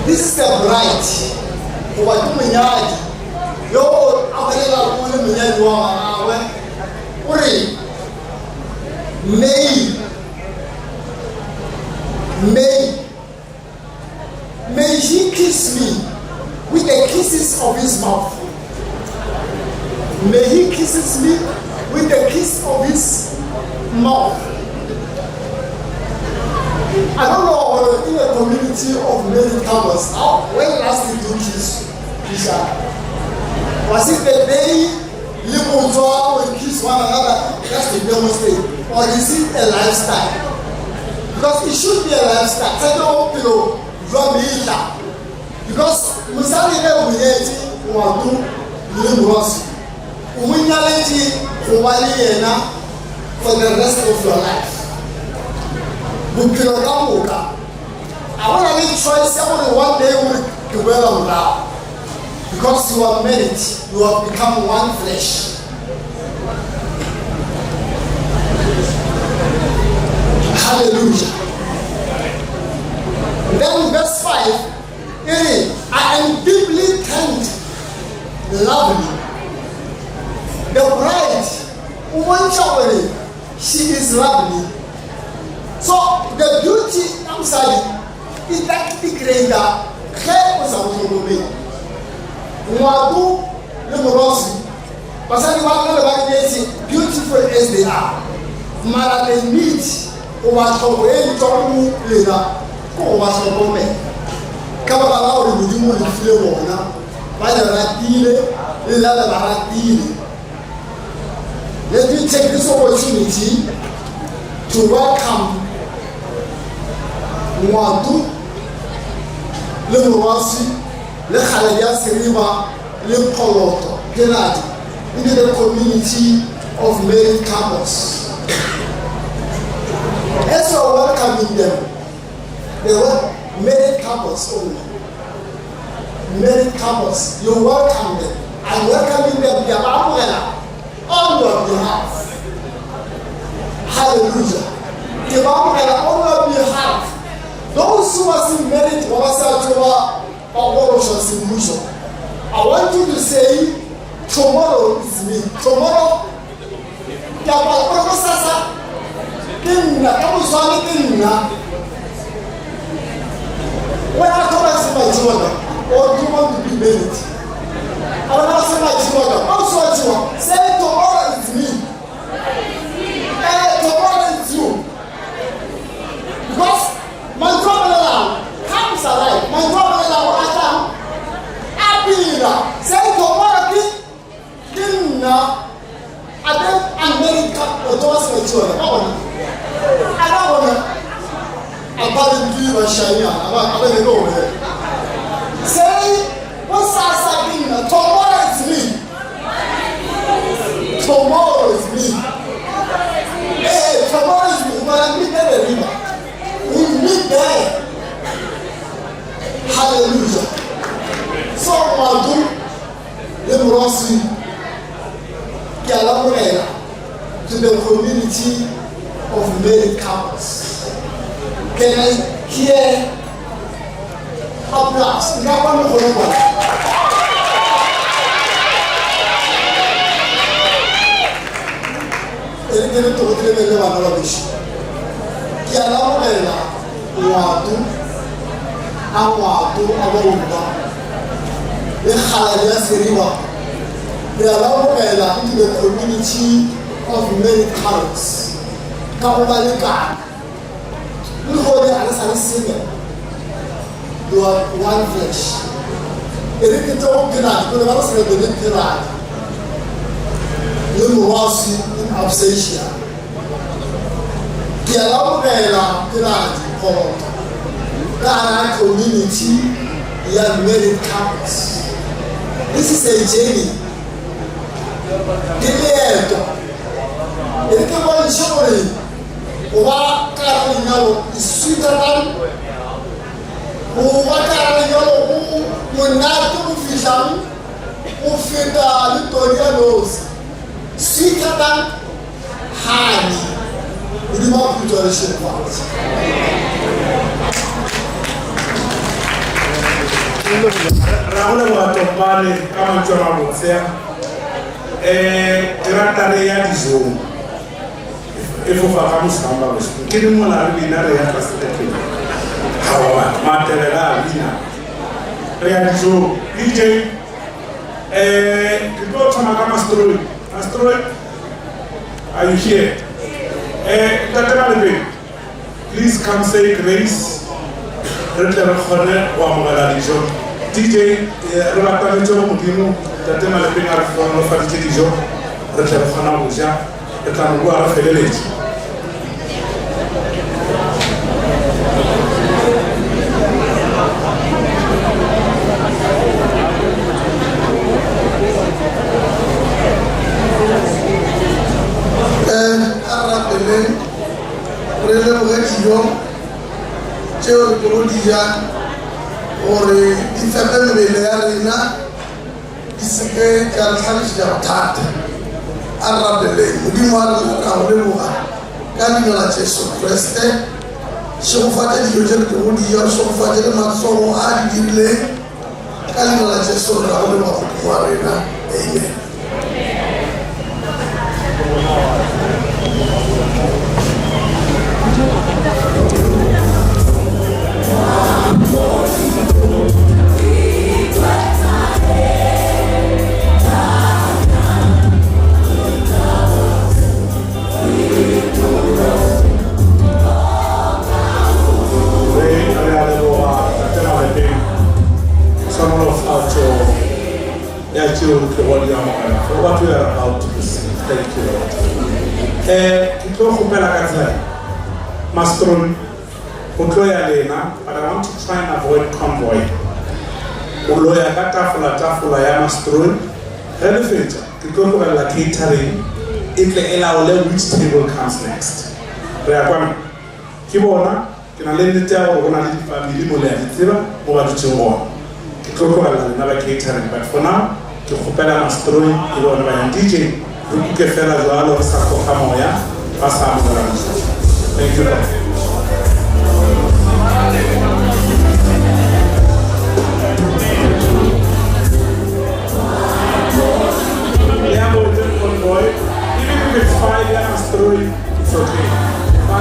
S8: this is the bride. Who are doing yard. Yo, Abela Pulu Minyadua. Uri. May he kiss me with the kisses of his mouth. May he kisses me with the kiss of his mouth. I don't know in a community of married couples, when last did you kiss each other? Was it the day you will draw and kiss one another just to demonstrate? Or is it a lifestyle? Because it should be a lifestyle. I don't know, draw me in that. Because Musali will be want to live once. For the rest of your life. I want to make choice every one day to wear them now. Because you are married, you have become one flesh. Hallelujah. Then verse 5, I am deeply thanked, lovely. The bride, she is lovely. So the beauty, I'm sorry, is that the greater care was a woman. Wadu, Lumorosi, basadi ba rona ba nyetse beautiful as they are mara they need o ba tlhogo e ntšwa lena ko go ba tlhokomela ka baka la gore modimo le file bona ba le ratile le lale ba ratile. Let me take this opportunity to welcome Ngwatu le Morwasi le Kgaledia Seriba le Koloto Genadi into the community of married couples. As you're welcoming them, they were married couples only. Married couples, you welcome them. I'm welcoming them on your behalf. Hallelujah. On your behalf. Those who are still married, I want you to say, tomorrow is me. Tomorrow, when I come and see my children, or do you want to be married? I will not see my children. Also, say tomorrow is me. Tomorrow is you. Because my brother comes alive. My brother say tomorrow dinner. I'm married couple. Don't say children. I don't want to. I'm about to do a shiny. I'm going to go there. Say, what's that dinner? Tomorrow is me. Tomorrow is me. Hey, tomorrow is me. But I meet there, river. We meet there. Hallelujah. So, Madu, the Morwasi, Kialaborela, to the community of married couples. Can I hear applause? Into the community of married couples. You are one flesh. In absentia. Community, you are married couples. This is a journey. Is sweeter than sweeter than honey. We do not put on the ship part.
S6: Raoul Watopane, comme tu as montré, Ratare ya Dijon. Il faut faire comme ça. Quel est mon avis dans les affaires de Hawa, Materela, Lina. Réalisons, DJ, tu dois faire un asteroid. Asteroid, are you here? Please come say grace. DJ, relatame cho modimo tate malapeng a re fonolofaditse dijo re tle re kgona go ja re tla no bua re feleletse.
S7: Arapeleng re leboge dijo tšeo re tlo di ja gore di fepe mebele ya rena di seke ka re tlhalosetša bothata. A rapeleng modimo wa rena ra go leboga ka leina la Jesu Kriste. Šegofatše dijo tše re tlo go dija, šegofatše le matsogo a di dirileng ka leina la Jesu ra go leboga modimo wa rena. Amen.
S6: Ke tlo kgopela ka tsela Mastron o tlo ya lena, but I want to try and avoid convoy. O lo ya ka tafola ya Mastron ge le fetša ke tlo tlogela catering e tle e laole which table comes next. Re ya kwana ke bona ke na le nnete ya gore go na le difamily mo le ya ditseba mo ba dutšeng gona ke tlo tlogela lena ba catering, but for now ke kgopela Mastron e bone ba yang DJ re kuke fela jalo re sa tloga moya ba sa amogela mosola. Thank you. Even if it's 5 years through, it's okay. 5,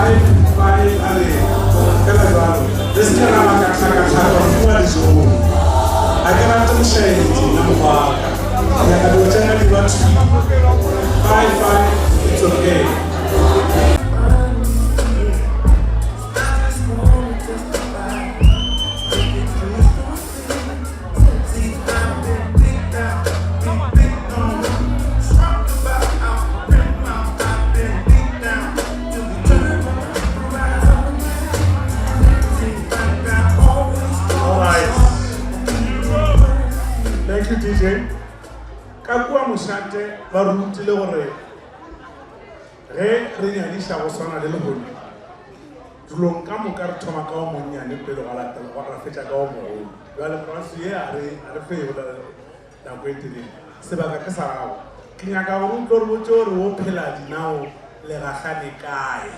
S6: allez. This can have a kaka show. I cannot tell share it in number. I can do generally what 5, it's okay. DJ ka kwa mosate ba rutile gore ge re nyadisha go swana le lebone dulong ka moka re thoma ka o monnyane pele ga latela go ra fetša ka o mogolo jale morasi ye a re feola nako e telele sebaka ke sa gago ke nyaka gore o tlo re botse gore o phela dinao le gagane kae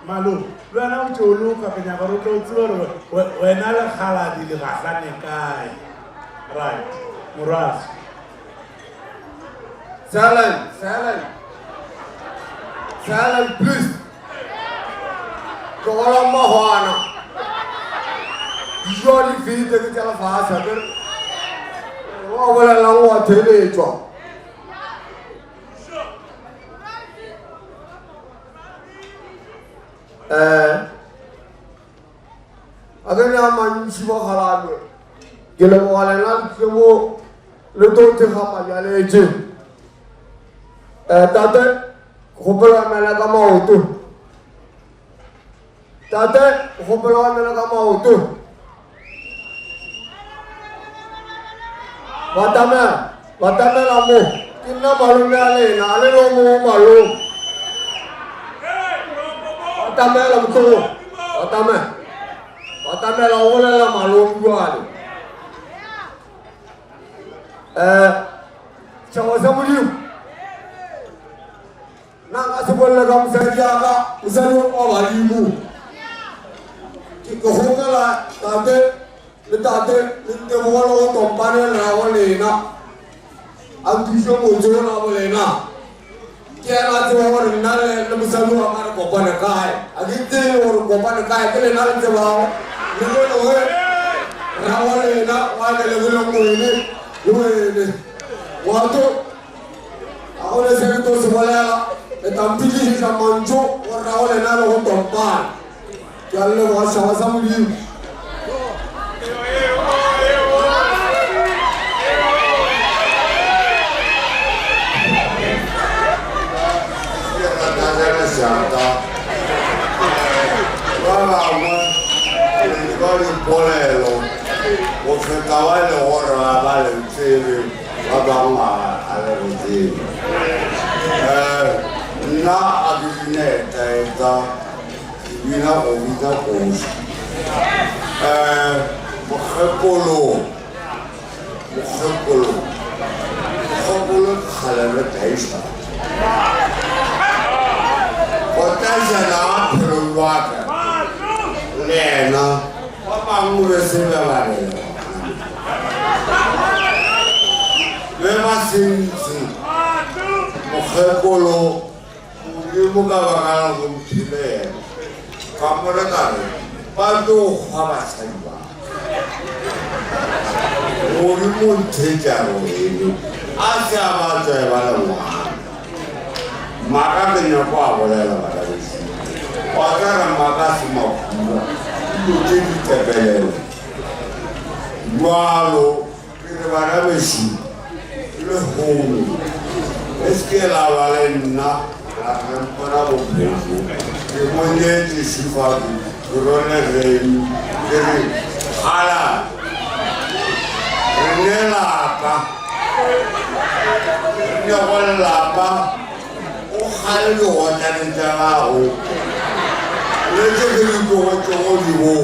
S6: malo le wena o tse o le o kapenya gore o tlo o tsebe gore wena le kgaladi le gagane kae. Right, Muraz.
S5: Silence, please. Kola mahwana. Usually feed the kitchen fast. What a long one tele job. Again, I'm Shiva. Que le voile que vous le dos de Hamaya Tate, Hopela Melagama Tate, Hopela Melagama Watame Lamu, Kina Malumale, Alelo Malu Watame Lamko, Watame La Malu. Chawasamuliu Nanga sebola ka musajaka usalo o balimu Kiko hongala tate le bolo o tompane na olena Antisho mojo na olena Kena tsewa gore nale le musalo wa mara kopana kae Agite o kopana kae kele nale tsewa le go rawolena wa le go ngwele Luego, cuando ahora se ve todo se vuela, el tampillo se manchó, por ahora le nada un tompar. Ya le vas a morir.
S11: Porque caballo ahora vale el chile, vamos a ver el chile. Na agineta esta, vina o vida cosa. Mojepolo, jalame taista. Potencia na peruaca. Lena, papá mure se me vale. Lema sinzi, mojepolo, muka bakala kumtile. Kamera kare, padu hava saiba. Ori munte jaro ini, asya baca bala muha. Maka kenya kwa boleh la bala bisi. Wakara maka semua, itu jadi tepelel. Walau kira bala bisi. Le home es que la valena la campana bombeo que monete si fa corona rei que ala nela pa ne wala pa o halo wata nta o le je ke ko ko di wo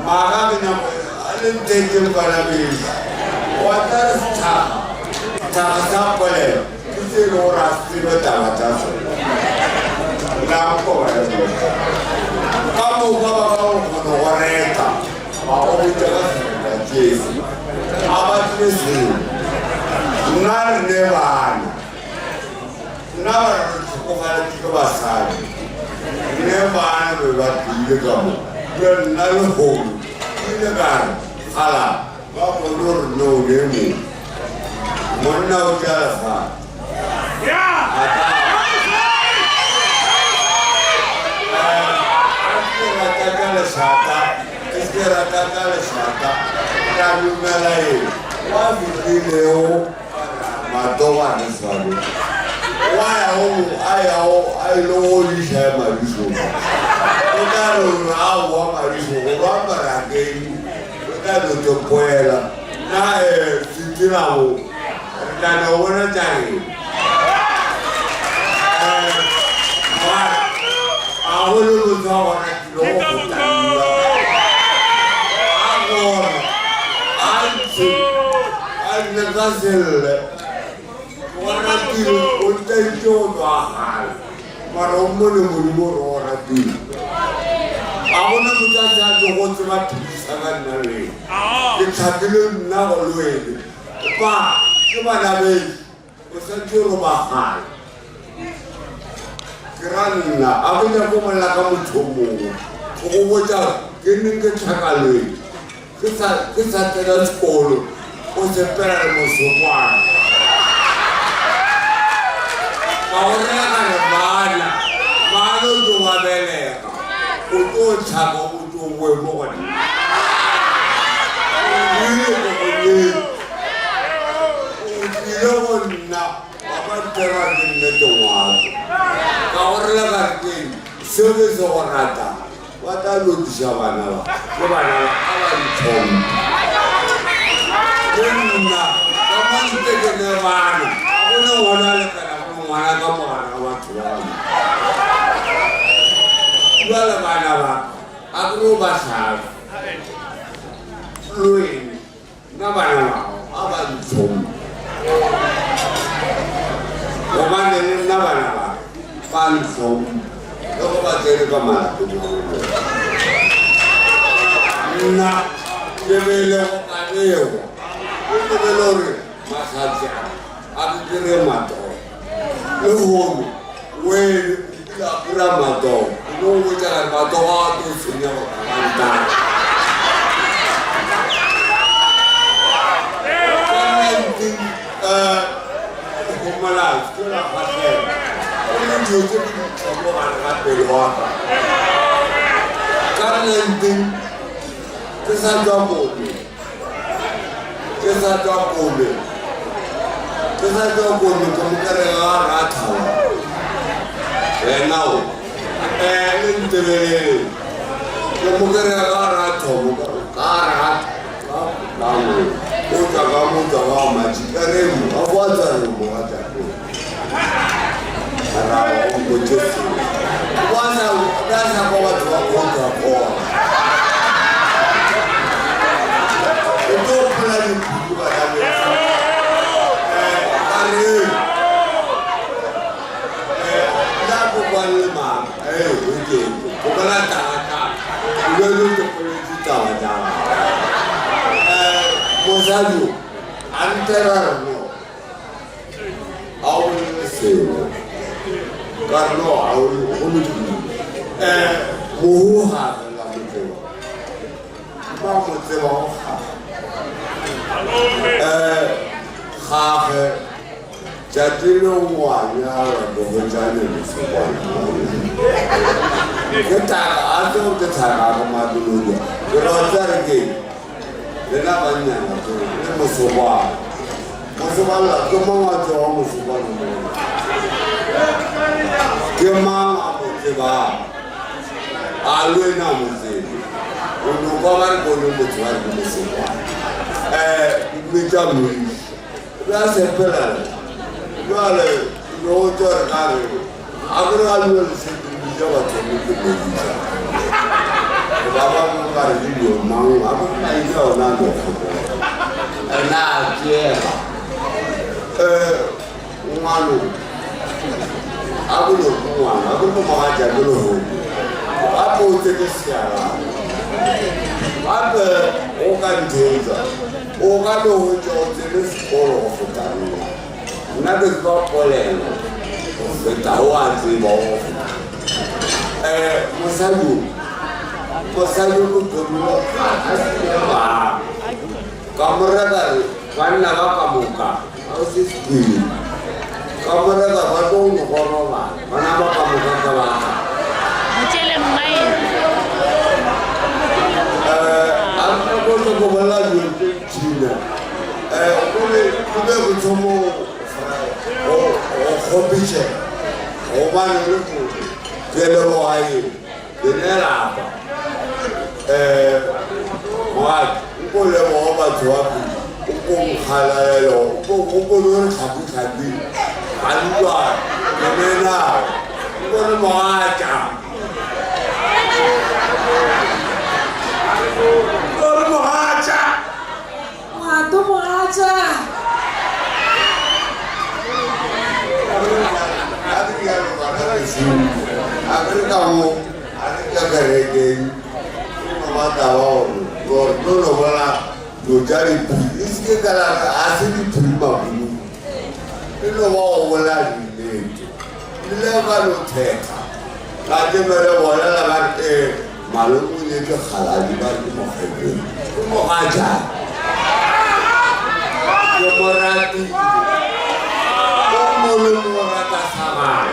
S11: maga bina ale tete para mi wata ta pole kise lo rasti lo ta la ko wa kamu baba ko wareta ma o bi ta Jesu abatisi nar nevana nar ko hala tiko basani nevana be batile kamo ben nalo ho ile gar hala ba ko lor no nemu monna o jala fa ya Espera cagare sata, cambio melai, wa video, ma dova ne sabe. Ai lo li chama isso. O cara o marido, o para quem, o cara do poela, na fitirao, na não hora tai. A olho do tava na Nagazelle, Warati, Untajo, Bahal, Maromon, Murati. I want to judge the water at Saganari. It's a little now away. But, come on, I mean, was a Jurobahal. Granna, I will have woman like a mutumu. Who was out, getting the Chakalui. This at the school. Você pega no sofá. Agora na mano do Abelé. O todo chama o do Webon. O na a terra de Netomado. Agora na quem se vê orada. Wata lo dijabana. Bana ala Nina, kamu kita kenal, aku nak modal kerana mana kamu orang waktu lama. Jual mana aku basah, luin, nama apa jom, mana ni nama pansom, kau baca ni kamar tu. Nina, jebel aku Velore, masaja, aku kira mato. Lehom, well, la pura mato. No we jangan mato aku senyap mantap. Nanti, malas, kira pasal. Ini juga kamu anak peluang. Karena nanti kesan kamu. Kesa dokobe kumukera rata nao nintebele kumukera rata mukara lawo utaga machikaremu avwazaro muhata ara ngojesu kwanza dasa kwa watu wa kontra kwa Mozadu, anterarno, auleseu, karno auludu, muha la muteu, muteu khahe, jadilo wanya la bojane kita atau kita madulu dia, berojar ke, lena banyak tu, lena semua, Musubala, come on, Musubala. Come on, Musubala. Always now, Musubala. Ono kọ́márì kò ní mo ti wá ní mo ṣe wá gbẹjà mi bí a ṣe pẹ́lẹ̀ rẹ̀ bí a lè lọ́wọ́ jọ rẹ̀ káàrin rẹ̀ agbẹ́rẹ́ alúwẹ̀ lè ṣe ibi ìjọba tó ní kò lè yí jà bàbá mi ká rẹ̀ níbi ọ̀nà àwọn agbẹ́rẹ́ náà yíyá ọ̀nà àgbẹ̀ fún ẹ̀ náà jẹ́ wọn lò agbẹ́rẹ́ òkú wọn agbẹ́rẹ́ mọ̀ wá jà agbẹ́rẹ́ òkú apò tẹ́lẹ̀ sí ara Abe okanjenza okanohonja otele sikolo ofutaniwa nabe zibapolelo ofeta owanziba ofuta mosayo kudomilo asiba kamurekari vanna vakamuka ausisipili kamureka vatounukonola vana vakamuka kavaka Aku nak bela China. Kube kutomo hobiche. Omani luku kele wai denera apa. Mat uko le moba tuapi. Uko halalo. Uko lor kabi. Alwa denera. Uko le moacha.
S12: Matu mengaca.
S11: Agar kamu ada kerja mama tahu, dulu malah dojari iski kalau asli terima dulu, itu mau malah ini kalau teka, nanti mereka malah lagi malu punya tu halal juga mau aja. Morati, morata sama.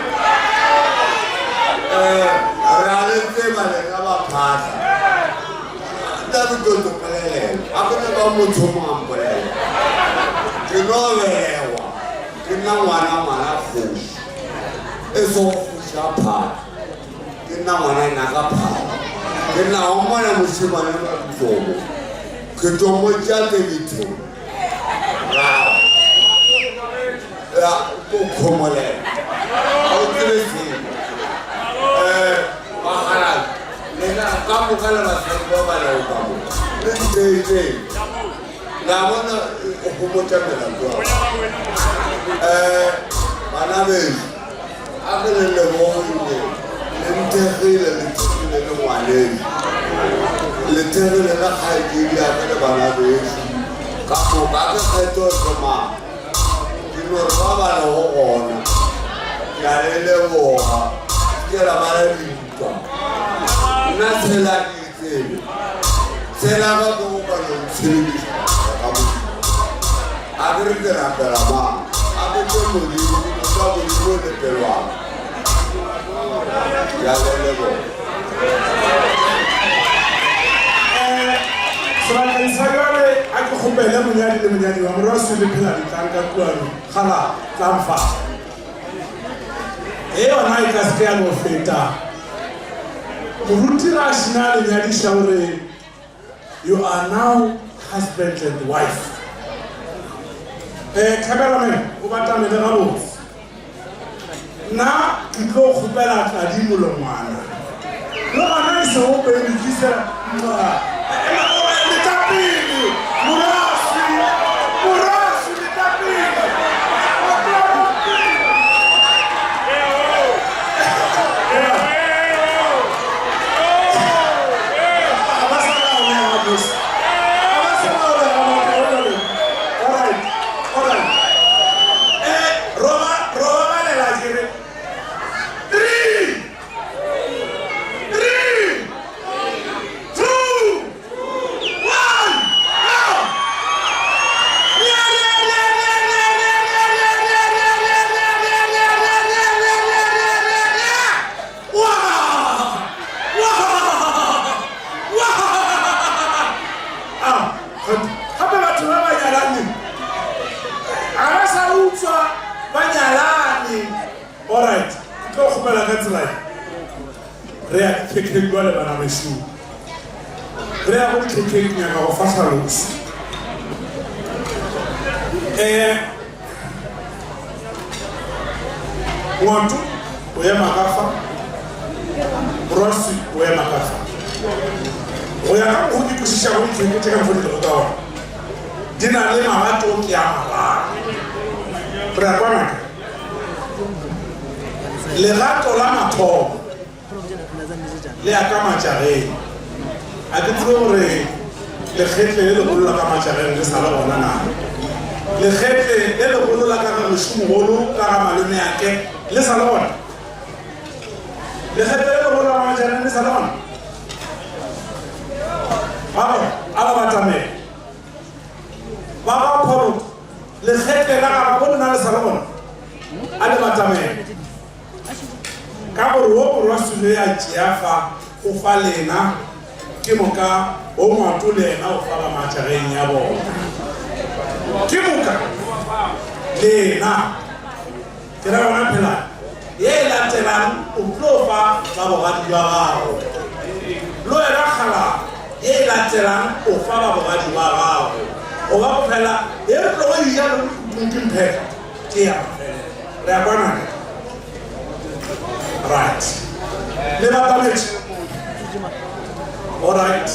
S11: Ralente mana kaba pasa. Tapi tu pelele. Aku nak kamu cuma pelele. Kena lewa, kena mana fush. Eso fush apa? Kena mana nakapa? Kena omana musibah yang berjomo. Kejomo jatuh itu. Ya, como le. Autoresi. Baharan. Nena kamu kalau masih bawa lalu kamu. Nanti. Namun hukum macam mana tu? Mana beri? Aku le bawa ini. Nanti le wale. Nanti le nak haji dia kalau mana beri. Kamu kerja sama. Nur baba lo ona ya le boa que la maravilla na se la dice se la va como para el servicio agar que la perama agar que lo digo no sabe lo de perwa ya le boa
S6: Selain saya aku kumpulnya menjadi Rasul di tangga kuaru khala tamfa. Naik kasihan ofeta. Muruti rasional menjadi shauri. You are now husband and wife. Kameraman, ubata mederabu. Na kiko kupela kadi mulomana. Lo anai so pe nikisa ma. Murasi litapili. ka tsela re ya kekeng jwa le bana beso re ya go kekeng nyaka go fa tlhaloso ngwanto o ema ka fa Rossi o ema ka fa go ya ka go dikosiša go ikekete ka mfodile ka ona di na le magato ke a mararo re a kwanaka legato la mathomo le a ka matšageng a ke tsebe gore lekgetle le legolo la ka matšageng le sa le gona na lekgetle le legolo la ka ga mešomogolo ka ga malome yake le sa le gona lekgetle le legolo la ka matšageng le sa le gona a ba batamele ba ba pholo lekgetle la ga go nna le sa le gona a le batamele ka gore wo borwasole ya tšeafa go fa lena ke moka o ngwato le ena o fa ba matšageng ya bona ke moka lena ke ra bona phela ye e latelang o tlo fa ba bogadi jwa gago lo ena kgala ye e latelang o fa ba bogadi ba gago o ba go phela ye re tlo go ijalo mpheka ke ya re a kwanaka right le batametse all right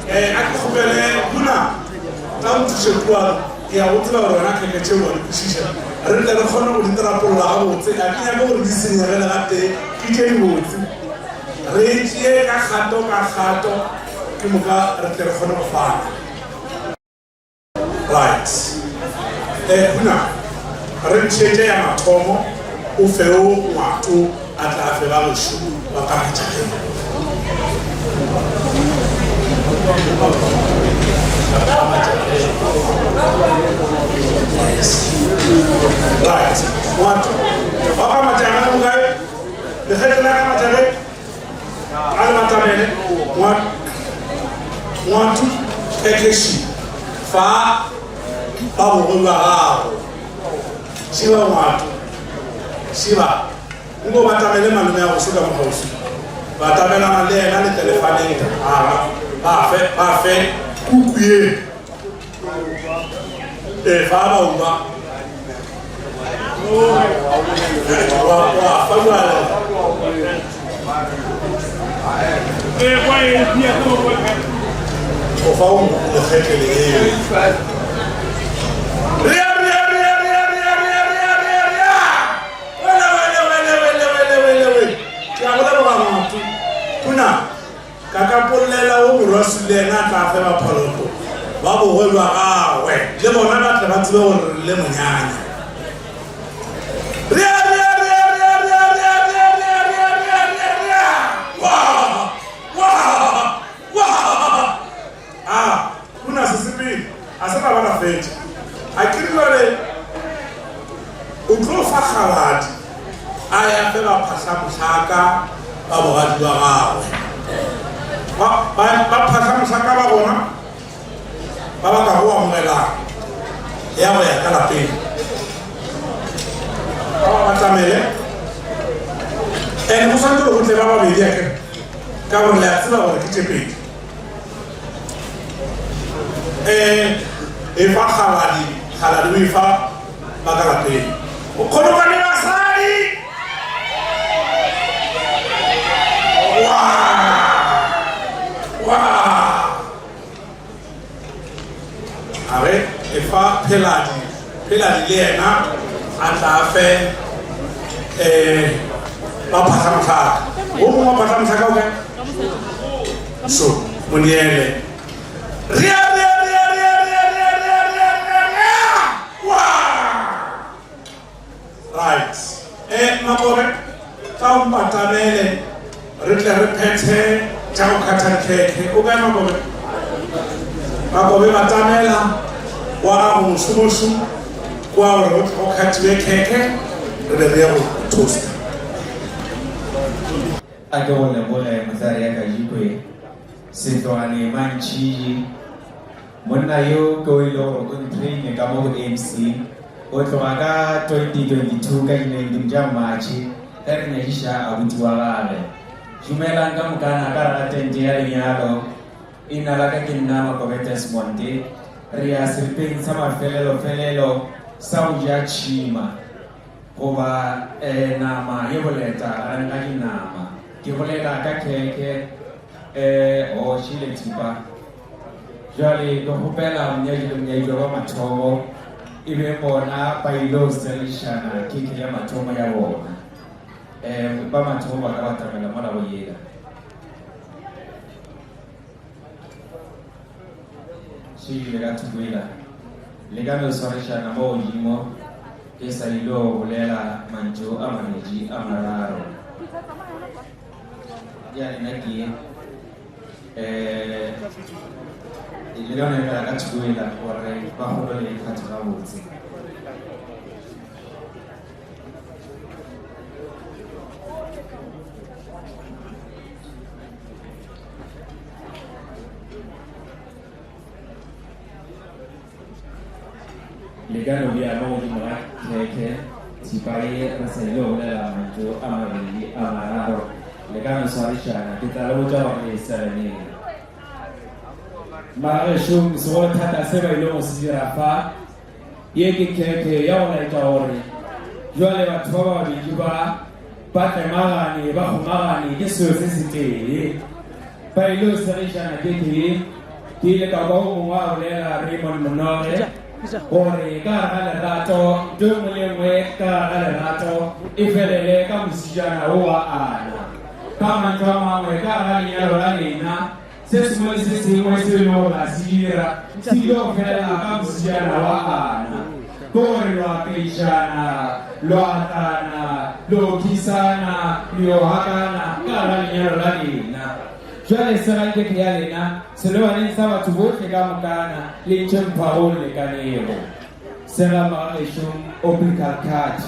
S6: a ke gopele buna ta ntse kwa ya o tsela gore wena ke ke wa dikosiša re tle re kgone go diterapolla ga botse a ke nyaka gore di senyegele gate ke ke di botse re tšee ka gato ke moka re tle re kgone go fana right buna re tšeetse ya mathomo o feo ngwato a tla fe ba bosho ba ka matšageng right ngwato ba ka matšageng mokae lekgetle la ka matšageng a le matamele ngwato ekesi fa ba bogolo ba gago šiba ngwato šiba ngo batamele malome ya go soka mogausi batamelana le ena le telefaneng ba fe kukuye fa ba uba wa fa jwale o fa un lekgetle le ka polela o morwasi le ena a tla fe ba pholoko ba bogolo ba gagwe le bona ba tle ba tsebe gore le monyanya kuna sesepele a se ba bana fetša a kerilole o tlo fa kgaladi a ya fe ba phatlhamotlhaka ba bogadi ba gagwe ba phatlhamotlhaka ba bona ba ba ka go amogelang ya go ya ka lapeng ba batamele and go santse le go tle ba babedi ake ka gore le a tseba gore ke tše pedi e fa kgaladi o e fa ba ka lapeng o kgonokane basadi are e fa pheladi le ena a tla fe ba phatlhamotlhaka o mongwe wa phatlhamotlhaka o kae so moniele right makobe ka o mpatamele re tle re phethe tša go kgatha keke o kae makobe batamela wa gago mošomošo kwa gore go kgathiwe keke re be re ya go toaster
S14: a ke go leboge motsari ya kajikwe setlogane mantšhiji monna yo ke o ile gore o ntraine ka mo go MC o tloga ka 2022 ka dineng tša matšhe ka re nyakiša abuti wa gage. Dumelang ka mokana ka rata tente ya lenyalo. Ina la ka ke nna Makobe Desmonte. Re ya seripeng sa mafelelo sa go ja tšhima goba nama ye boleta a nka dinama. Ke bolela ka keke o šile thipa. Jwale ke gopela monyadilo wa mathomo e be bona ba ilo serišana keke ya mathomo ya bona. Ba mathomo ba ka batamela mola go yela. Šile ka thukwela le ka no swarišana mo godimo ke sa ilo bolela mantšu a mabedi a mararo. Ya nna ke le yone ka ka thukwela gore ba kgolo le kgatho ga botse. Le gano bia mo di mara keke sipai rasa ilo bolela mantšu a mabedi a mararo. Le gano swarišana ke tla le botša gore serene mara shum so thata se ba ilo mo se dira fa ye ke keke ya ona ita gore jwale batho ba babedi ba temagane ba gomagane ke seo se se tee ba ilo swarišana keke ke ile ka ba o mongwe a bolela Raymond Monore gore ka ga lerato nngwe le nngwe ka ga lerato e felele ka mosijana o wa ana ka mantswe a mangwe ka ga lenyalo la lena se sengwe le se sengwe se e le gore a se dira se ilo fela ka mosijana wa ana ke gore lo apeišana lo atana lo kisana lo hakana ka ga lenyalo la lena. Jwale sera keke ya lena se le baneng sa batho botlhe ka mokana le ntšhemphago lekanego sera magalešong obligal card.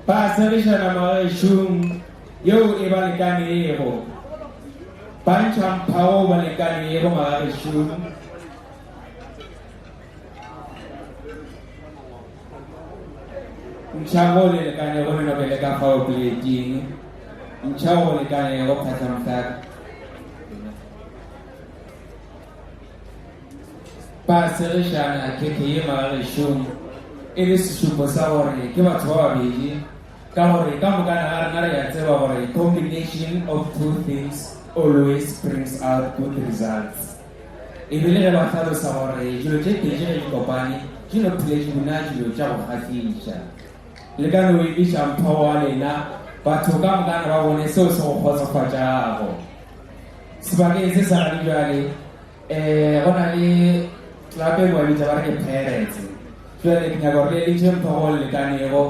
S14: Ba serišana magalešong yeo e ba lekanego ba ntšhamphago ba lekanego magalešong. Nchago le kane go no bele ka fa o pleting nchago le kane go phata mfaka pa serishana ke ke ma re shum e le sesupo sa gore ke batho ba babedi ka gore ka mokana ga rena re ya tseba gore combination of two things always brings out good results. E bile re ba tlhalosa gore dilo tse pedi di kopane di no phele di bona dilo tša go kgatlhiša le ka no e mpho wa lena batho ka mokana ba bone seo se go kgotsofatšago sebakeng se sa gadi jwale go na le tlape mo bitša ba re ke parents jwale ke nyaka gore le ntšhe mphogo le lekanego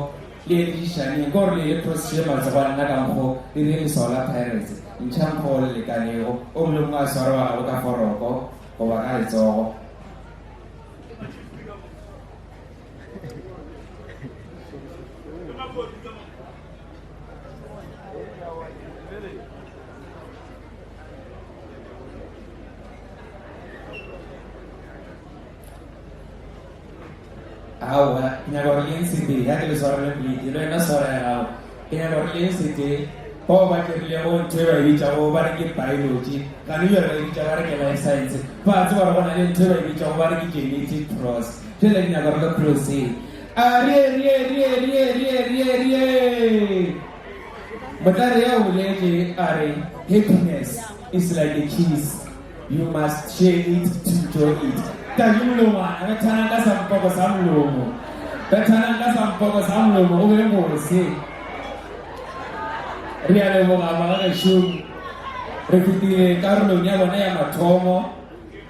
S14: le edišaneng ke gore le le proseshe matsogo a nna ka mokgo le le lesola parents ntšha mphogo le lekanego o mole mongwe a sware wa gago ka foroko goba ka letsogo. Ahora, en la Orleans City, ya que les ahora le pide, lo en la zona en la Orleans City, o va que le hago un chévere bicha o va que biology, canillo le bicha va que life science, va a va a le chévere bicha o va que genetic cross, je le niña gordo cruci. But that happiness is like a kiss. You must share it to enjoy it. Tajuloma, betananga sampoko samlomo. Betananga sampoko samlomo, ube ngose. Riale boga maga shum. Repitire Carlo nyabona ya mathomo.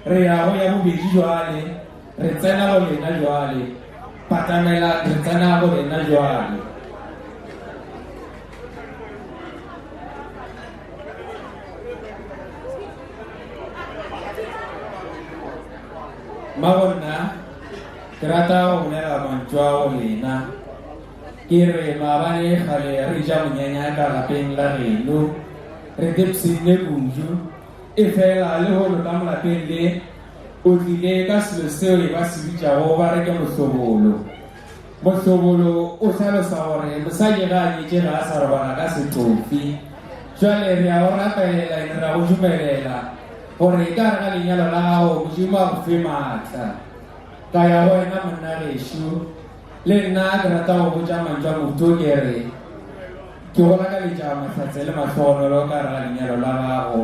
S14: Rea ho ya bobedi jwale. Re tsena go lena jwale. Patamela re tsena go lena jwale. Magona trata o nela manchwa o lena kire mabane khale re ja munyanya ka lapeng la reno re depsine bunju e fela le ho lo ka molapeng le o tlile ka selo seo e ba se bitšago ba re ke mohlobolo. Mohlobolo o tlhalosa gore mosadi ga a nyetše ga a sa robala ka setofi. Jwale re a go rapelela ene ra go dumelela gore ka re ga lenyalo la gago modimo a go fe maatla. Ka ya go wena monna gešo le nna ke rata go botša mantšwa motho ke re ke gola ka letša mahlatse le matlhogonolo ka re ga lenyalo la gago.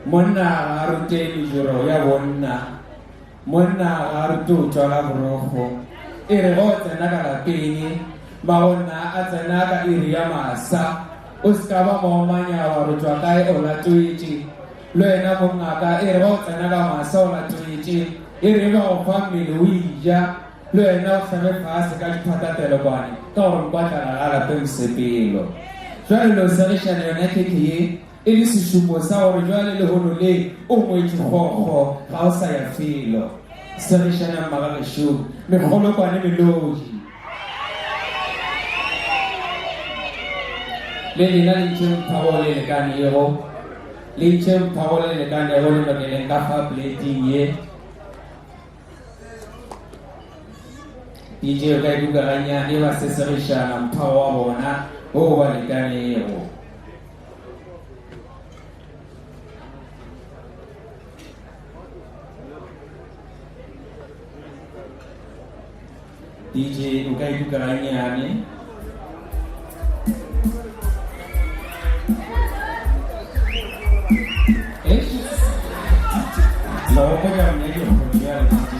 S14: Monna ga a rute mediro ya bonna, monna ga a rute go tswala borogo. E re go tsena ka lapeng magonna a tsena ka iri ya masa, o se ka ba maomanyawa re tswa kae o latoetše. Le wena mongaka e re go tsena ka masa o latoetše, e re ba go fa mmele o ija. Le wena o tlhabe fase ka diphatatelokwane ka gore nkwatlana ga lapeng sepelo. Jwale lo segišana yona keke ye e le sešupo sa gore jwale lehono le o ngwetše kgokgo ga o sa ya felo. Segišana mmagagešo megolokwane melodi le lena le ntše mphago le lekanego, le ntše mphago le lekanego le nokeleng ka fa plating ye. DJ o ka edukaganyane ba se segišana mphago wa bona o ba lekanego. DJ o ka edukaganyane Lopo ya mnyejo kwenye ya DJ.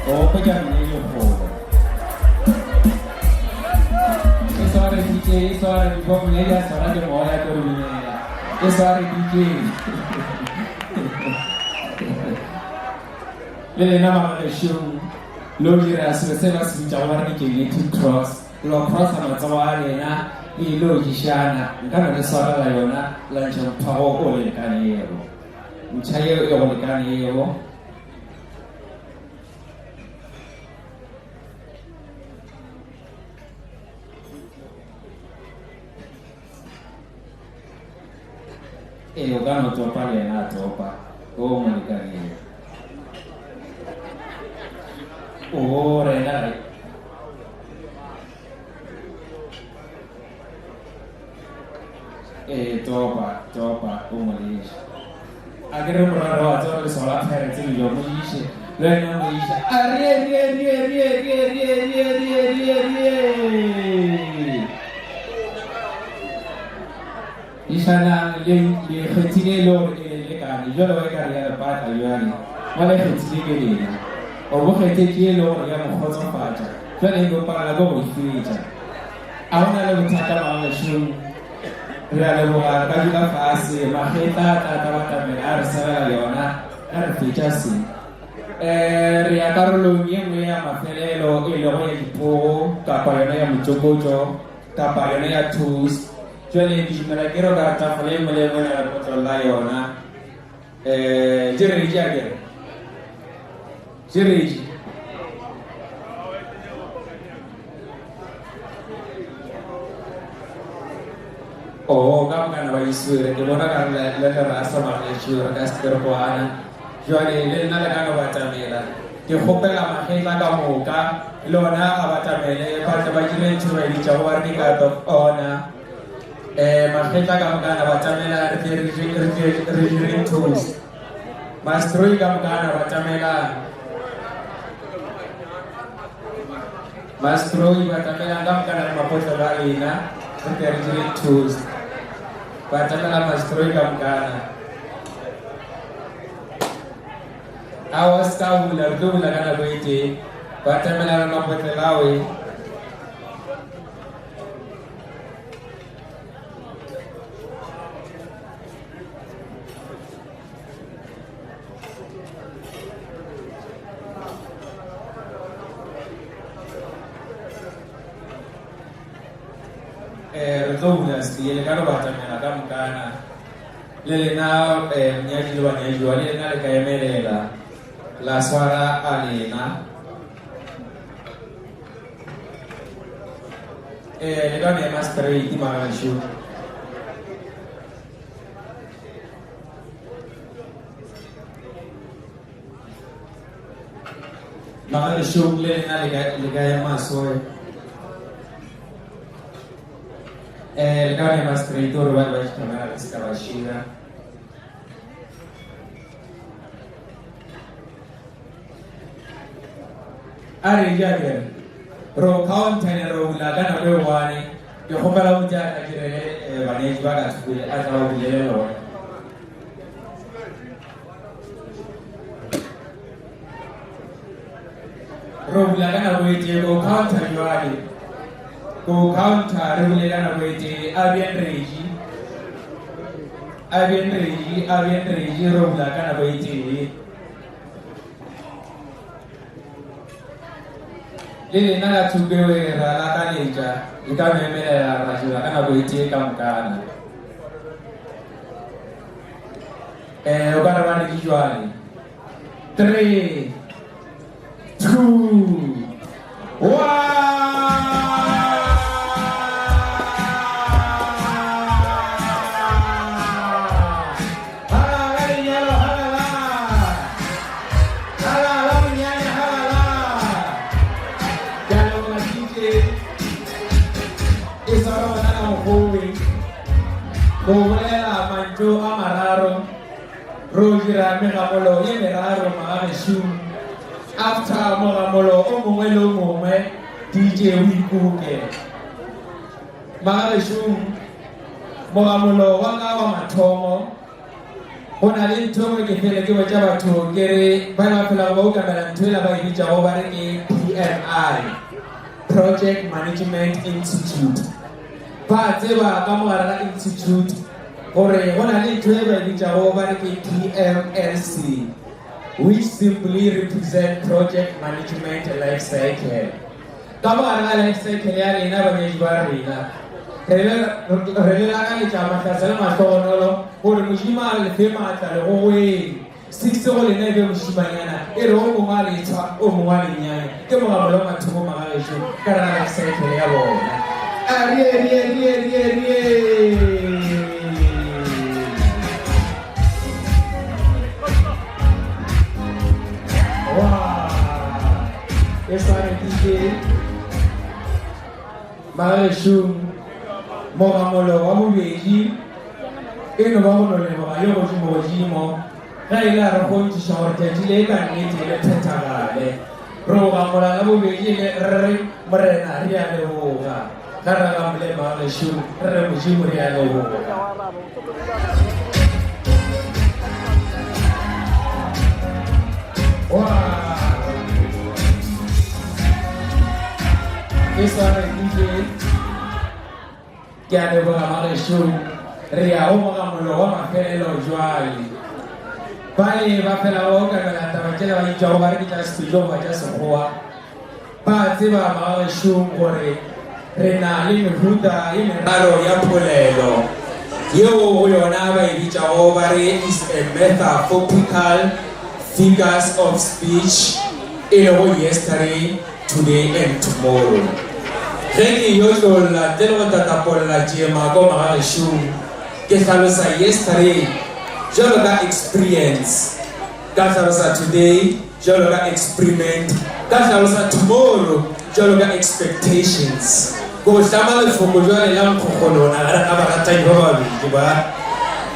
S14: Lopo ya mnyejo kwenye. Eso are DJ, eso are tipo mnyejo ya sora de moya kuru mnyejo. Eso are DJ. Lele nama de shung. Logi rasu se vas bichawar ni kwenye cross. Lo cross ama tawale na ni logi shana. Nkana de sora la yona lancha mpago ole kanero. Mchayo yo lekani yo yo gano topa le na topa o lekani o rena topa o malish agar berada atau sholat hari itu juga mengisi, lain mengisi. Di sana yang kecil lor lekan, jual lekan yang dapat ayuan, malah kecil gini. Orang kecil lor yang mengkosong pacar, jual yang berapa lagu berfirman. Awalnya lagu cakap awal shum. Rada bukan kaji ka fase maheta tata arsala yona arfichasi ria karolo nyemwe ya mafelelo ilo ya ipo kapayona ya mchokocho kapayona ya tus jole di malakero ga tafale mele mele potola yona jereji age jereji oh kamu kan apa isu ya gimana kan leher rasa makan isu ragas terpuana jualnya ini nala kan apa camela dia kopel ama hela kamu ka lona apa camela pada bajunya cuma di jawar di katok ona maheta kamu kan apa camela rejirin terus mastrui kamu kan apa camela mastrui apa camela kamu kan apa foto lagi na rejirin terus baca dalam mastroi kamkana awas kau lardu lagana boite baca dalam mapotelawe retunas y el caro bata me la camcana le na nyaji wa le na le kayemelela la swara alena le donne mastre di magashu Maka show le na ligaya masoy. Ligaya mas creator wa kamera kaskawashira. Ari jage ro count and ro lagana we wani yo hobala uja akire bane jwaga tukule atawa bilelo. Robulagana wete go counter yuadi. Go counter robulagana wete avian reji robulagana wete. Lili naga tugewe ralaka leja. Ika memele la rajulagana wete kamkana. Ogana wani kijuani. 3, 2, 1. Bolela manjo amararo Rogira megamolo yemeraro maamishu After mogamolo omwelo mome DJ Wikuke Maamishu mogamolo wanga wa matomo Ona lintomo kifele kiwa chaba tuongere Bana fila wauka melantwela bagi jawabari PMI Project Management Institute Pateba Kamarana Institute or one PMLC, which simply represent Project Management Life Cycle. Kamarana Life Cycle in Avanyabarina. Relana Chamatasama Tonolo, or Mujima Fema Taloe, 6 all in every Mushimana, Eromo Malita, Omwani, Kemama Tumalishu, Karana Cycle. Essa DJ Mareshu Mogamolo Amubeji Eno Bamono Lemoyo Mojimo Raila Rohonji Shorte Tileka Niti Tetagale Rogamola Amubeji Marena Ria Levoga Karagamle Mareshu Remujimu Ria Levoga Essa DJ Gade Mareshu Ria Omagamolo Mafelo Joali Bali Bafela Oga na Tawachela Jawari kita studio baca semua Patiba Mareshu Kore Renali Huda Imeralo Yapolelo Yo Uyonaba Jawari is a metaphorical figures of speech yesterday, today and tomorrow. Regi yoto la delo tatapola la jema go mareshu ke khalosa yesterday jologa experience ka khalosa today jologa experiment ka khalosa tomorrow jologa expectations go shamale foko jole la mkholo na abarata yoba biba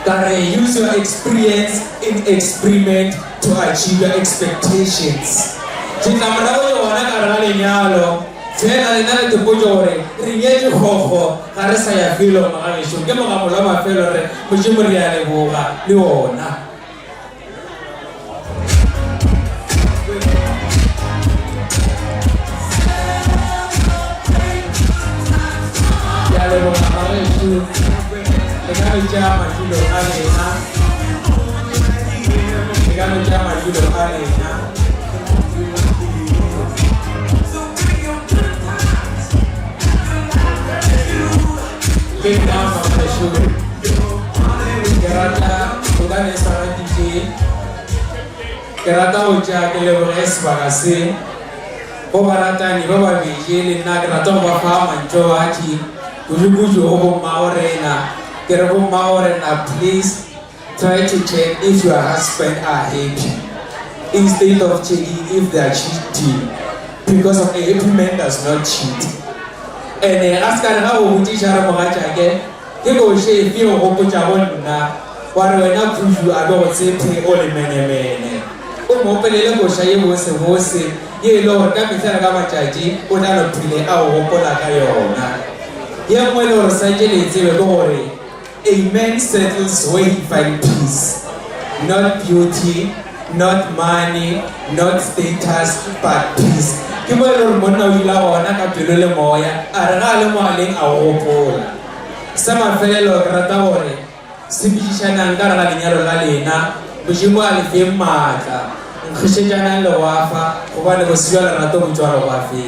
S14: kare use your experience in experiment to achieve your expectations jitamana yo wana karale nyalo Fena nana tupojore rinyeji khokho karesa ya filo maganisho kema ngamola mafelo re mujimuri ya leboga liona ya leboga maganisho legano chama julo alena legano chama julo alena Big down from the sugar. Kerata, bukan esara DJ. Kerata uja kelebores bagasi. Pobarata ni baba DJ na kerata bafa manjo aji. Kujukuju obo maorena. Kerabo maorena, please try to check if your husband are happy. instead of checking if they are cheating, because of a happy man does not cheat. And ask her how we teach her again. He goes, if you open your own now, what we not push you, I don't say, pay all the men. Open a little shy was a horse, ye Lord, Captain Gamachaji, put out a play our Opola Kayona. Young well or Sanjay Zilagori. A man settles where he finds peace, not beauty, not money, not status, but peace. Kimolo Mona Villa Nakapula Moya, Arala Maling Awopola. Some fellow Gratawari, Sibishan and Garalina Lalina, Bujimal Fimata, Christian Loafa, one was Yalato Wafi.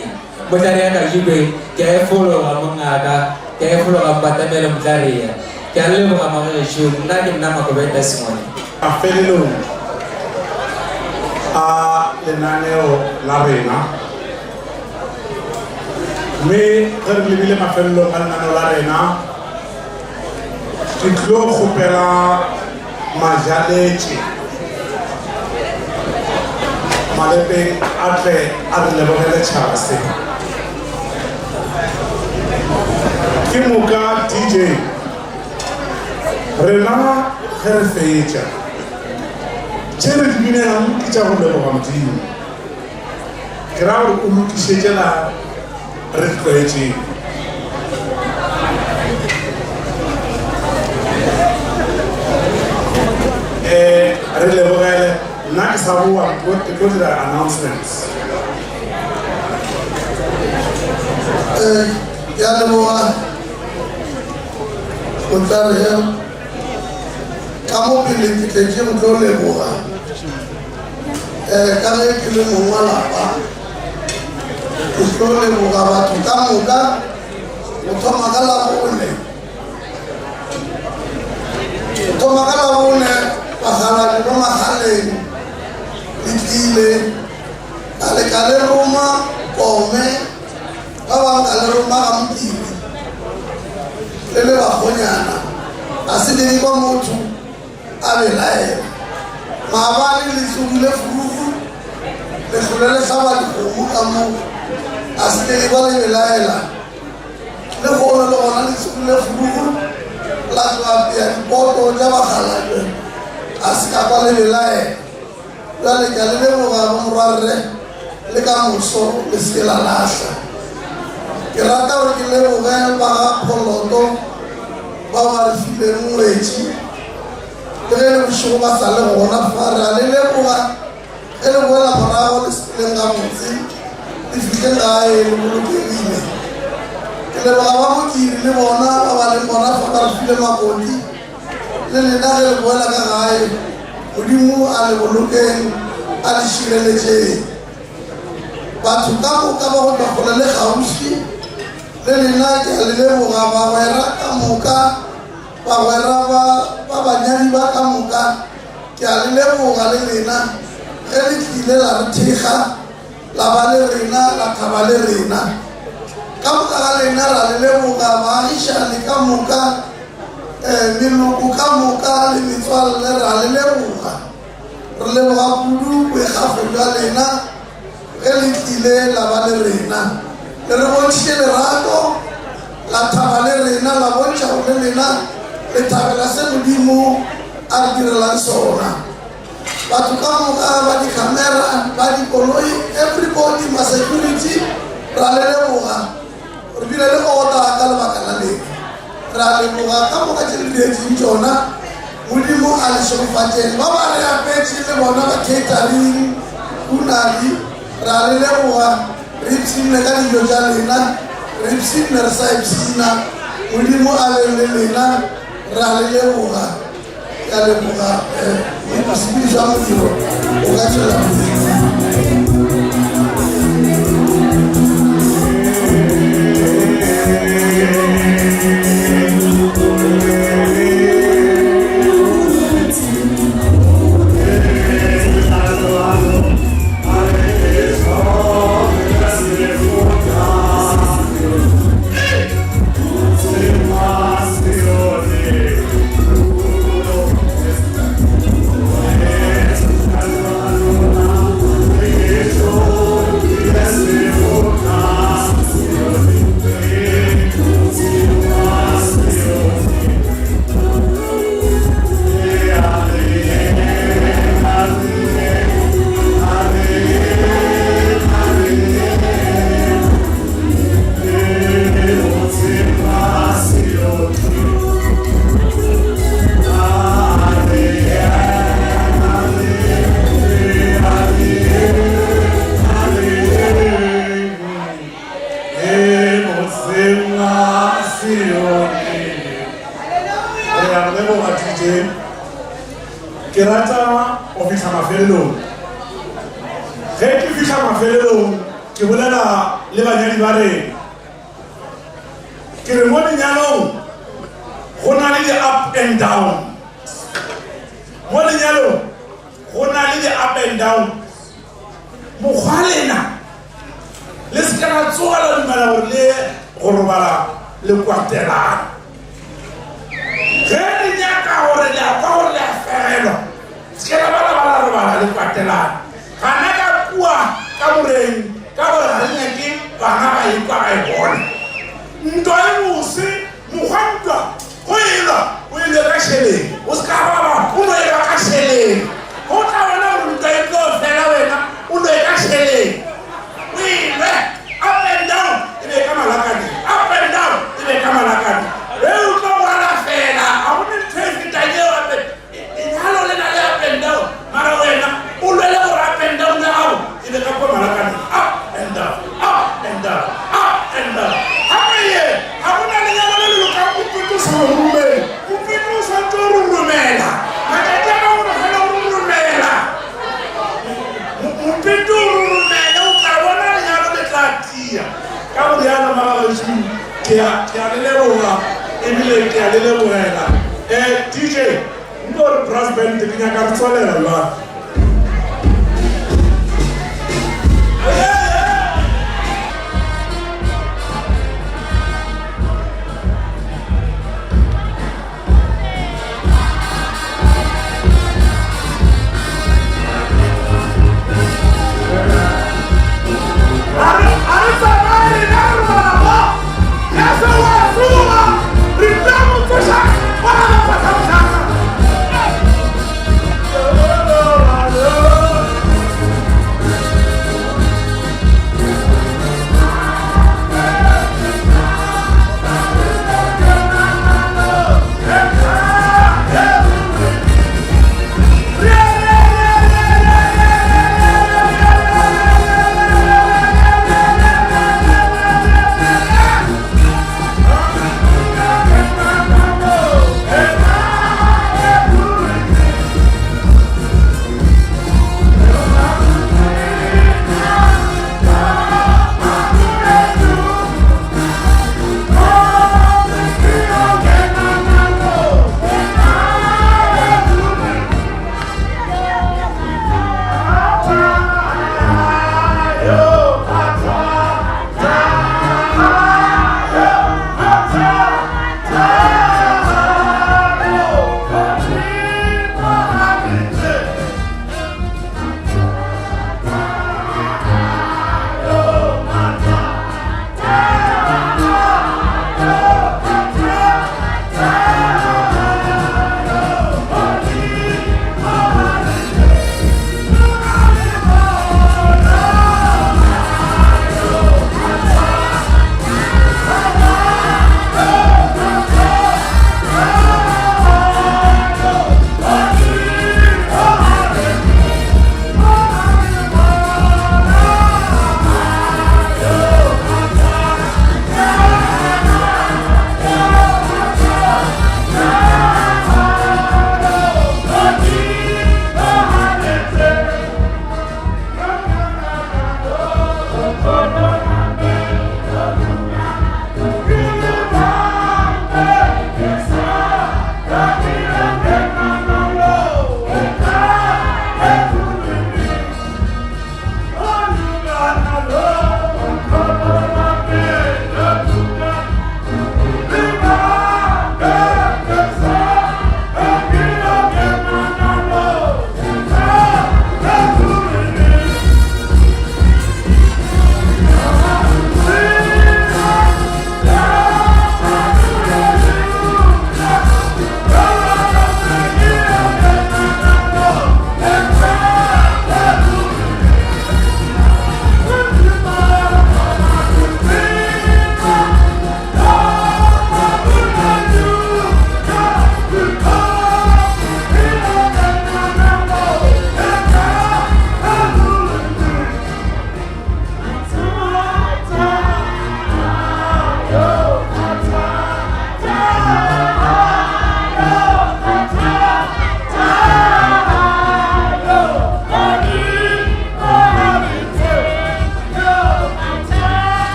S14: But I had a Jibe, careful among Aga, careful of Batamelum Daria. Kalimu kama shoot nani mnama kubenda simoni.
S6: Afelo. Lenaneo Larena. Me terlibile mafelo Lenaneo Larena. Tiklo khupela majalechi. Malepe atle adlebele chase. Kimuka DJ. Rena Herfeja. Jared Minam Kichabulo Hamdi. Crowd Uluki Shejala Redqueji. Relevant Nakasabu, what to go to the announcements.
S7: Yalamoa. Ontario, kamu pilih kerja mungkin lebuha. Kalau pilih mual apa? Mungkin lebuha batu kamu kan, untuk makan lapunya. Untuk makan lapunya, makanan itu makan dikile. Kali rumah, kome, kawan kali rumah kamu kile. Lele bakonyana asidi kwa mutu abelaye mabali lisungile furufu lesulele sabali kumukamu asidi kwa lebelaye la lekono lokona lisungile furufu la twapia poto jaba khalaje asika kwa lebelaye lale kalele mo murare le kamuso lesela lasa Kirata wakile mugaya baga poloto bawa rifile mwechi Kele mshuba sale mwana fara lele muga Kele mwana parawa lisile nga mzi Ifike nga ae lumuke lime Kele baga wamu kiri le mwana bawa le mwana fara rifile makondi Lele nage le mwana nga ae Udimu ale muluke ale shire leche Batu kamu kama huta kulele khawushi Lele nake alilemu gaba wera kamuka Pawera banyani bakamuka Ki alilemu galilena Eli kile la rtikha La balerina la kabalerina Kamuka galina la alilemu gaba Isha li kamuka Miluku kamuka Limitwal lera alilemu gaba Rlemu gabudu Kwe khafu galina Eli kile la balerina Le bonche le rato la tabalerina la boncha ulelina le tabela se mudimu ardire la sona batu kamu ka badi kamera badi koloi everybody ma security ralele muga urbile le ota kala bakala le ralele muga kamu ka jilide jinjona mudimu alishofaje baba le apechi le bona ba catering kunali ralele muga Ripsin negari jojalina, ripsin nersaipsina, ulimu alelelina, ralele buga, yale buga, ini jamu jiro, buga jalan.
S15: Oh,
S6: ke rata o fitlha mafelelong ge ke fitlha mafelelong ke bolela le banyadi ba rena ke re mo lenyalong go na le di-up and down mo lenyalong go na le di-up and down mokgwa lena le se ka la tsogela dumela gore le go robala le kwatelana ge le nyaka gore le a kwa gore le a fegelwa se ke la bala robala le kwatelana gana ka kua ka boreng ka gore ga re nyake bana ba ekwa ga e bona ntwa e bose mokgwa ntwa go elwa o ile ka šheleng o se ka baba o no elwa ka šheleng go tla bona gore ntwa e tlo fela wena o no e ka šheleng o ilwe up and down e be ka malakane up and down e be ka malakane e o tlo gorala fela ga gone ntho e fetanyeo ape enyalo le na le up and down mara wena o lwele gore up and down le gago e be ka kwa malakane up and down up and down up and down gape ga gona lenyalo le leloka mopito sa rurumela mopito sa tlo rurumela matati a ka gore fela o rurumela mopito o rurumela o tla bona lenyalo le tla tia ka boriana magagetsu ke a leleboga ebile ke a lelebogela dj nko gore brass band ke nyaka re tswalela jwang Oh,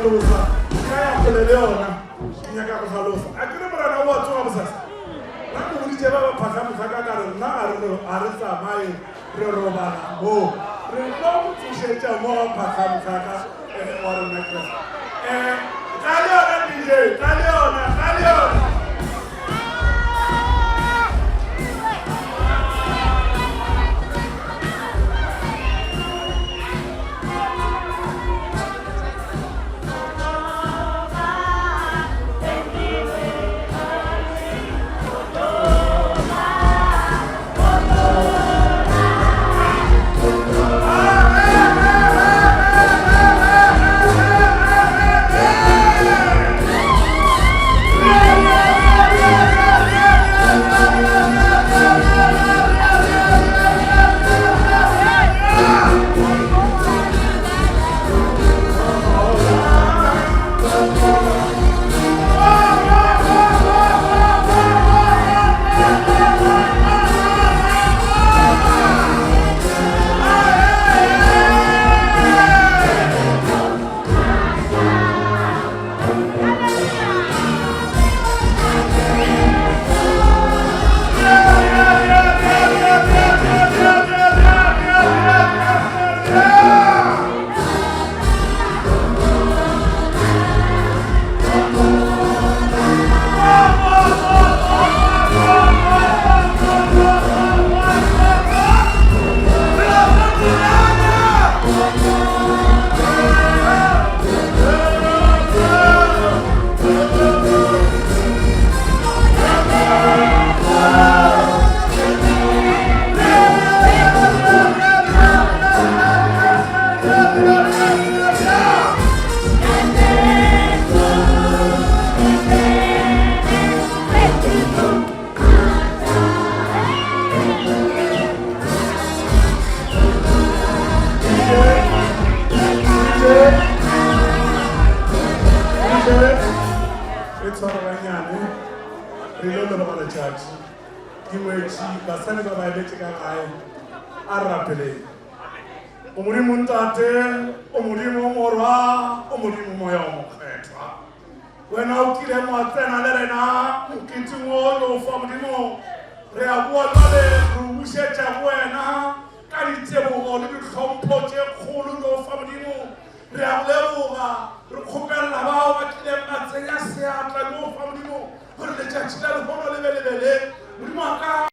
S6: hlalosa ka ya kgole le yona ke nyaka go hlalosa a ke re morana o a tsoga bosasa ra mo boditse ba ba phaka ka re nna a re tsamaye re robala mo re tlo go tsošetša mo phaka wa rona kreste ka le yona DJ ka le yona Modimo a ka